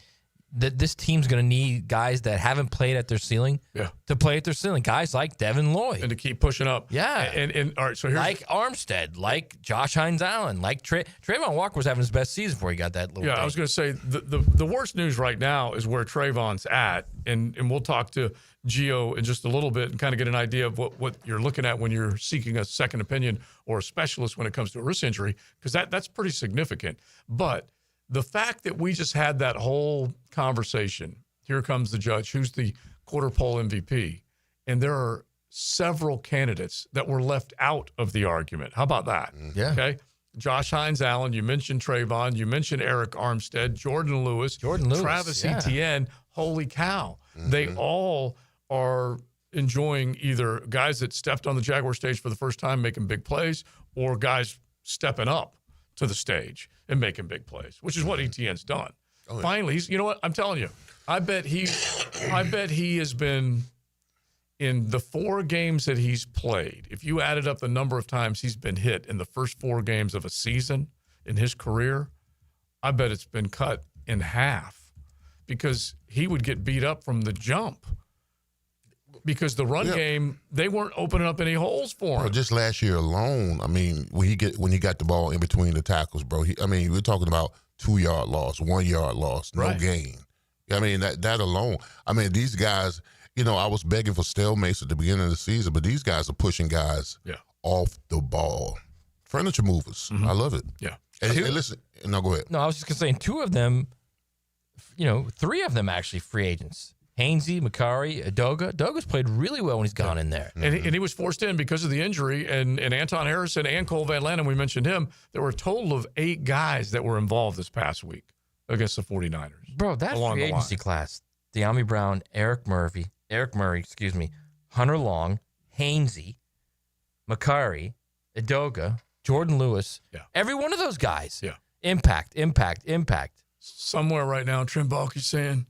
this team's going to need guys that haven't played at their ceiling to play at their ceiling. Guys like Devin Lloyd. And to keep pushing up. Yeah. And all right, so here's like Armstead, like Josh Hines-Allen, like Trayvon Walker was having his best season before he got that little thing. I was going to say the worst news right now is where Trayvon's at. And we'll talk to Gio in just a little bit and kind of get an idea of what you're looking at when you're seeking a second opinion or a specialist when it comes to a wrist injury, because that's pretty significant. But the fact that we just had that whole conversation, here comes the judge, who's the quarter pole MVP, and there are several candidates that were left out of the argument. How about that? Yeah. Okay. Josh Hines-Allen, you mentioned Trayvon, you mentioned Eric Armstead, Jordan Lewis, Travis Etienne. Holy cow. They all are enjoying either guys that stepped on the Jaguar stage for the first time making big plays or guys stepping up to the stage and making big plays, which is what Etienne's done. Finally, you know what? I'm telling you, I bet he has been in the 4 games that he's played. If you added up the number of times he's been hit in the first 4 games of a season in his career, I bet it's been cut in half because he would get beat up from the jump because the run game, they weren't opening up any holes for him. Well, just last year alone, I mean, when he got the ball in between the tackles, bro, we're talking about 2-yard loss, 1-yard loss, no gain. I mean, that alone. I mean, these guys, I was begging for stalemates at the beginning of the season, but these guys are pushing guys off the ball. Furniture movers. I love it. Yeah. And listen, no, go ahead. No, I was just going to say, 2 of them, 3 of them actually free agents. Hainsey, Makari, Adoga. Adoga's played really well when he's gone in there. And he was forced in because of the injury. And Anton Harrison and Cole Van Lannon, we mentioned him. There were a total of 8 guys that were involved this past week against the 49ers. Bro, that free agency class, De'Ami Brown, Eric Murray, Hunter Long, Hainsey, Makari, Adoga, Jordan Lewis. Yeah. Every one of those guys. Yeah. Impact. Somewhere right now, Trim Balky's saying,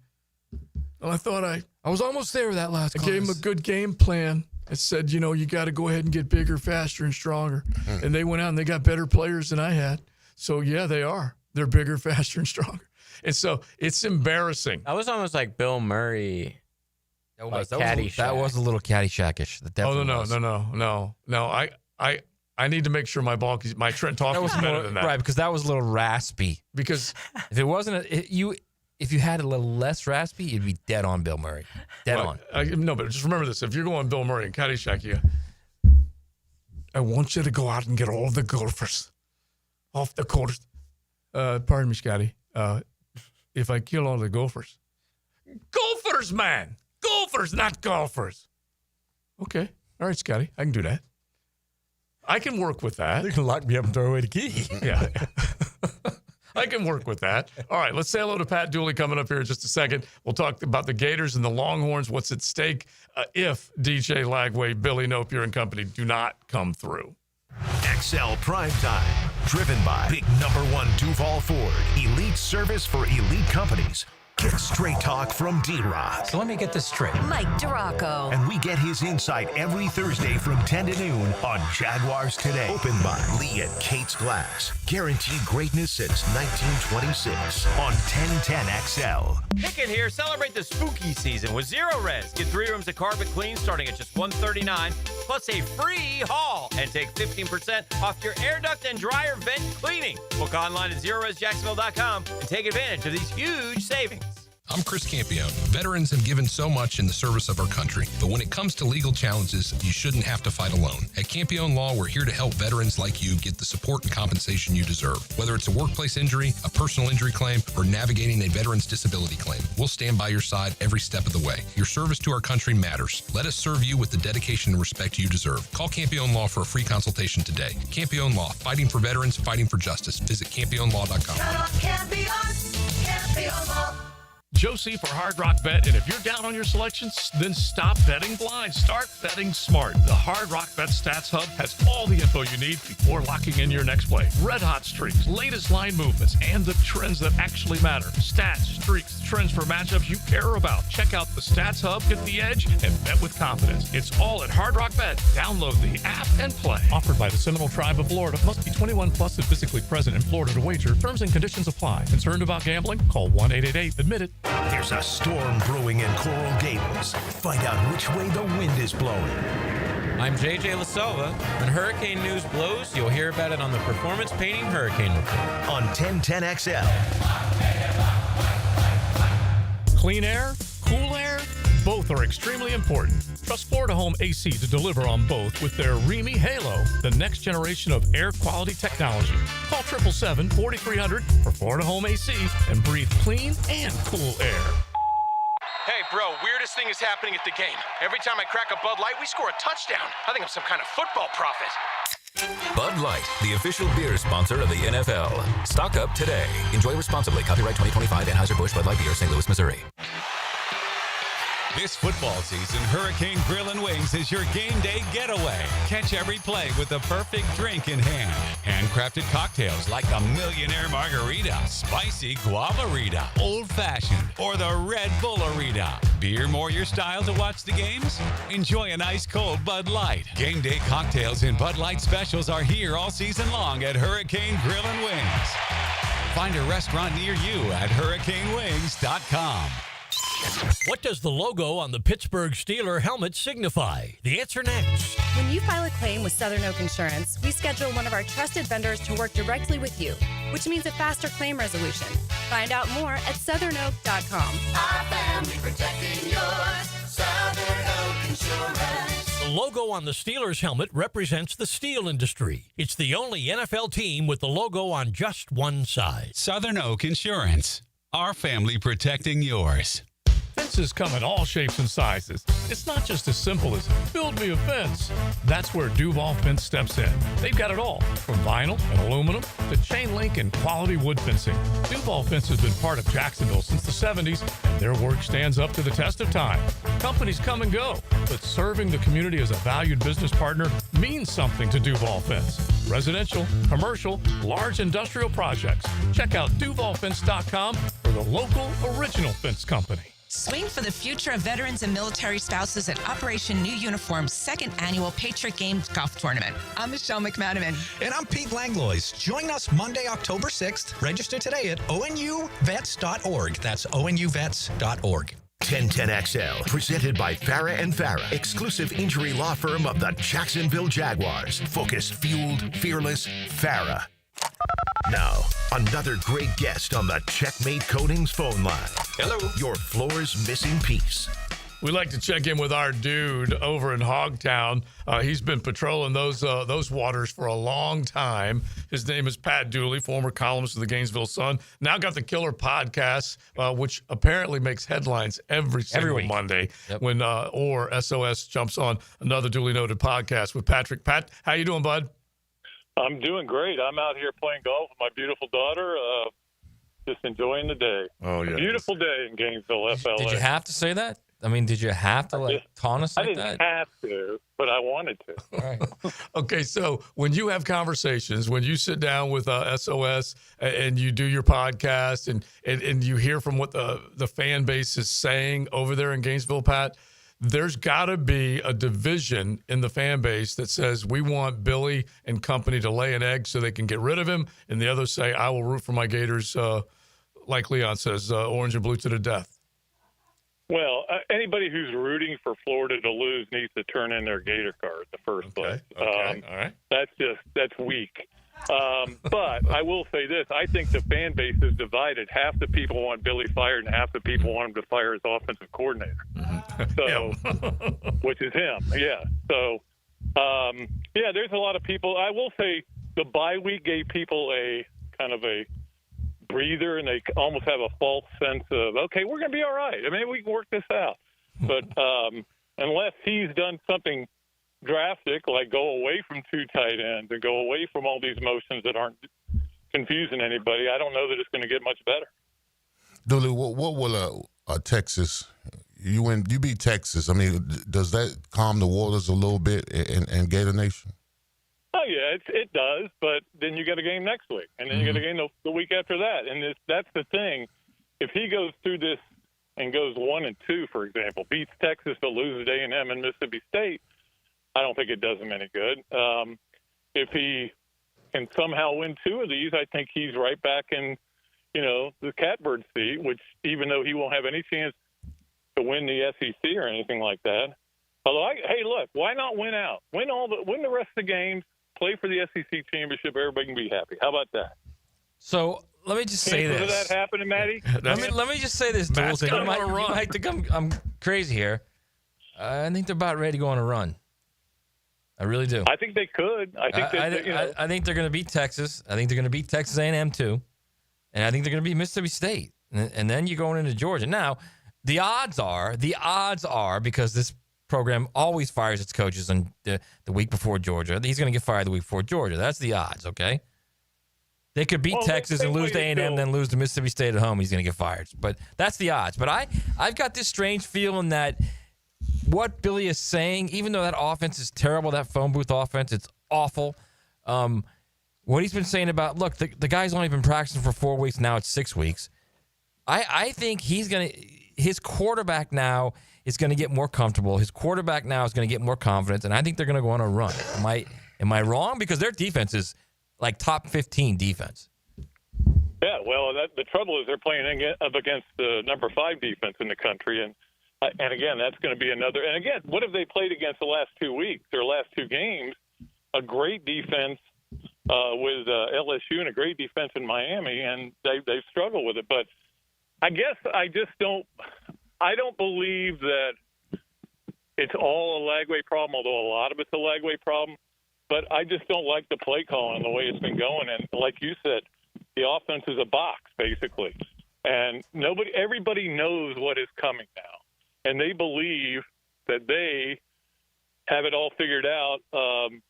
well, I thought I was almost there with that last class. I gave him a good game plan. It said, you got to go ahead and get bigger, faster, and stronger. And they went out and they got better players than I had. So, yeah, they are. They're bigger, faster, and stronger. And so it's embarrassing. That was almost like Bill Murray. That was a little Caddyshack-ish. No. I need to make sure my Trent talk was better than that. Right, because that was a little raspy. Because if it wasn't if you had a little less raspy, you'd be dead on Bill Murray. Dead on. No, but just remember this. If you're going Bill Murray and Caddyshack, I want you to go out and get all the golfers off the course. Pardon me, Scotty. If I kill all the golfers. Golfers, man. Golfers, not golfers. Okay. All right, Scotty. I can do that. I can work with that. You can lock me up and throw away the key. Yeah. I can work with that. All right, let's say hello to Pat Dooley coming up here in just a second. We'll talk about the Gators and the Longhorns, what's at stake if DJ Lagway, Billy Napier, and company do not come through. XL Primetime, driven by Big #1 Duval Ford, elite service for elite companies. Get straight talk from D-Rock. So let me get this straight. Mike Duraco. And we get his insight every Thursday from 10 to noon on Jaguars Today. Opened by Lee and Kate's Glass. Guaranteed greatness since 1926 on 1010XL. Pickett here. Celebrate the spooky season with Zero Res. Get 3 rooms of carpet clean starting at just $139, plus a free haul. And take 15% off your air duct and dryer vent cleaning. Book online at ZeroResJacksonville.com and take advantage of these huge savings. I'm Chris Campione. Veterans have given so much in the service of our country, but when it comes to legal challenges, you shouldn't have to fight alone. At Campione Law, we're here to help veterans like you get the support and compensation you deserve. Whether it's a workplace injury, a personal injury claim, or navigating a veteran's disability claim, we'll stand by your side every step of the way. Your service to our country matters. Let us serve you with the dedication and respect you deserve. Call Campione Law for a free consultation today. Campione Law, fighting for veterans, fighting for justice. Visit CampioneLaw.com. Campione Law. Josie for Hard Rock Bet, and if you're down on your selections, then stop betting blind. Start betting smart. The Hard Rock Bet Stats Hub has all the info you need before locking in your next play. Red hot streaks, latest line movements, and the trends that actually matter. Stats, streaks, trends for matchups you care about. Check out the Stats Hub, get the edge, and bet with confidence. It's all at Hard Rock Bet. Download the app and play. Offered by the Seminole Tribe of Florida. Must be 21 plus and physically present in Florida to wager. Terms and conditions apply. Concerned about gambling? Call 1-888-ADMIT-IT. There's a storm brewing in Coral Gables. Find out which way the wind is blowing. I'm JJ LaSalva. When hurricane news blows, you'll hear about it on the Performance Painting Hurricane Report. On 1010XL. Clean air, cool air, both are extremely important. Trust Florida Home AC to deliver on both with their Remy Halo, the next generation of air quality technology. Call 777-4300 for Florida Home AC and breathe clean and cool air. Hey, bro, weirdest thing is happening at the game. Every time I crack a Bud Light, we score a touchdown. I think I'm some kind of football prophet. Bud Light, the official beer sponsor of the NFL. Stock up today. Enjoy responsibly. Copyright 2025 Anheuser-Busch Bud Light Beer, St. Louis, Missouri. This football season, Hurricane Grill and Wings is your game day getaway. Catch every play with the perfect drink in hand. Handcrafted cocktails like the Millionaire Margarita, Spicy Guavarita, Old Fashioned, or the Red Bullerita. Beer more your style to watch the games? Enjoy an ice cold Bud Light. Game day cocktails and Bud Light specials are here all season long at Hurricane Grill and Wings. Find a restaurant near you at hurricanewings.com. What does the logo on the Pittsburgh Steelers helmet signify? The answer next. When you file a claim with Southern Oak Insurance, we schedule one of our trusted vendors to work directly with you, which means a faster claim resolution. Find out more at southernoak.com. Our family protecting yours. Southern Oak Insurance. The logo on the Steelers helmet represents the steel industry. It's the only NFL team with the logo on just one side. Southern Oak Insurance. Our family protecting yours. Fences come in all shapes and sizes. It's not just as simple as build me a fence. That's where Duval Fence steps in. They've got it all, from vinyl and aluminum to chain link and quality wood fencing. Duval Fence has been part of Jacksonville since the 70s, and their work stands up to the test of time. Companies come and go, but serving the community as a valued business partner means something to Duval Fence. Residential, commercial, large industrial projects. Check out DuvalFence.com for the local original fence company. Swing for the future of veterans and military spouses at Operation New Uniform's second annual Patriot Games Golf Tournament. I'm Michelle McManaman. And I'm Pete Langlois. Join us Monday, October 6th. Register today at onuvets.org. That's onuvets.org. 1010XL, presented by Farah and Farah, exclusive injury law firm of the Jacksonville Jaguars. Focused, fueled, fearless, Farah. Now, another great guest on the Checkmate Coatings phone line. Hello. Your floor's missing piece. We like to check in with our dude over in Hogtown. He's been patrolling those waters for a long time. His name is Pat Dooley, former columnist of the Gainesville Sun. Now got the killer podcast, which apparently makes headlines every single Monday when or SOS jumps on another duly noted podcast with Patrick. Pat, how you doing, bud? I'm doing great. I'm out here playing golf with my beautiful daughter, just enjoying the day. Oh, yeah. Beautiful day in Gainesville, FLA. Did you have to say that? I mean, did you have to taunt us like that? I didn't have to, but I wanted to. All right. Okay, so when you have conversations, when you sit down with SOS and you do your podcast and you hear from what the fan base is saying over there in Gainesville, Pat, there's got to be a division in the fan base that says we want Billy and company to lay an egg so they can get rid of him, and the others say I will root for my Gators, like Leon says, orange and blue to the death. Well, anybody who's rooting for Florida to lose needs to turn in their Gator card in the first place. Okay. All right. That's weak. But I will say this. I think the fan base is divided. Half the people want Billy fired and half the people want him to fire his offensive coordinator. So, which is him. Yeah. So, there's a lot of people. I will say the bye week gave people a kind of a breather, and they almost have a false sense of, okay, we're going to be all right. I mean, we can work this out. But unless he's done something drastic, like go away from two tight ends and go away from all these motions that aren't confusing anybody, I don't know that it's going to get much better. Dooley, what will Texas? You beat Texas. I mean, does that calm the waters a little bit in Gator Nation? Oh yeah, it does. But then you got a game next week, and then you got a game the week after that, and that's the thing. If he goes through this and goes 1-2, for example, beats Texas but loses A&M and Mississippi State, I don't think it does him any good. If he can somehow win two of these, I think he's right back in, the catbird seat, which even though he won't have any chance to win the SEC or anything like that. Although, hey, look, why not win out? Win the rest of the games, play for the SEC championship, everybody can be happy. How about that? So let me just say this. Did that happen, Matty? Let me just say this, Jules. You might think I'm crazy here. I think they're about ready to go on a run. I really do. I think they could. I think they're going to beat Texas. I think they're going to beat Texas A&M too, and I think they're going to beat Mississippi State. And then you're going into Georgia. Now, the odds are because this program always fires its coaches on the week before Georgia. He's going to get fired the week before Georgia. That's the odds, okay? They could beat Texas and lose to A&M, then lose to Mississippi State at home. He's going to get fired. But that's the odds. But I've got this strange feeling that what Billy is saying, even though that offense is terrible, that phone booth offense, it's awful. What he's been saying about, look, the guy's only been practicing for 4 weeks. Now it's 6 weeks. I think his quarterback now is going to get more comfortable. His quarterback now is going to get more confidence, and I think they're going to go on a run. Am I wrong? Because their defense is like top 15 defense. Yeah, well, the trouble is they're playing up against the number 5 defense in the country, and again, that's going to be another. And again, what have they played against the last 2 weeks, their last 2 games? A great defense with LSU and a great defense in Miami, and they've struggled with it. But I guess I don't believe that it's all a Lagway problem, although a lot of it's a Lagway problem. But I just don't like the play calling the way it's been going. And like you said, the offense is a box, basically. And everybody knows what is coming now. And they believe that they have it all figured out. And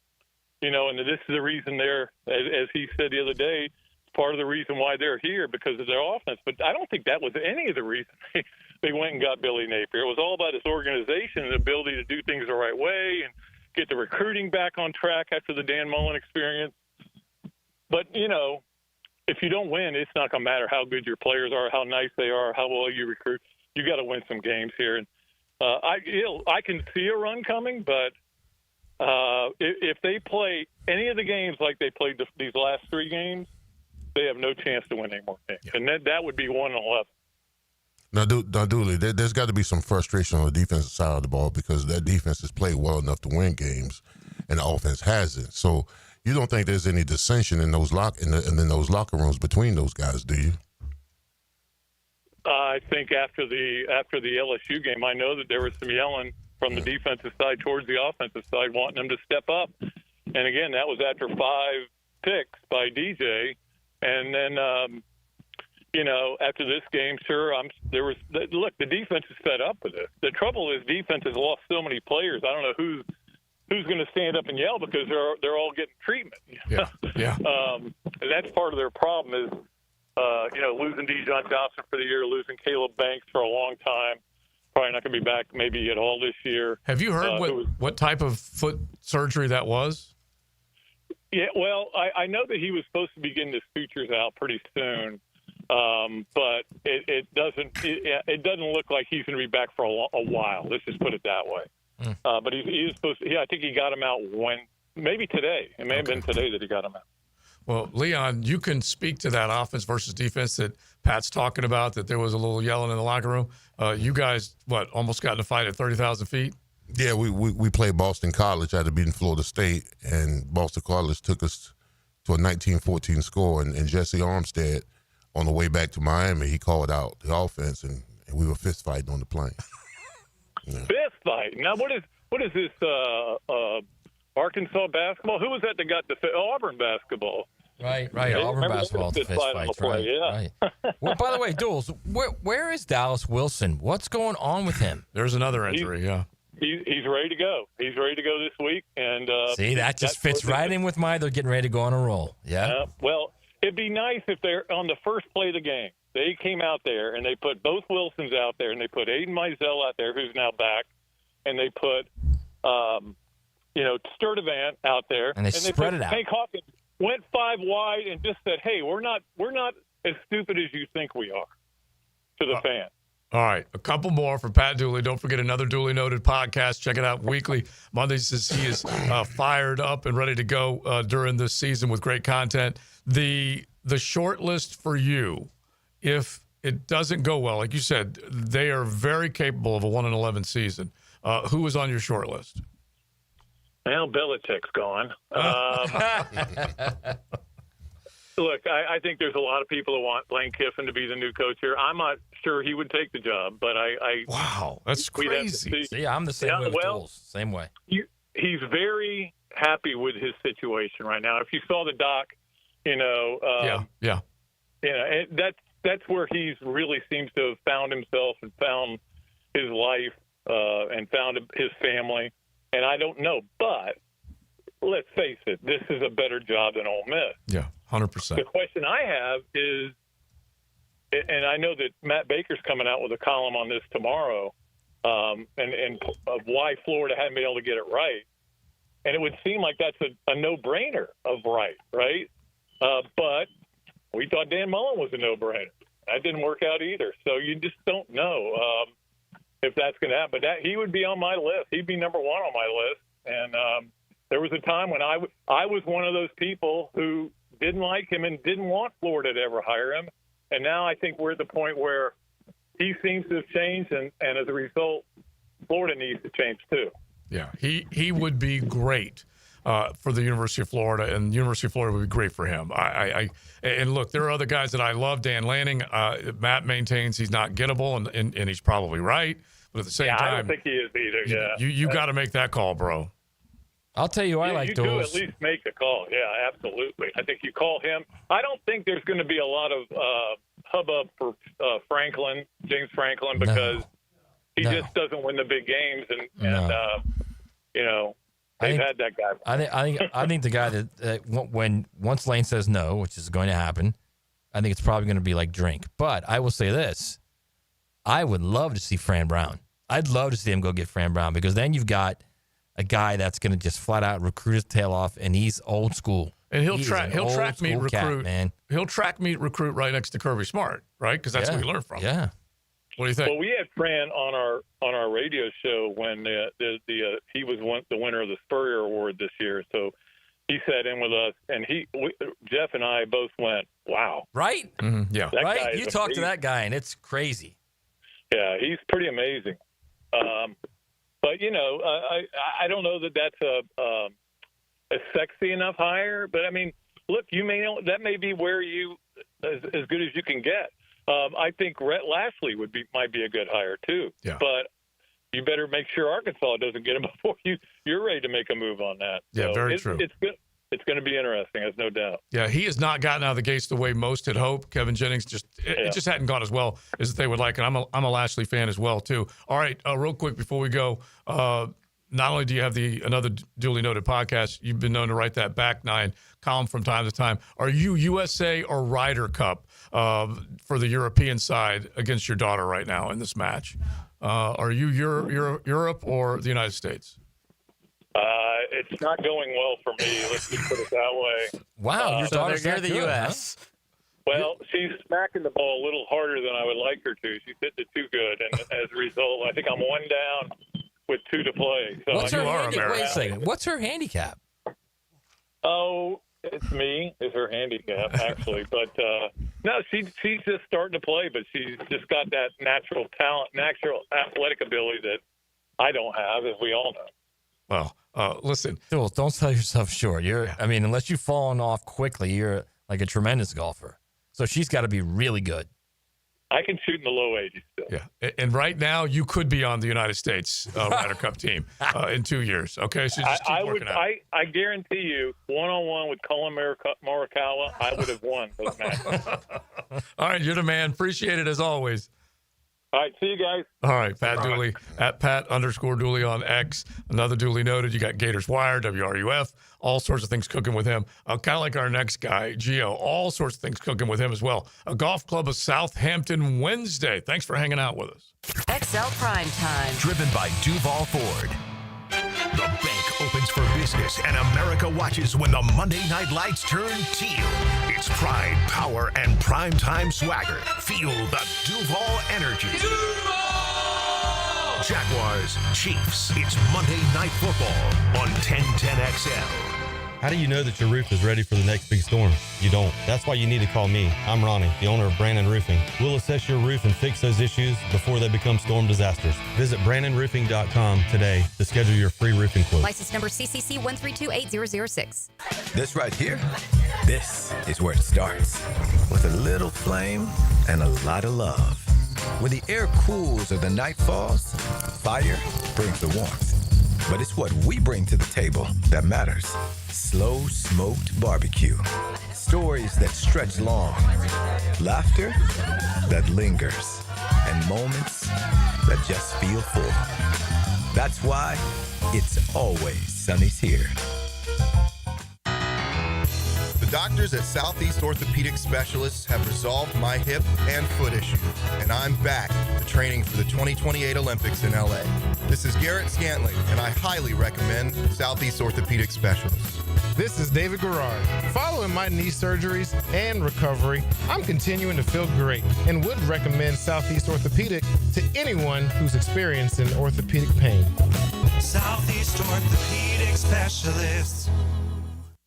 this is the reason they're, as he said the other day, part of the reason why they're here because of their offense. But I don't think that was any of the reason they went and got Billy Napier. It was all about his organization and ability to do things the right way and get the recruiting back on track after the Dan Mullen experience. But, if you don't win, it's not going to matter how good your players are, how nice they are, how well you recruit. You got to win some games here. And I can see a run coming, but if they play any of the games like they played these last 3 games, they have no chance to win any more games. Yeah. And that would be 1-11. Now, Dooley, there's got to be some frustration on the defensive side of the ball because that defense has played well enough to win games, and the offense hasn't. So you don't think there's any dissension in those those locker rooms between those guys, do you? I think after the LSU game, I know that there was some yelling from the defensive side towards the offensive side, wanting them to step up. And again, that was after 5 picks by DJ. And then, after this game, the defense is fed up with it. The trouble is defense has lost so many players. I don't know who's going to stand up and yell because they're all getting treatment. Yeah. And that's part of their problem is, losing Dijon Johnson for the year, losing Caleb Banks for a long time. Probably not going to be back maybe at all this year. Have you heard what type of foot surgery that was? Yeah, well, I know that he was supposed to be getting his sutures out pretty soon, but it doesn't look like he's going to be back for a while. Let's just put it that way. But he is supposed to. I think he got him out maybe today. It may have been today that he got him out. Well, Leon, you can speak to that offense versus defense that Pat's talking about, that there was a little yelling in the locker room. You guys, almost got in a fight at 30,000 feet? Yeah, we played Boston College after beating Florida State, and Boston College took us to a 19-14 score. And Jesse Armstead, on the way back to Miami, he called out the offense, and we were fist fighting on the plane. Yeah. Fist fight. Now, what is this? Arkansas basketball? Who was that got the Auburn basketball? Right. Auburn basketball fist fights. Right. Well, by the way, Duels, where is Dallas Wilson? What's going on with him? There's another injury. He's ready to go. He's ready to go this week. And see, that just fits right in with they're getting ready to go on a roll. Yeah. Well, it'd be nice if they're on the first play of the game. They came out there and they put both Wilsons out there, and they put Aiden Mizell out there, who's now back, and they put Sturdivant out there, and they spread it out. Hank Hawkins went 5 wide and just said, "Hey, we're not as stupid as you think we are," to the fan. All right, a couple more for Pat Dooley. Don't forget another Dooley Noted podcast. Check it out weekly. Mondays says he is fired up and ready to go during this season with great content. The short list for you, if it doesn't go well, like you said, they are very capable of a 1-11 season. Who is on your short list? Well, Belichick's gone. Look, I think there's a lot of people who want Lane Kiffin to be the new coach here. I'm not sure he would take the job, but wow, that's crazy. See, I'm the same way with Jules. Same way. He's very happy with his situation right now. If you saw the doc, that's where he really seems to have found himself and found his life. and found his family. And I don't know, but let's face it, this is a better job than Ole Miss. Yeah, 100%. The question I have is, and I know that Matt Baker's coming out with a column on this tomorrow, and of why Florida hadn't been able to get it right. And it would seem like that's a no-brainer of right? But we thought Dan Mullen was a no-brainer. That didn't work out either. So you just don't know if that's going to happen. But he would be on my list. He'd be number one on my list. And there was a time when I was one of those people who didn't like him and didn't want Florida to ever hire him. And now I think we're at the point where he seems to have changed, and as a result, Florida needs to change too. Yeah, he would be great for the University of Florida, and the University of Florida would be great for him. And look, there are other guys that I love. Dan Lanning, Matt maintains he's not gettable, and he's probably right. But at the same time, I don't think he is either. You got to make that call, bro. I'll tell you, I like those. You do at least make the call. Yeah, absolutely. I think you call him. I don't think there's going to be a lot of hubbub for James Franklin, because he just doesn't win the big games, and they've had that guy. I think the guy that once Lane says no, which is going to happen, I think it's probably going to be like Drink. But I will say this: I would love to see Fran Brown. I'd love to see him go get Fran Brown, because then you've got a guy that's going to just flat out recruit his tail off, and he's old school. And he'll track meet recruit. Cat, man. He'll track meet recruit right next to Kirby Smart, right? Because that's who we learned from. Yeah. What do you think? Well, we had Fran on our radio show when he was the winner of the Spurrier Award this year. So he sat in with us, and Jeff and I both went, "Wow!" Right? Mm-hmm. Yeah. Right. You talk to that guy, and it's crazy. Yeah, he's pretty amazing. But I don't know that that's a sexy enough hire. But I mean, look, that may be where you as good as you can get. I think Rhett Lashley might be a good hire too. Yeah. But you better make sure Arkansas doesn't get him before you're ready to make a move on that. Yeah, so very true. It's going to be interesting, there's no doubt. Yeah, he has not gotten out of the gates the way most had hoped. Kevin Jennings it just hadn't gone as well as they would like, and I'm a Lashley fan as well too. All right, real quick before we go, not only do you have another duly noted podcast, you've been known to write that back nine column from time to time. Are you USA or Ryder Cup for the European side against your daughter right now in this match? Are you Europe or the United States? It's not going well for me. Let's just put it that way. Wow, you're the U.S. Huh? Well, she's smacking the ball a little harder than I would like her to. She's hitting it too good, and as a result, I think I'm one down with 2 to play. So What's her handicap? Wait a second. What's her handicap? Oh, it's me. Is her handicap actually? But no, she's just starting to play, but she's just got that natural talent, natural athletic ability that I don't have, as we all know. Well, listen. Don't sell yourself short. Unless you've fallen off quickly, you're like a tremendous golfer. So she's got to be really good. I can shoot in the low 80s still. Yeah, and right now you could be on the United States Ryder Cup team in 2 years. Okay, so just keep working out. I guarantee you, one-on-one with Colin Morikawa, I would have won those matches. All right, you're the man. Appreciate it as always. All right, see you guys. All right, Pat Dooley at Pat_Dooley on X. Another duly noted. You got Gators Wire, WRUF, all sorts of things cooking with him. Kind of like our next guy, Gio, all sorts of things cooking with him as well. A golf club of Southampton Wednesday. Thanks for hanging out with us. XL Primetime. Driven by Duval Ford. The bank opens for business, and America watches when the Monday night lights turn teal. It's pride, power, and primetime swagger. Feel the Duval energy. Duval! Jaguars-Chiefs. It's Monday Night Football on 1010XL. How do you know that your roof is ready for the next big storm? You don't. That's why you need to call me. I'm Ronnie, the owner of Brandon Roofing. We'll assess your roof and fix those issues before they become storm disasters. Visit BrandonRoofing.com today to schedule your free roofing quote. License number CCC 1328006. This right here, this is where it starts. With a little flame and a lot of love. When the air cools or the night falls, fire brings the warmth. But it's what we bring to the table that matters. Slow smoked barbecue. Stories that stretch long. Laughter that lingers. And moments that just feel full. That's why it's always Sonny's here. The doctors at Southeast Orthopedic Specialists have resolved my hip and foot issues, and I'm back to training for the 2028 Olympics in LA. This is Garrett Scantling, and I highly recommend Southeast Orthopedic Specialists. This is David Garrard. Following my knee surgeries and recovery, I'm continuing to feel great and would recommend Southeast Orthopedic to anyone who's experiencing orthopedic pain. Southeast Orthopedic Specialists.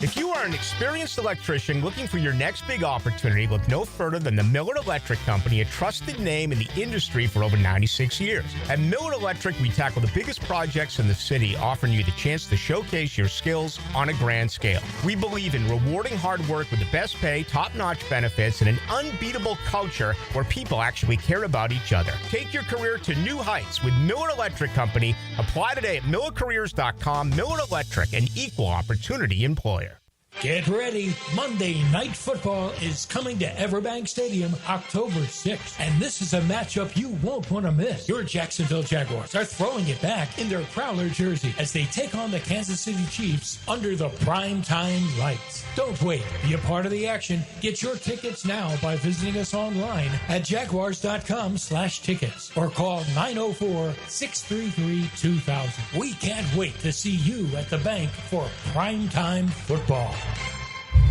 If you are an experienced electrician looking for your next big opportunity, look no further than the Miller Electric Company, a trusted name in the industry for over 96 years. At Miller Electric, we tackle the biggest projects in the city, offering you the chance to showcase your skills on a grand scale. We believe in rewarding hard work with the best pay, top-notch benefits, and an unbeatable culture where people actually care about each other. Take your career to new heights with Miller Electric Company. Apply today at millercareers.com. Miller Electric, an equal opportunity employer. Get ready. Monday Night Football is coming to Everbank Stadium October 6th. And this is a matchup you won't want to miss. Your Jacksonville Jaguars are throwing it back in their Prowler jersey as they take on the Kansas City Chiefs under the Primetime lights. Don't wait. Be a part of the action. Get your tickets now by visiting us online at jaguars.com/tickets or call 904-633-2000. We can't wait to see you at the bank for Primetime Football.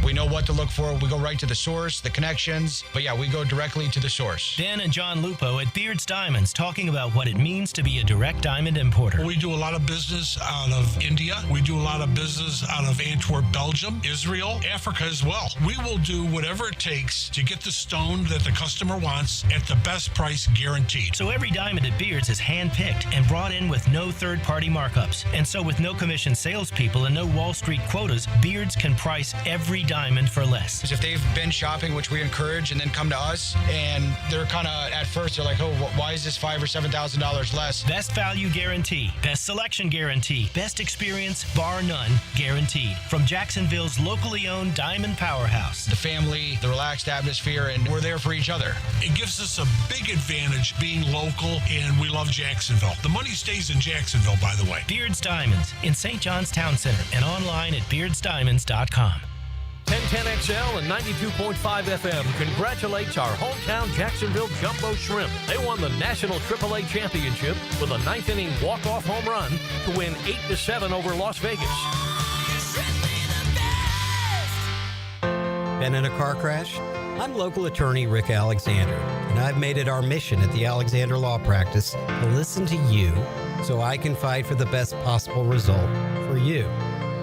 We know what to look for. We go right to the source, the connections. But yeah, we go directly to the source. Dan and John Lupo at Beard's Diamonds talking about what it means to be a direct diamond importer. We do a lot of business out of India. We do a lot of business out of Antwerp, Belgium, Israel, Africa as well. We will do whatever it takes to get the stone that the customer wants at the best price guaranteed. So every diamond at Beard's is hand-picked and brought in with no third-party markups. And so with no commission salespeople and no Wall Street quotas, Beard's can price every diamond for less. Because if they've been shopping, which we encourage, and then come to us, and they're kind of, at first, they're like, oh, why is this $5,000 or $7,000 less? Best value guarantee, best selection guarantee, best experience, bar none, guaranteed. From Jacksonville's locally owned diamond powerhouse. The family, the relaxed atmosphere, and we're there for each other. It gives us a big advantage being local, and we love Jacksonville. The money stays in Jacksonville, by the way. Beard's Diamonds in St. John's Town Center and online at beardsdiamonds.com. 1010XL and 92.5 FM congratulates our hometown Jacksonville Jumbo Shrimp. They won the National AAA Championship with a ninth-inning walk-off home run to win 8-7 over Las Vegas. Been in a car crash? I'm local attorney Rick Alexander, and I've made it our mission at the Alexander Law Practice to listen to you so I can fight for the best possible result for you.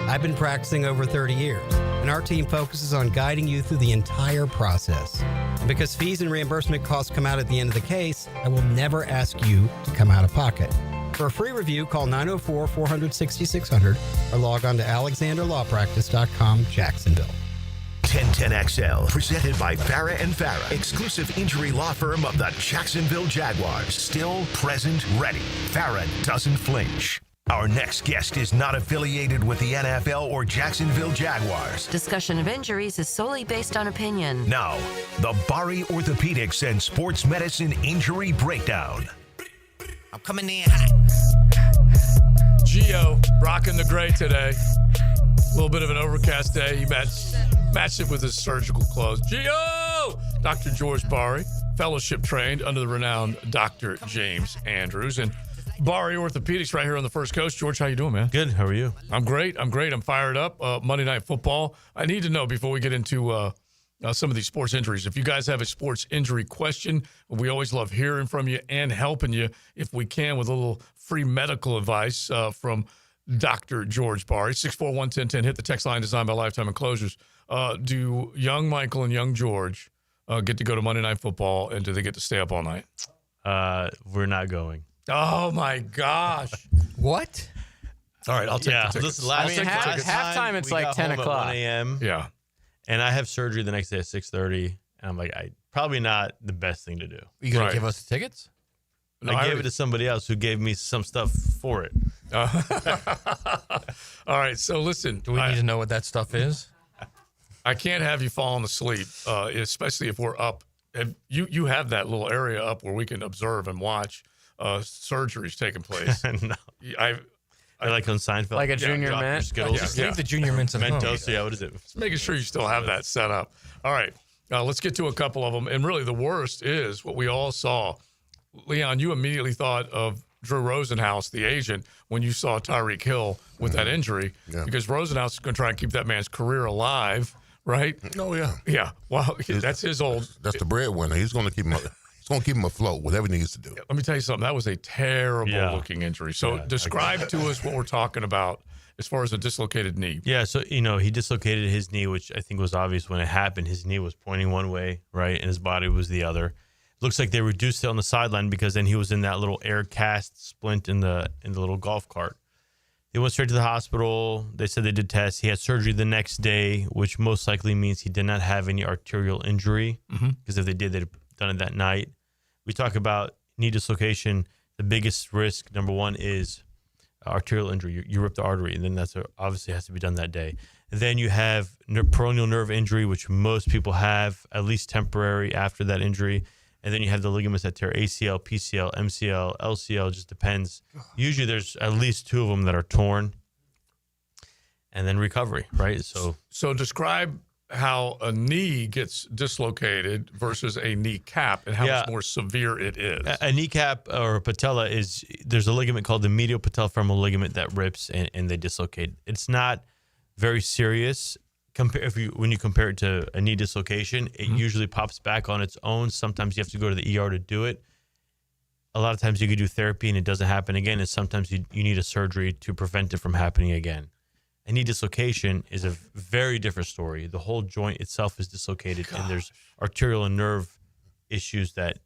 I've been practicing over 30 years, and our team focuses on guiding you through the entire process. And because fees and reimbursement costs come out at the end of the case, I will never ask you to come out of pocket. For a free review, call 904-400-6600 or log on to alexanderlawpractice.com, Jacksonville. 1010XL, presented by Farah and Farah, exclusive injury law firm of the Jacksonville Jaguars. Still, present, ready. Farah doesn't flinch. Our next guest is not affiliated with the NFL or Jacksonville Jaguars. Discussion of injuries is solely based on opinion. Now, the Bari Orthopedics and Sports Medicine Injury Breakdown. I'm coming in hot. Gio rocking the gray today. A little bit of an overcast day. He matched it with his surgical clothes. Gio! Dr. George Bari, fellowship trained under the renowned Dr. James Andrews. And Bari Orthopedics right here on the First Coast. George, how you doing, man? Good. How are you? I'm great. I'm fired up. Monday Night Football. I need to know before we get into some of these sports injuries. If you guys have a sports injury question, we always love hearing from you and helping you if we can with a little free medical advice from Dr. George Bari. 641-1010. Hit the text line designed by Lifetime Enclosures. Do young Michael and young George get to go to Monday Night Football, and do they get to stay up all night? We're not going. Oh, my gosh. What? All right, I'll take the tickets. Halftime, it's like 10 o'clock. 1 a.m. Yeah. And I have surgery the next day at 6:30. And I'm like, probably not the best thing to do. You going to give us the tickets? No, I gave it to somebody else who gave me some stuff for it. All right, so listen. Do we need to know what that stuff is? I can't have you falling asleep, especially if we're up. You have that little area up where we can observe and watch. surgeries taking place. No. I like on Seinfeld. Like a junior mint? Skittles. Leave the junior mints at home. Mentos, yeah, what is it? Just making sure you still have that set up. All right, let's get to a couple of them. And really the worst is what we all saw. Leon, you immediately thought of Drew Rosenhaus, the agent, when you saw Tyreek Hill with that injury, because Rosenhaus is going to try and keep that man's career alive, right? Oh, yeah. Yeah. Well, that's his old. That's the breadwinner. He's going to keep him. He's going to keep him afloat, whatever he needs to do. Let me tell you something. That was a terrible looking injury. So describe to us what we're talking about as far as a dislocated knee. Yeah, so, he dislocated his knee, which I think was obvious when it happened. His knee was pointing one way, right, and his body was the other. Looks like they reduced it on the sideline because then he was in that little air cast splint in the little golf cart. They went straight to the hospital. They said they did tests. He had surgery the next day, which most likely means he did not have any arterial injury, because if they did, they'd have done it that night. We talk about knee dislocation. The biggest risk, number one, is arterial injury. You rip the artery, and then that's obviously has to be done that day. And then you have peroneal nerve injury, which most people have, at least temporary after that injury. And then you have the ligaments that tear: ACL, PCL, MCL, LCL, just depends. Usually there's at least 2 of them that are torn. And then recovery, right? So describe how a knee gets dislocated versus a kneecap and how much more severe it is. A kneecap or a patella there's a ligament called the medial patellofemoral ligament that rips and they dislocate. It's not very serious. When you compare it to a knee dislocation, it usually pops back on its own. Sometimes you have to go to the ER to do it. A lot of times you can do therapy and it doesn't happen again, and sometimes you need a surgery to prevent it from happening again. A knee dislocation is a very different story. The whole joint itself is dislocated, and there's arterial and nerve issues that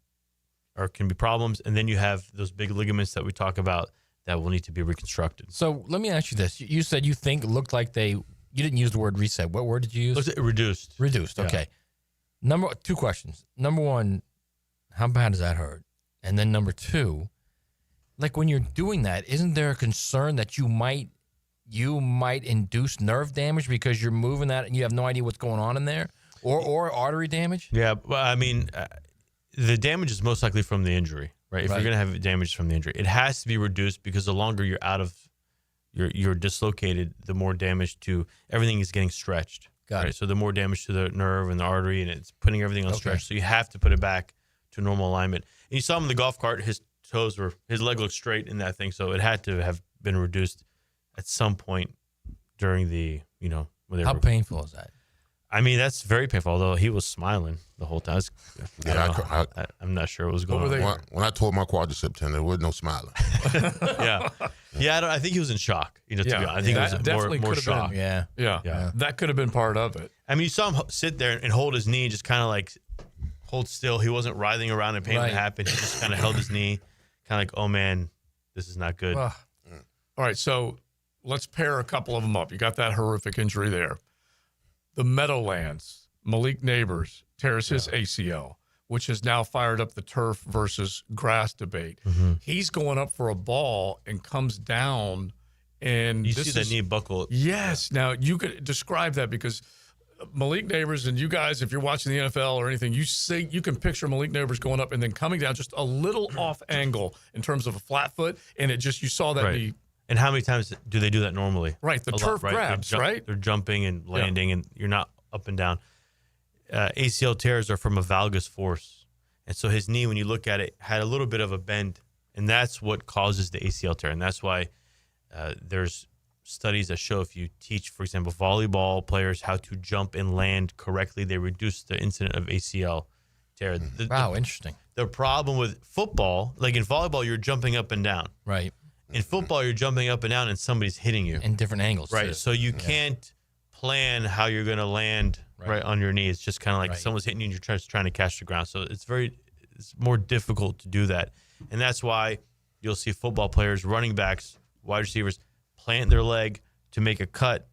can be problems, and then you have those big ligaments that we talk about that will need to be reconstructed. So let me ask you this. You said you think it looked like you didn't use the word reset. What word did you use? Was it reduced? Reduced, okay. 2 questions. Number 1, how bad does that hurt? And then number 2, like when you're doing that, isn't there a concern that you might induce nerve damage because you're moving that and you have no idea what's going on in there? Or artery damage? Yeah, well, I mean, the damage is most likely from the injury, right? If you're going to have damage from the injury, it has to be reduced because the longer you're out of you're dislocated, the more damage to everything is getting stretched. Got it. So the more damage to the nerve and the artery, and it's putting everything on stretch. So you have to put it back to normal alignment. And you saw him in the golf cart; his leg looked straight in that thing, so it had to have been reduced at some point during the How painful is that? I mean, that's very painful. Although he was smiling the whole time. I'm not sure what was going on. When I tore my quadricep tendon, there was no smiling. I think he was in shock. To be honest, I think it was more shock. Yeah, that could have been part of it. I mean, you saw him sit there and hold his knee, just kind of like hold still. He wasn't writhing around in pain when it happened. He just kind of held his knee, kind of like, oh man, this is not good. All right, so let's pair a couple of them up. You got that horrific injury there. The Meadowlands, Malik Neighbors tears his ACL, which has now fired up the turf versus grass debate. He's going up for a ball and comes down, and you see that knee buckle. Yes. Now you could describe that, because Malik Neighbors, and you guys, if you're watching the NFL or anything, you can picture Malik Neighbors going up and then coming down just a little off angle in terms of a flat foot, and you saw that knee. And how many times do they do that normally? Right, the turf grabs, right? They're jumping and landing, and you're not up and down. ACL tears are from a valgus force. And so his knee, when you look at it, had a little bit of a bend, and that's what causes the ACL tear. And that's why there's studies that show if you teach, for example, volleyball players how to jump and land correctly, they reduce the incident of ACL tear. Wow, interesting. The problem with football, like in volleyball, you're jumping up and down. Right. In football, you're jumping up and down and somebody's hitting you. In different angles, right? too. So you can't plan how you're going to land right on your knee. It's just kind of like someone's hitting you and you're trying to catch the ground. So it's more difficult to do that. And that's why you'll see football players, running backs, wide receivers plant their leg to make a cut,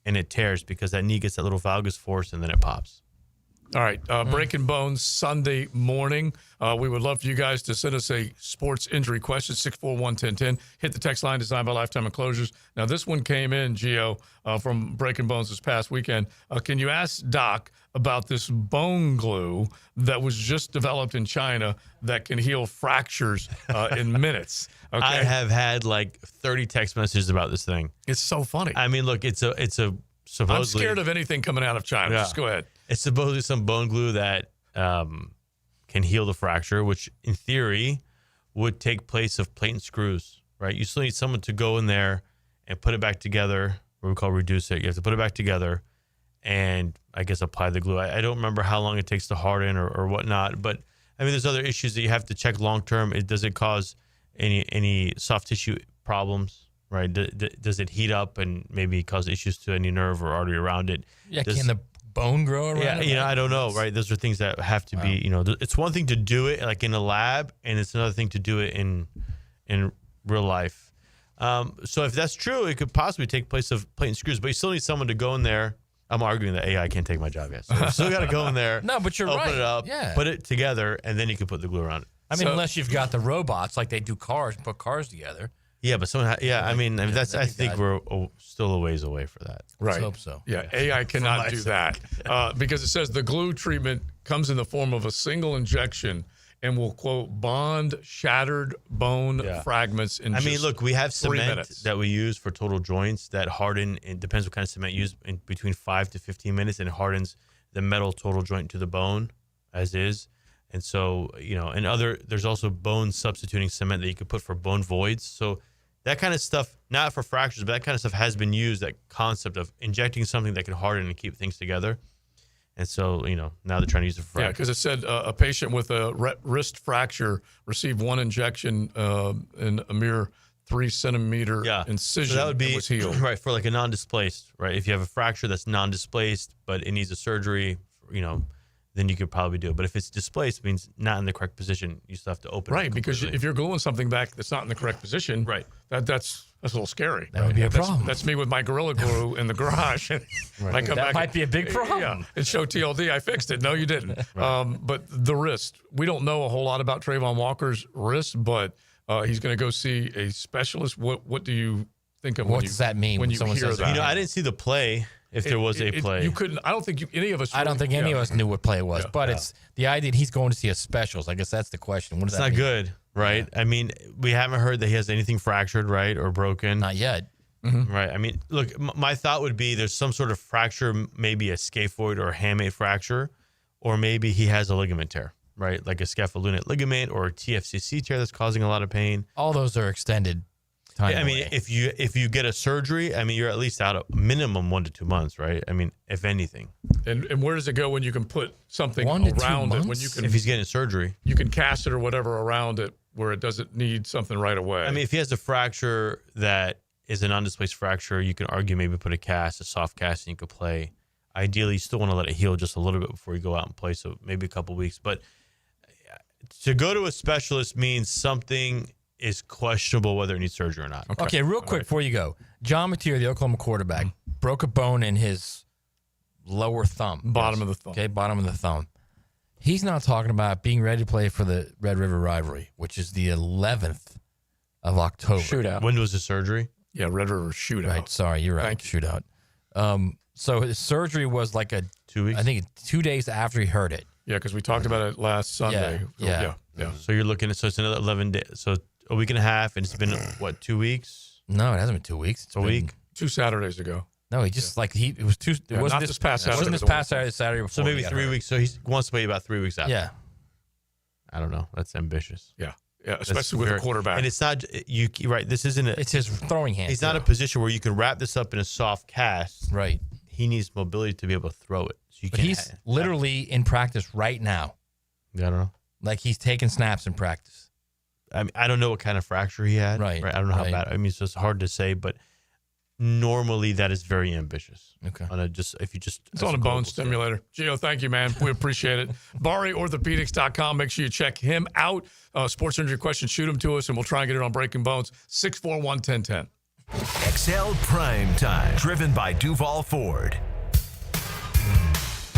and it tears because that knee gets that little valgus force and then it pops. All right. Breaking Bones Sunday morning. We would love for you guys to send us a sports injury question, 641-1010. Hit the text line designed by Lifetime Enclosures. Now, this one came in, Gio, from Breaking Bones this past weekend. Can you ask Doc about this bone glue that was just developed in China that can heal fractures in minutes? Okay. I have had like 30 text messages about this thing. It's so funny. I mean, look, it's a supposedly. I'm scared of anything coming out of China. Yeah. Just go ahead. It's supposedly some bone glue that can heal the fracture, which in theory would take place of plate and screws, right? You still need someone to go in there and put it back together, what we call reduce it. You have to put it back together and I guess apply the glue. I don't remember how long it takes to harden or whatnot, but I mean, there's other issues that you have to check long term. Does it cause any soft tissue problems, right? Does it heat up and maybe cause issues to any nerve or artery around it? Yeah, can the bone grow around it? Yeah, I don't know, right? Those are things that have to be, it's one thing to do it like in a lab, and it's another thing to do it in real life. So if that's true, it could possibly take place of plate and screws, but you still need someone to go in there. I'm arguing that AI can't take my job yet. So you still got to go in there. No, but you're open right. it up, put it together, and then you can put the glue around it. I mean, unless you've got the robots like they do cars, put cars together. Yeah, but someone. I think we're still a ways away for that. Right. Let's hope so. Yeah, AI cannot do that because it says the glue treatment comes in the form of a single injection and will, quote, bond shattered bone fragments in look, we have 3 cement minutes. that we use for total joints that harden. It depends what kind of cement you use, in between 5 to 15 minutes, and it hardens the metal total joint to the bone as is. And so, there's also bone substituting cement that you could put for bone voids. So that kind of stuff, not for fractures, but that kind of stuff has been used, that concept of injecting something that can harden and keep things together. And so, now they're trying to use it for fractures. Yeah, because it said a patient with a wrist fracture received one injection in a mere 3 centimeter incision. So that would be and was healed. Right, for like a non-displaced, right? If you have a fracture that's non-displaced, but it needs a surgery, then you could probably do it. But if it's displaced, it means not in the correct position. You still have to open it. Right, because if you're gluing something back that's not in the correct position, right, that's a little scary. That would be a problem. That's me with my Gorilla Glue in the garage. Right. That might be a big problem. Yeah, and show TLD, I fixed it. No, you didn't. But the wrist, we don't know a whole lot about Trayvon Walker's wrist, but he's going to go see a specialist. What do you think of? What does that mean when you someone hear says that? I didn't see the play. If there was a play, you couldn't. I don't think any of us. I don't think any of us knew what play it was. But it's the idea that he's going to see a specialist. I guess that's the question. What does it's that not mean? good, right? Yeah. I mean, we haven't heard that he has anything fractured, right, or broken. Not yet. Mm-hmm. Right. I mean, look, my thought would be there's some sort of fracture, maybe a scaphoid or a hamate fracture, or maybe he has a ligament tear, right, like a scapholunate ligament or a TFCC tear that's causing a lot of pain. All those are extended. I mean, if you get a surgery, I mean, you're at least out a minimum 1 to 2 months, right? I mean, if anything. And where does it go when you can put something 1 to 2 around it? months? When you can, if he's getting surgery, you can cast it or whatever around it where it doesn't need something right away. I mean, if he has a fracture that is a non-displaced fracture, you can argue maybe put a soft cast, and you could play. Ideally, you still want to let it heal just a little bit before you go out and play, so maybe a couple weeks. But to go to a specialist means something is questionable whether it needs surgery or not. Okay, real quick before you go. John Mateer, the Oklahoma quarterback, broke a bone in his lower thumb. Bottom of the thumb. Okay, bottom of the thumb. He's not talking about being ready to play for the Red River rivalry, which is the 11th of October. Shootout. When was the surgery? Yeah, Red River shootout. Right, sorry, you're right. Thank you. Shootout. So his surgery was like 2 weeks? I think 2 days after he hurt it. Yeah, because we talked about it last Sunday. Yeah. So you're looking at, so it's another 11 days. So a week and a half, and it's been, 2 weeks? No, it hasn't been 2 weeks. It's a been week? 2 Saturdays ago. No, he just it was two. It wasn't not this past Saturday. It wasn't this past Saturday. Saturday before. So maybe 3 weeks. So he wants to wait about 3 weeks after. Yeah. I don't know. That's ambitious. Yeah, especially with a quarterback. And it's not you're right. This isn't. It's his throwing hand. He's not a position where you can wrap this up in a soft cast. Right. He needs mobility to be able to throw it. So but he's literally in practice right now. I don't know. Like he's taking snaps in practice. I mean, I don't know what kind of fracture he had. Right. I don't know how bad. I mean, it's just hard to say, but normally that is very ambitious. Okay. It's on a bone stimulator. Gio, thank you, man. We appreciate it. BariOrthopedics.com. Make sure you check him out. Sports injury questions, shoot them to us, and we'll try and get it on Breaking Bones. 641-1010. XL Primetime, driven by Duval Ford.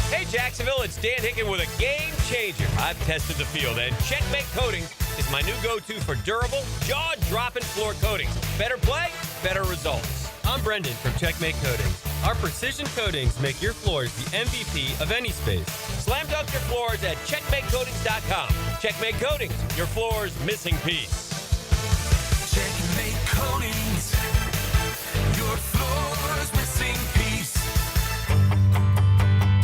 Hey, Jacksonville, it's Dan Hicken with a game changer. I've tested the field, and Checkmate Coatings is my new go-to for durable, jaw-dropping floor coatings. Better play, better results. I'm Brendan from Checkmate Coatings. Our precision coatings make your floors the MVP of any space. Slam dunk your floors at checkmatecoatings.com. Checkmate Coatings, your floor's missing piece. Checkmate Coatings, your floor's missing piece.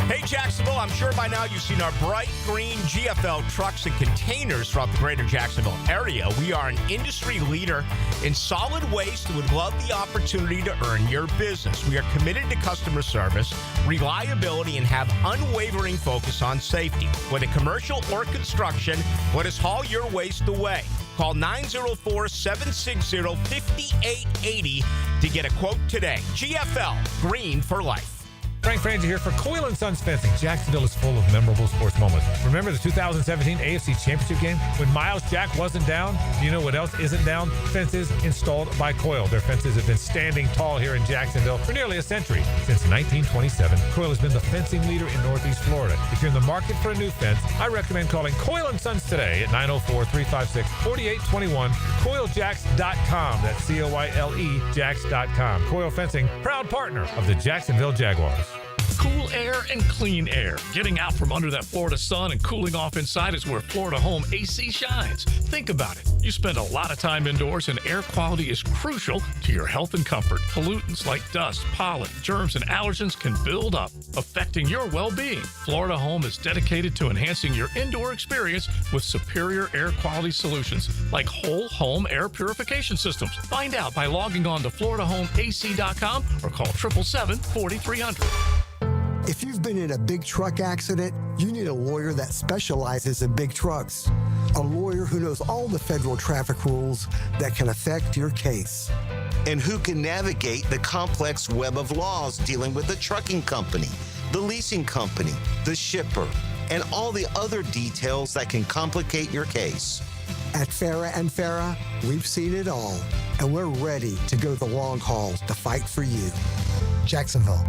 Hey, Jacksonville, I'm sure by now you've seen our bright green GFL trucks and containers throughout the greater Jacksonville area. We are an industry leader in solid waste and would love the opportunity to earn your business. We are committed to customer service, reliability, and have unwavering focus on safety. Whether commercial or construction, let us haul your waste away. Call 904-760-5880 to get a quote today. GFL, green for life. Frank Frangie here for Coyle & Sons Fencing. Jacksonville is full of memorable sports moments. Remember the 2017 AFC Championship game when Miles Jack wasn't down? Do you know what else isn't down? Fences installed by Coyle. Their fences have been standing tall here in Jacksonville for nearly a century. Since 1927, Coyle has been the fencing leader in Northeast Florida. If you're in the market for a new fence, I recommend calling Coyle & Sons today at 904-356-4821, CoyleJacks.com. That's C-O-Y-L-E Jacks.com. Coyle Fencing, proud partner of the Jacksonville Jaguars. Cool air and clean air. Getting out from under that Florida sun and cooling off inside is where Florida Home AC shines. Think about it. You spend a lot of time indoors, and air quality is crucial to your health and comfort. Pollutants like dust, pollen, germs, and allergens can build up, affecting your well-being. Florida Home is dedicated to enhancing your indoor experience with superior air quality solutions like whole home air purification systems. Find out by logging on to FloridaHomeAC.com or call 877-4300. If you've been in a big truck accident, you need a lawyer that specializes in big trucks. A lawyer who knows all the federal traffic rules that can affect your case. And who can navigate the complex web of laws dealing with the trucking company, the leasing company, the shipper, and all the other details that can complicate your case. At Farah and Farah, we've seen it all, and we're ready to go the long haul to fight for you. Jacksonville.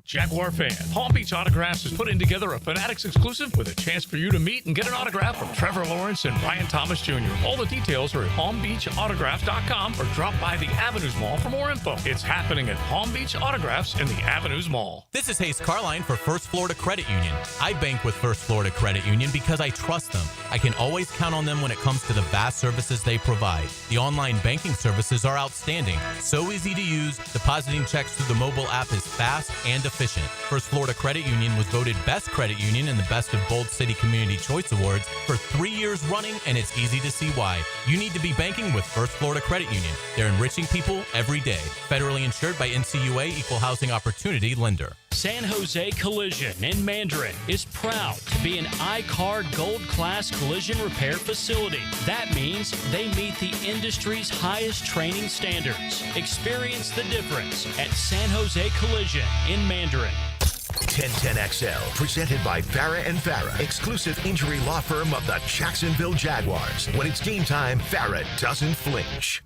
Jaguar fan, Palm Beach Autographs is putting together a Fanatics exclusive with a chance for you to meet and get an autograph from Trevor Lawrence and Ryan Thomas Jr. All the details are at palmbeachautographs.com or drop by the Avenues Mall for more info. It's happening at Palm Beach Autographs in the Avenues Mall. This is Hayes Carline for First Florida Credit Union. I bank with First Florida Credit Union because I trust them. I can always count on them when it comes to the vast services they provide. The online banking services are outstanding, so easy to use. Depositing checks through the mobile app is fast and efficient. First Florida Credit Union was voted Best Credit Union in the Best of Bold City Community Choice Awards for 3 years running, and it's easy to see why. You need to be banking with First Florida Credit Union. They're enriching people every day. Federally insured by NCUA, Equal Housing Opportunity Lender. San Jose Collision in Mandarin is proud to be an I-CAR Gold Class collision repair facility. That means they meet the industry's highest training standards. Experience the difference at San Jose Collision in Mandarin. 1010XL, presented by Farah and Farah, exclusive injury law firm of the Jacksonville Jaguars. When it's game time, Farah doesn't flinch.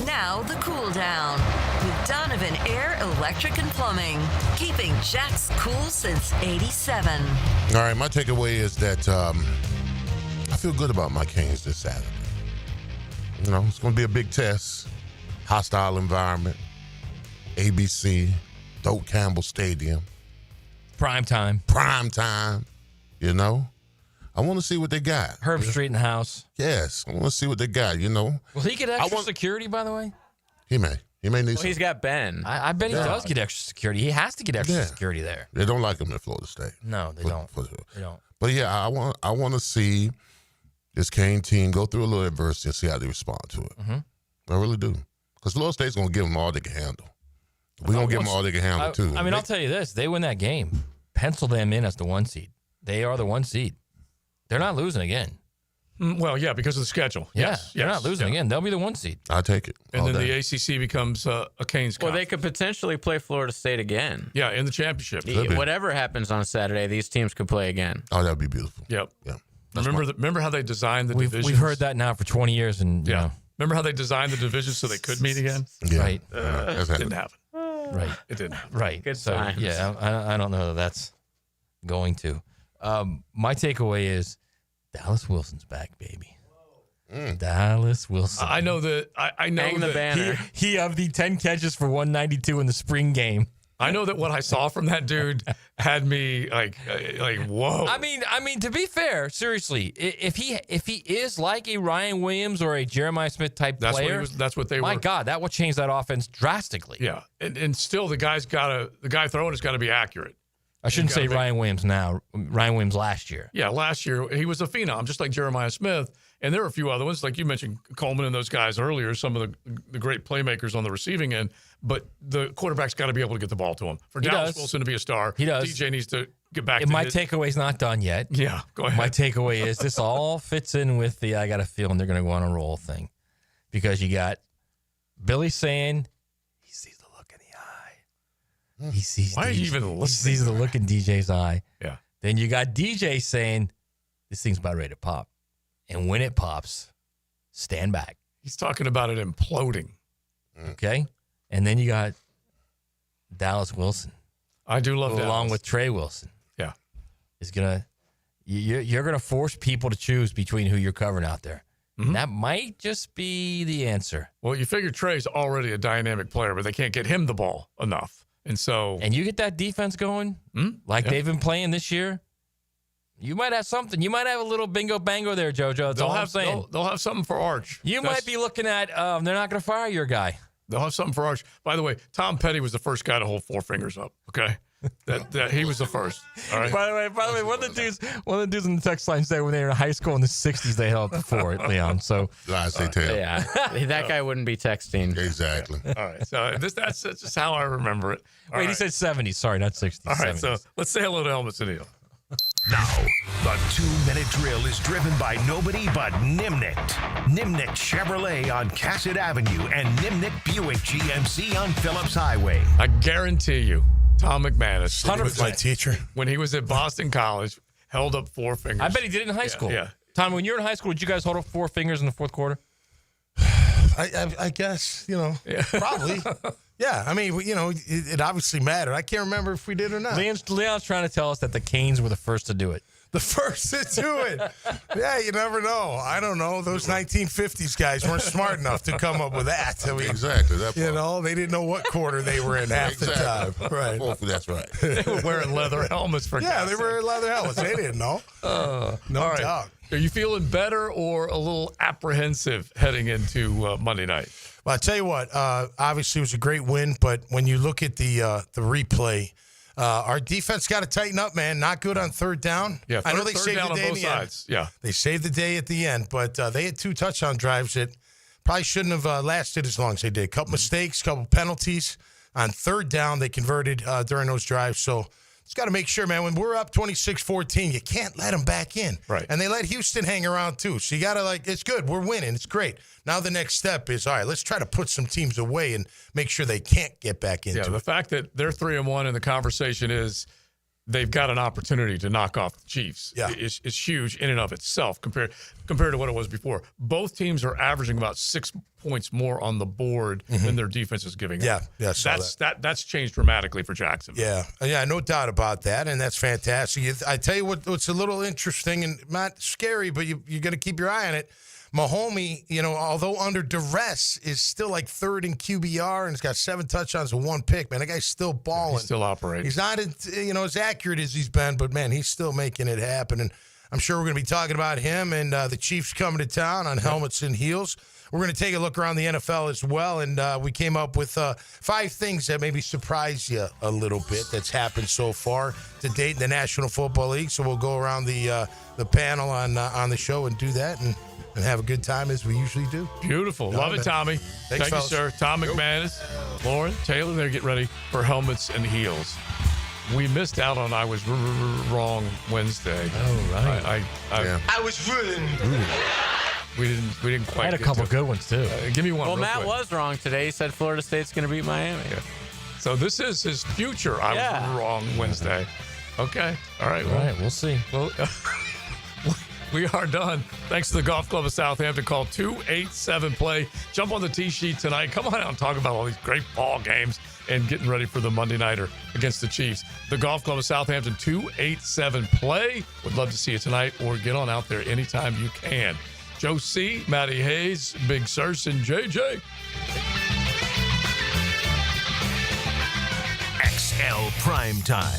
Now the cool down with Donovan Air, Electric and Plumbing, keeping Jack's cool since '87. All right, my takeaway is that I feel good about my Canes this Saturday. You know, it's going to be a big test. Hostile environment. ABC, Doak Campbell Stadium. Primetime. You know? I want to see what they got. Herb Street in the house. Yes, I want to see what they got, you know? Will he get extra security, by the way? He may. He may need some. He's got Ben. I bet he does get extra security. He has to get extra security there. They don't like him in Florida State. No, they don't. They don't. But yeah, I want to see this Cane team go through a little adversity and see how they respond to it. Mm-hmm. I really do. Because Florida State's going to give them all they can handle. We're going to give them all they can handle, too. I mean, I'll tell you this. They win that game. Pencil them in as the 1 seed. They are the 1 seed. They're not losing again. Well, yeah, because of the schedule. Yes, they're not losing again. They'll be the 1 seed. I'll take it. And then the ACC becomes a Canes Cup. Well, they could potentially play Florida State again. Yeah, in the championship. Whatever happens on Saturday, these teams could play again. Oh, that'd be beautiful. Yep. Yeah. Remember how they designed the divisions? We've heard that now for 20 years. And you know. Remember how they designed the divisions so they could meet again? Yeah. Right. Didn't happen. Right. It didn't. Right. Good so, times. yeah, I don't know that that's going to. My takeaway is Dallas Wilson's back, baby. Dallas Wilson. I know that. I know Hang the that banner. He of the 10 catches for 192 in the spring game. I know that what I saw from that dude had me like whoa. I mean, to be fair, seriously, if he is like a Ryan Williams or a Jeremiah Smith type player, that's what they were. My God, that would change that offense drastically. Yeah, and still the guy throwing has got to be accurate. I shouldn't say Ryan Williams now. Ryan Williams last year. Yeah, last year he was a phenom, just like Jeremiah Smith. And there are a few other ones, like you mentioned Coleman and those guys earlier, some of the great playmakers on the receiving end. But the quarterback's got to be able to get the ball to him. For Dallas Wilson to be a star, he does. DJ needs to get back to my takeaway's not done yet. Yeah, go ahead. My takeaway is this all fits in with the I got a feeling they're going to go on a roll thing. Because you got Billy saying he sees the look in the eye. He sees Why are you even listening? He sees the look in DJ's eye. Yeah. Then you got DJ saying this thing's about ready to pop. And when it pops, stand back. He's talking about it imploding. Okay? And then you got Dallas Wilson. I do love that. Along with Trey Wilson. Yeah. Is you're going to force people to choose between who you're covering out there. Mm-hmm. And that might just be the answer. Well, you figure Trey's already a dynamic player, but they can't get him the ball enough. And so. And you get that defense going, they've been playing this year. You might have something. You might have a little bingo bango there, JoJo. That's all I'm saying. They'll have something for Arch. You might be looking at they're not going to fire your guy. They'll have something for Arch. By the way, Tom Petty was the first guy to hold four fingers up. Okay, that he was the first. All right. By the way, one of the dudes in the text line said when they were in high school in the '60s they held four, Leon. So yeah, that guy wouldn't be texting. Exactly. All right. So that's just how I remember it. All Wait, right. he said '70s. Sorry, not '60s. All right. 70s. So let's say hello to Helmets and Heel. Now, the 2-minute drill is driven by nobody but Nimnicht. Nimnicht Chevrolet on Cassett Avenue and Nimnicht Buick GMC on Phillips Highway. I guarantee you, Tom McManus, 100% my teacher, when he was at Boston College, held up four fingers. I bet he did it in high school. Yeah. Tom, when you were in high school, did you guys hold up four fingers in the fourth quarter? I guess, probably. Yeah, I mean, it obviously mattered. I can't remember if we did or not. Leon's trying to tell us that the Canes were the first to do it. The first to do it. Yeah, you never know. I don't know. Those 1950s guys weren't smart enough to come up with that. I mean, exactly. That they didn't know what quarter they were in half the time. Right. Hopefully that's right. They were wearing leather helmets for Yeah, they were wearing leather helmets. They didn't know. No doubt. Are you feeling better or a little apprehensive heading into Monday night? Well, I'll tell you what. Obviously, it was a great win, but when you look at the replay, our defense got to tighten up, man. Not good on third down. Yeah, I know they third saved down the day on both in the sides. end. Yeah, they saved the day at the end, but they had 2 touchdown drives that probably shouldn't have lasted as long as they did. A couple mistakes, couple penalties on third down. They converted during those drives, so. Just got to make sure, man, when we're up 26-14, you can't let them back in. Right. And they let Houston hang around, too. So you got to, it's good. We're winning. It's great. Now the next step is, all right, let's try to put some teams away and make sure they can't get back into it. Yeah, the fact that they're 3-1 and the conversation is they've got an opportunity to knock off the Chiefs is huge in and of itself compared to what it was before. Both teams are averaging about 6 points more on the board than their defense is giving up. Yeah, that's changed dramatically for Jacksonville. Yeah, no doubt about that, and that's fantastic. I tell you what's a little interesting and not scary, but you got to keep your eye on it. Mahomie, although under duress, is still like third in QBR and has got 7 touchdowns and 1 pick. Man, that guy's still balling. He's still operating. He's not, as accurate as he's been, but man, he's still making it happen. And I'm sure we're going to be talking about him and the Chiefs coming to town on Helmets and Heels. We're going to take a look around the NFL as well, and we came up with 5 things that maybe surprise you a little bit that's happened so far to date in the National Football League. So we'll go around the panel on the show and do that and have a good time as we usually do. Beautiful. Love it, Tommy. Thanks, Thank you, sir. Tom McManus, Lauren, Taylor, they're getting ready for Helmets and Heels. We missed out on I Was Wrong Wednesday. Oh, right. I was running. We didn't quite. I had a couple good ones too. Give me one. Well, real Matt quick. was wrong today. He said Florida State's going to beat Miami. Yeah. So this is his future. I was wrong Wednesday. Okay. All right. All right. We'll see. Well, We are done. Thanks to the Golf Club of Southampton. Call 287-PLAY. Jump on the tee sheet tonight. Come on out and talk about all these great ball games and getting ready for the Monday Nighter against the Chiefs. The Golf Club of Southampton, 287-PLAY. Would love to see you tonight, or get on out there anytime you can. Joe C., Matty Hayes, Big Sirs, and JJ. XL Primetime.